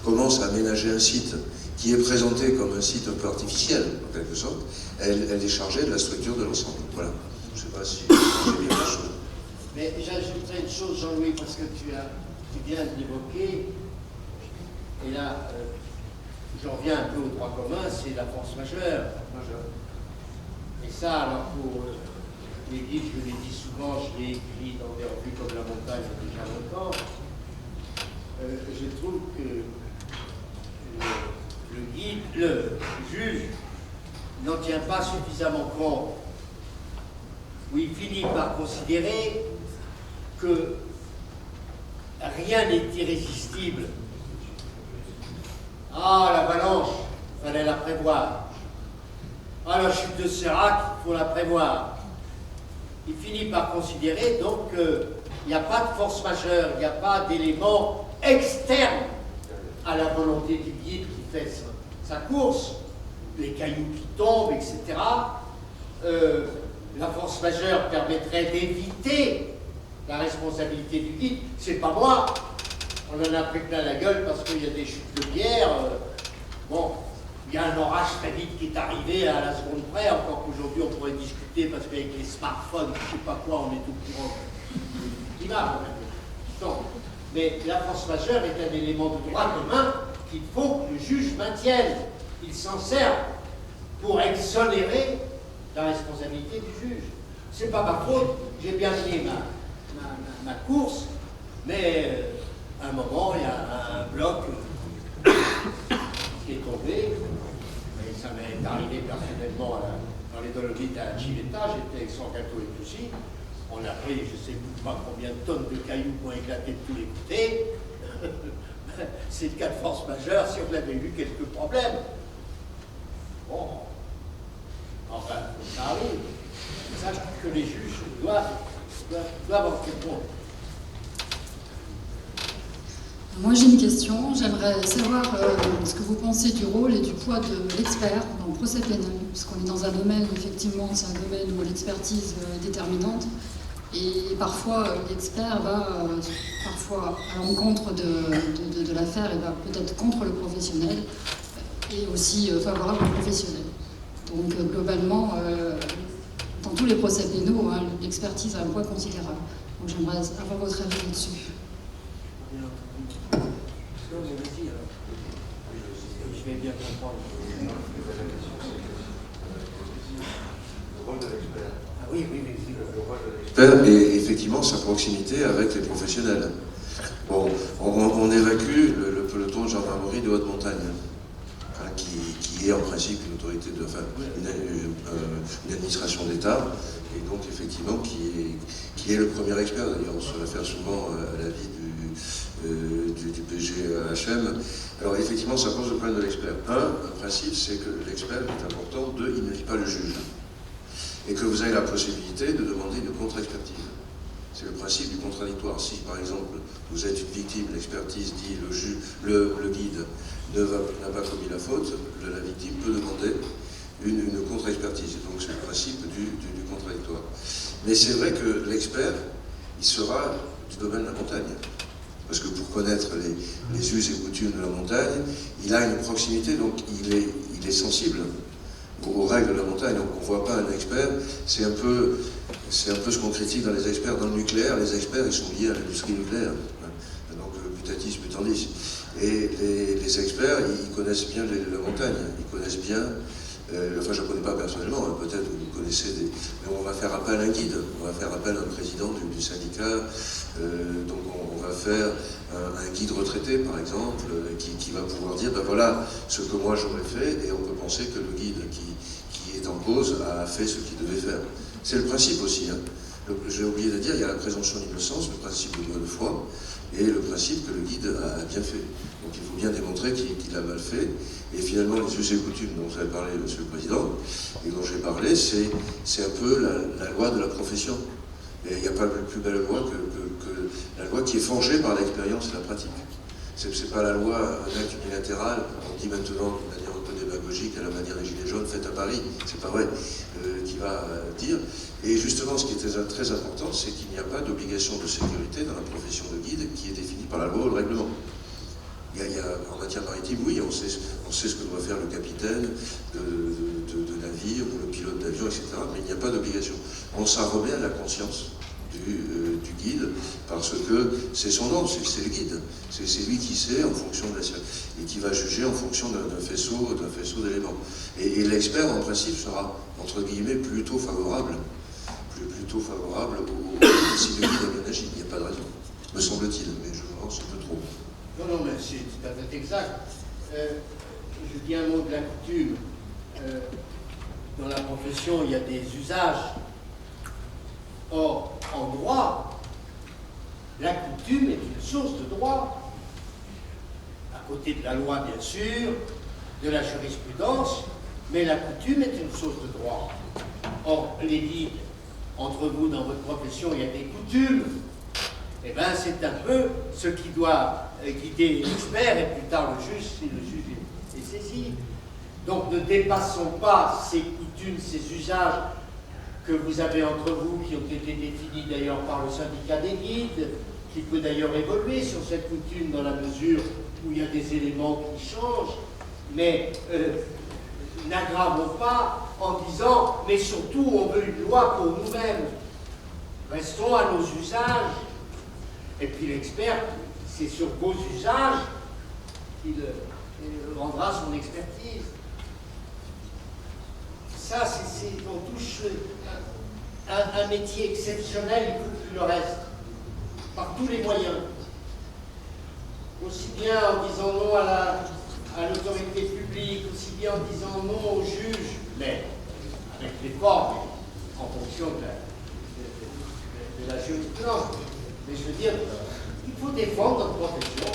commence à aménager un site qui est présenté comme un site un peu artificiel, en quelque sorte, elle est chargée de la structure de l'ensemble. Voilà. Je ne sais pas si j'ai bien la chose. Mais j'ajouterais une chose, Jean-Louis, parce que tu viens de l'évoquer, et là, j'en reviens un peu au droit commun, c'est la force majeure. Et ça, alors pour les guides, je l'ai dit souvent, je l'ai écrit dans des revues comme La Montagne il y a déjà longtemps, je trouve que le juge n'en tient pas suffisamment compte, où il finit par considérer que rien n'est irrésistible. Ah, l'avalanche, il fallait la prévoir. Ah, la chute de Sérac, il faut la prévoir. Il finit par considérer donc qu'il n'y a pas de force majeure, il n'y a pas d'élément externe à la volonté du guide qui fait sa course, les cailloux qui tombent, etc. La force majeure permettrait d'éviter la responsabilité du guide. C'est pas moi. On en a pris plein la gueule parce qu'il y a des chutes de bière. Bon, il y a un orage très vite qui est arrivé à la seconde près, encore qu'aujourd'hui on pourrait discuter parce qu'avec les smartphones, je ne sais pas quoi, on est au courant du climat. Mais la force majeure est un élément de droit commun qu'il faut que le juge maintienne. Il s'en sert pour exonérer la responsabilité du juge. C'est pas ma faute, j'ai bien mené ma course, mais à un moment, il y a un bloc qui est tombé, et ça m'est arrivé personnellement dans les Dolomites à Civetta, j'étais avec Sancato et Toussi, on a pris je ne sais pas combien de tonnes de cailloux qui ont éclaté de tous les côtés. C'est le cas de force majeure si on avait eu quelques problèmes. Bon, enfin, ça arrive. Ça, je trouve que les juges doivent en tenir compte. Moi j'ai une question, j'aimerais savoir ce que vous pensez du rôle et du poids de l'expert dans le procès pénal, parce qu'on est dans un domaine, effectivement, c'est un domaine où l'expertise est déterminante, et parfois l'expert va parfois à l'encontre de l'affaire et va peut-être contre le professionnel, et aussi favorable au professionnel. Donc globalement, dans tous les procès pénaux, hein, l'expertise a un poids considérable. Donc j'aimerais avoir votre avis là-dessus. Je vais bien comprendre. Le rôle de l'expert. Ah oui. Le rôle de l'expert. Et effectivement sa proximité avec les professionnels. Bon, on évacue le peloton de gendarmerie de haute montagne, hein, qui est en principe une autorité une administration d'État, et donc effectivement qui est le premier expert. D'ailleurs, on se réfère souvent à l'avis du PGHM. Alors effectivement, ça pose le problème de l'expert. Un principe, c'est que l'expert est important. Deux, il ne lit pas le juge. Et que vous avez la possibilité de demander une contre-expertise. C'est le principe du contradictoire. Si, par exemple, vous êtes une victime, l'expertise dit le guide n'a pas commis la faute, la victime peut demander une contre-expertise. Donc c'est le principe du contradictoire. Mais c'est vrai que l'expert, il sera du domaine de la montagne. Parce que pour connaître les us et coutumes de la montagne, il a une proximité, donc il est sensible aux règles de la montagne. Donc on ne voit pas un expert, c'est un peu ce qu'on critique dans les experts dans le nucléaire. Les experts, ils sont liés à l'industrie nucléaire. Donc mutatis mutandis. Et les experts, ils connaissent bien la montagne, ils connaissent bien, enfin je ne connais pas personnellement, hein, peut-être que vous connaissez mais on va faire appel à un guide, on va faire appel à un président du syndicat, donc on va faire un guide retraité par exemple, qui va pouvoir dire, ben voilà ce que moi j'aurais fait, et on peut penser que le guide qui est en cause a fait ce qu'il devait faire. C'est le principe aussi, hein. J'ai oublié de dire, il y a la présomption d'innocence, le principe de bonne foi, et le principe que le guide a bien fait. Donc il faut bien démontrer qu'il a mal fait. Et finalement, les us et coutumes dont vous avez parlé, Monsieur le Président, et dont j'ai parlé, c'est un peu la loi de la profession. Et il n'y a pas de plus belle loi que la loi qui est forgée par l'expérience et la pratique. C'est pas la loi, un acte unilatéral, on dit maintenant de manière un peu démagogique, à la manière des Gilets jaunes, faite à Paris, c'est pas vrai, qui va dire. Et justement, ce qui est très important, c'est qu'il n'y a pas d'obligation de sécurité dans la profession de guide qui est définie par la loi ou le règlement. En matière maritime, oui, on sait ce que doit faire le capitaine de navire ou le pilote d'avion, etc. Mais il n'y a pas d'obligation. On s'en remet à la conscience du guide, parce que c'est son nom, c'est le guide. C'est lui qui sait en fonction de et qui va juger en fonction d'un faisceau d'éléments. Et l'expert, en principe, sera, entre guillemets, plutôt favorable si le guide a bien agi. Il n'y a pas de raison, me semble-t-il, mais je pense un peu trop. Non, mais c'est tout à fait exact. Je dis un mot de la coutume. Dans la profession, il y a des usages. Or, en droit, la coutume est une source de droit. À côté de la loi, bien sûr, de la jurisprudence, mais la coutume est une source de droit. Or, les guides, entre vous, dans votre profession, il y a des coutumes. Eh bien, c'est un peu ce qui doit guider l'expert et plus tard le juge, si le juge est saisi. Donc, ne dépassons pas ces coutumes, ces usages que vous avez entre vous, qui ont été définis d'ailleurs par le syndicat des guides, qui peut d'ailleurs évoluer sur cette coutume dans la mesure où il y a des éléments qui changent, mais n'aggravons pas en disant, mais surtout on veut une loi pour nous-mêmes. Restons à nos usages. Et puis l'expert, c'est sur vos usages qu'il rendra son expertise. Ça, on touche un métier exceptionnel, il faut qu'il le reste, par tous les moyens. Aussi bien en disant non à l'autorité publique, aussi bien en disant non au juge, mais avec les formes, en fonction de la jurisprudence. Mais je veux dire, il faut défendre notre profession. Je ne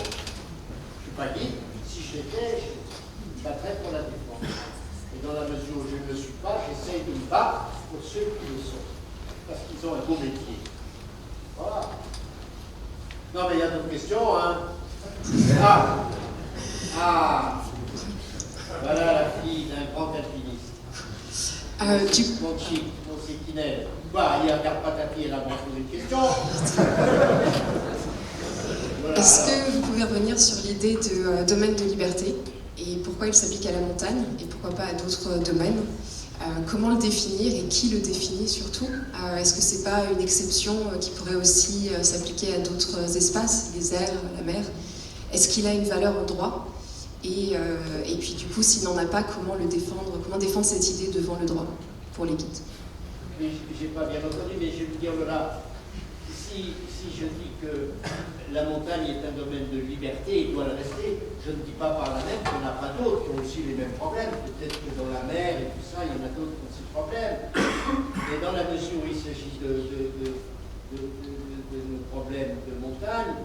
suis pas dit, si je l'étais, je battrais pour la défendre. Et dans la mesure où je ne le suis pas, j'essaye de me battre pour ceux qui le sont. Parce qu'ils ont un beau métier. Voilà. Non, mais il y a d'autres questions, hein. Voilà la fille d'un grand alpiniste. Mon chic, mon séquinelle. Bah, il y a Carpatati, elle a posé une question. Voilà. Est-ce que vous pouvez revenir sur l'idée de domaine de liberté et pourquoi il s'applique à la montagne et pourquoi pas à d'autres domaines? Comment le définir et qui le définit surtout? Est-ce que c'est pas une exception qui pourrait aussi s'appliquer à d'autres espaces, les airs, la mer? Est-ce qu'il a une valeur en droit? Et puis du coup, s'il n'en a pas, comment le défendre? Comment défendre cette idée devant le droit pour les guides? J'ai pas bien entendu, mais je vais vous dire là, si je dis que la montagne est un domaine de liberté et doit le rester, je ne dis pas par là même qu'il n'y en a pas d'autres qui ont aussi les mêmes problèmes. Peut-être que dans la mer et tout ça, il y en a d'autres qui ont ces problèmes. Mais dans la mesure où il s'agit de nos problèmes de montagne,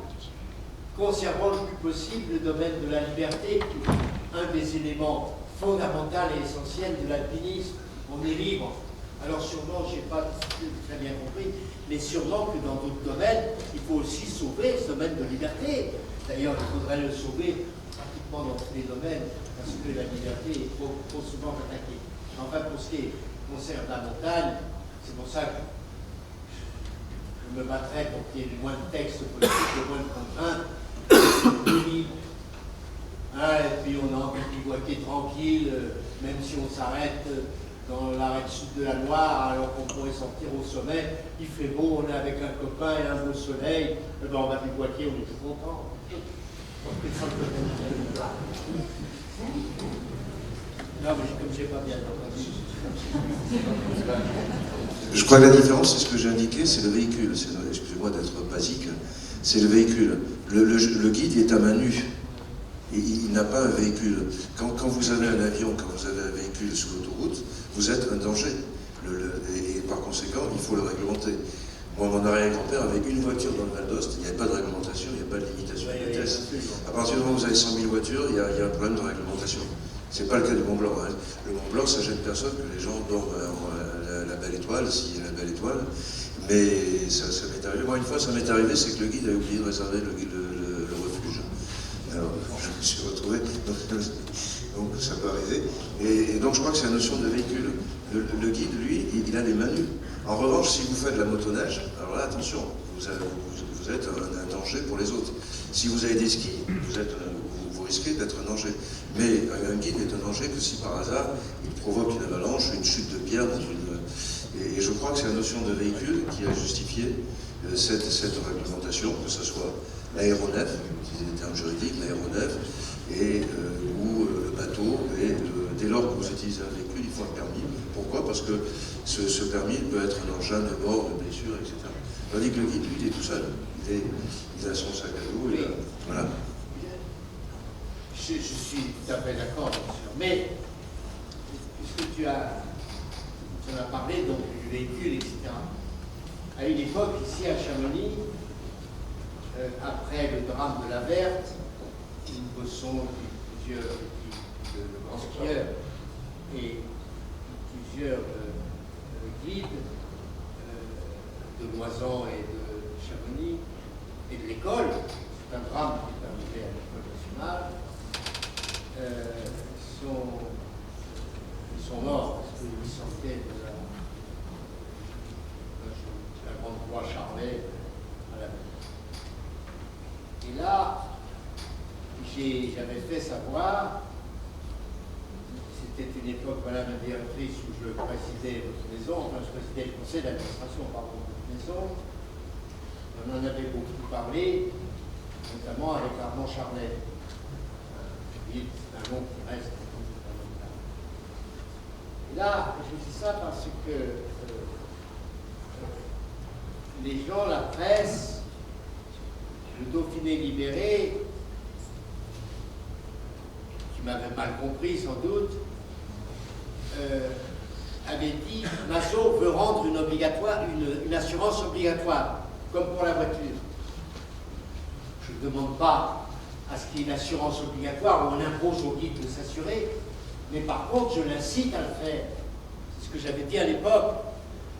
conservons le plus possible le domaine de la liberté, qui est un des éléments fondamentaux et essentiels de l'alpinisme. On est libre. Alors sûrement, je n'ai pas très bien compris, mais sûrement que dans d'autres domaines, il faut aussi sauver ce domaine de liberté. D'ailleurs, il faudrait le sauver pratiquement dans tous les domaines, parce que la liberté est trop souvent attaquée. Enfin, pour ce qui concerne la montagne, c'est pour ça que je me battrais pour qu'il y ait le moins de textes politiques, le moins de contraintes, et puis on a envie de bivouaquer tranquille, même si on s'arrête dans l'arrêt sud de la Loire, alors qu'on pourrait sortir au sommet, il fait beau, on est avec un copain et un beau soleil, et ben on va bivouaquer, on est tout content. Non, mais comme j'ai pas bien entendu. Je crois que la différence, c'est ce que j'ai indiqué, c'est le véhicule. Excusez-moi d'être basique, c'est le véhicule. Le guide est à main nue. Il n'a pas un véhicule. Quand vous avez un avion, quand vous avez un véhicule sur l'autoroute, vous êtes un danger. Et par conséquent, il faut le réglementer. Moi, mon arrière-grand-père avait une voiture dans le Val d'Ost, il n'y avait pas de réglementation, il n'y a pas de limitation de vitesse. À partir du moment où vous avez 100 000 voitures, il y a un problème de réglementation. Ce n'est pas le cas du Mont Blanc. Hein. Le Mont Blanc, ça gêne personne que les gens dorment à la Belle Étoile, s'il y a la Belle Étoile. Mais ça m'est arrivé. Moi, une fois, ça m'est arrivé, c'est que le guide a oublié de réserver le refuge. Alors, je me suis retrouvé. Donc, ça peut arriver. Et donc, je crois que c'est la notion de véhicule. Le guide, lui, il a les mains nues. En revanche, si vous faites de la motoneige, alors là, attention, vous êtes un danger pour les autres. Si vous avez des skis, vous risquez d'être un danger. Mais un guide est un danger que si par hasard, il provoque une avalanche, une chute de pierre dans une... Et je crois que c'est la notion de véhicule qui a justifié cette réglementation, que ce soit l'aéronef, utiliser des termes juridiques, l'aéronef, ou le bateau, et dès lors que vous utilisez un véhicule, il faut un permis. Pourquoi? Parce que ce permis peut être un engin de mort, de blessure, etc. Tandis que le guide, lui, il est tout seul. Il a son sac à dos, oui. Voilà. Je suis tout à fait d'accord, bien sûr. Mais, puisque tu en as parlé donc, du véhicule, etc., à une époque, ici à Chamonix, après le drame de la Verte, nous bossons plusieurs de grands skieurs et plusieurs guides de Loisan et de Chamonix et de l'école. C'est un drame qui est arrivé à l'école nationale. Ils sont morts parce qu'ils sortaient de la grande voie Charlet à la mer. Et là, j'avais fait savoir, c'était une époque, voilà, ma directrice, où je présidais votre maison, enfin je présidais le conseil d'administration, pardon, de votre maison. On en avait beaucoup parlé, notamment avec Armand Charlet. C'est un nom qui reste fondamental. Et là, je dis ça parce que les gens, la presse, le Dauphiné libéré, qui m'avait mal compris sans doute, avait dit Massot veut rendre une assurance obligatoire, comme pour la voiture. Je ne demande pas à ce qu'il y ait une assurance obligatoire où on impose au guide de s'assurer, mais par contre, je l'incite à le faire. C'est ce que j'avais dit à l'époque,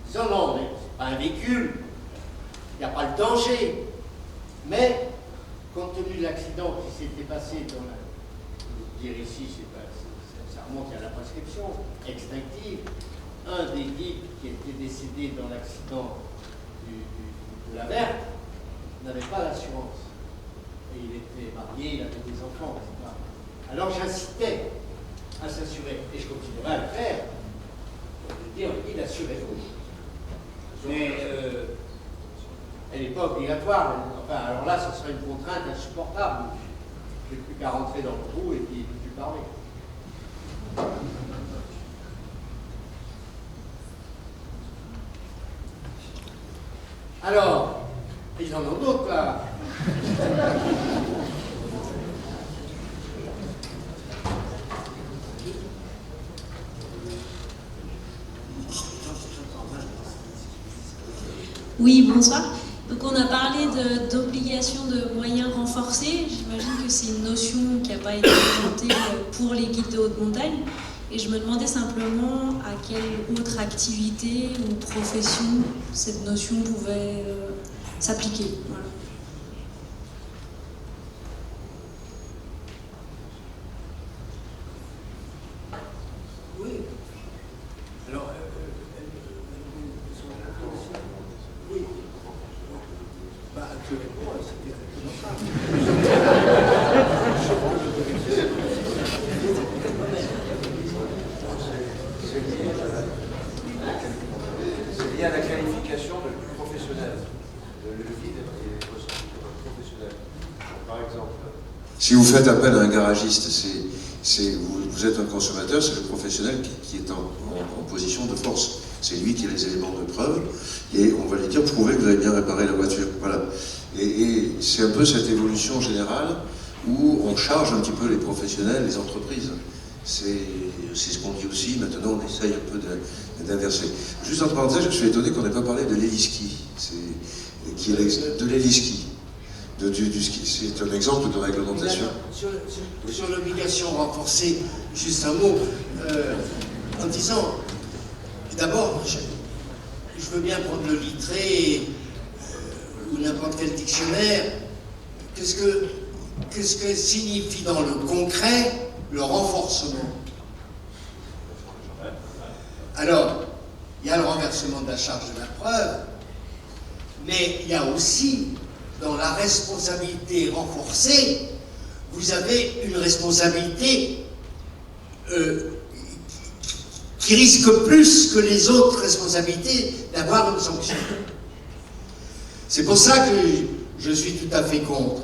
disant non, mais c'est pas un véhicule, il n'y a pas le danger. Mais, compte tenu de l'accident qui s'était passé dans la... Je veux dire ici, ça remonte à la prescription extinctive, un des guides qui était décédé dans l'accident de la Verte n'avait pas d'assurance. Et il était marié, il avait des enfants, etc. Alors j'incitais à s'assurer, et je continuerai à le faire, de dire, il assurez-vous. Mais elle n'est pas obligatoire. Enfin, alors là, ce serait une contrainte insupportable. Je n'ai plus qu'à rentrer dans le trou et puis ne plus parler. Alors, ils en ont d'autres là. Oui, bonsoir. Donc on a parlé d'obligation de moyens renforcés. J'imagine que c'est une notion qui n'a pas été inventée pour les guides de haute montagne. Et je me demandais simplement à quelle autre activité ou profession cette notion pouvait s'appliquer. Voilà. Oui. Alors, oui. Bah, actuellement, c'est exactement ça. C'est lié à la qualification de professionnel. Le vide est ressenti comme un professionnel. Par exemple. Si vous faites appel à un garagiste, vous êtes un consommateur, c'est le professionnel qui est en position de force. C'est lui qui a les éléments de preuve, et on va lui dire, prouvez que vous avez bien réparé la voiture. Voilà. Et c'est un peu cette évolution générale où on charge un petit peu les professionnels, les entreprises. C'est ce qu'on dit aussi, maintenant on essaye un peu d'inverser. Juste en parenthèse, je suis étonné qu'on n'ait pas parlé de l'héliski. De l'héliski. C'est un exemple de réglementation. Sur l'obligation renforcée, juste un mot, en disant, d'abord, je veux bien prendre le Littré ou n'importe quel dictionnaire. Qu'est-ce que signifie dans le concret le renforcement? Alors, il y a le renversement de la charge de la preuve, mais il y a aussi, dans la responsabilité renforcée, vous avez une responsabilité qui risque plus que les autres responsabilités d'avoir une sanction. C'est pour ça que je suis tout à fait contre.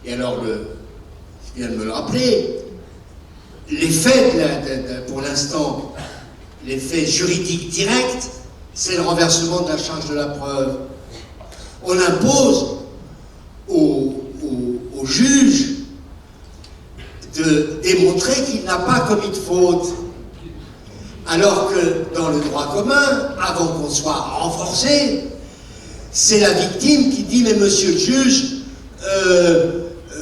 Et alors, je viens de me le rappeler, les faits, pour l'instant, les faits juridiques directs, c'est le renversement de la charge de la preuve. On impose au juge de démontrer qu'il n'a pas commis de faute. Alors que dans le droit commun, avant qu'on soit renforcé, c'est la victime qui dit « Mais monsieur le juge,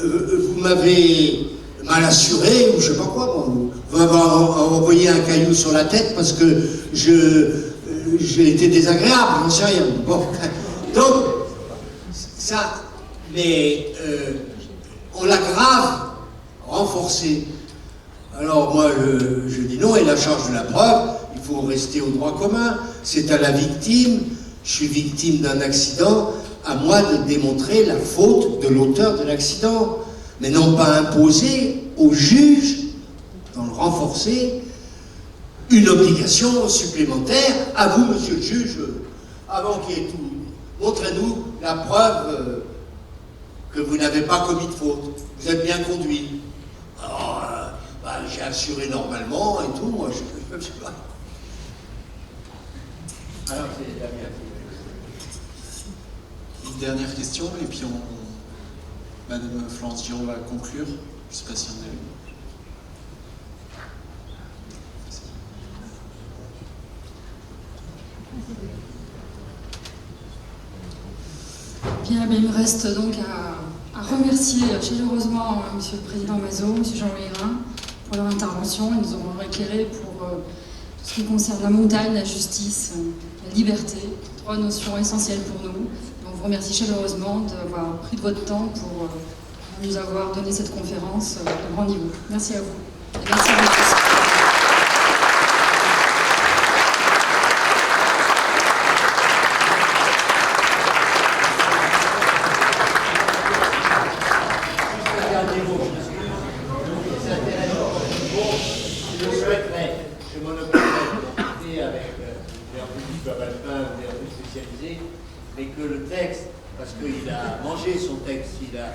vous m'avez mal assuré, ou je sais pas quoi, vous m'avez envoyé un caillou sur la tête parce que j'ai été désagréable, j'en sais rien. » Bon, donc, ça, mais on l'aggrave, renforcé. Alors moi, je dis non, et la charge de la preuve, il faut rester au droit commun. C'est à la victime, je suis victime d'un accident, à moi de démontrer la faute de l'auteur de l'accident, mais non pas imposer au juge, dans le renforcé, une obligation supplémentaire. À vous, monsieur le juge, avant qu'il y ait tout, montrez-nous la preuve que vous n'avez pas commis de faute, vous êtes bien conduit. Alors, j'ai assuré normalement et tout, moi je sais pas. Alors c'est la mienne. Une dernière question, et puis Madame Florence Giraud va conclure. Je ne sais pas si on a eu. Bien, il me reste donc à remercier chaleureusement Monsieur le Président Mazot, Monsieur Jean-Louis Hérin pour leur intervention. Ils nous auront éclairé pour tout ce qui concerne la montagne, la justice, la liberté, trois notions essentielles pour nous. Donc, je vous remercie chaleureusement d'avoir pris de votre temps pour nous avoir donné cette conférence de grand niveau. Merci à vous. Et merci à vous tous. Mais que le texte, parce qu'il a mangé son texte, il a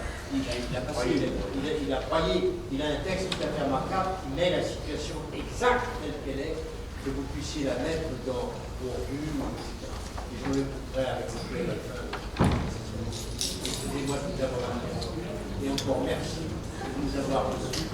croyé, il a un texte tout à fait remarquable qui met la situation exacte telle qu'elle est, que vous puissiez la mettre dans vos vues, etc. Et je le couperai avec vous à la fin. Excusez-moi de vous avoir interrompu, et encore merci de nous avoir reçus.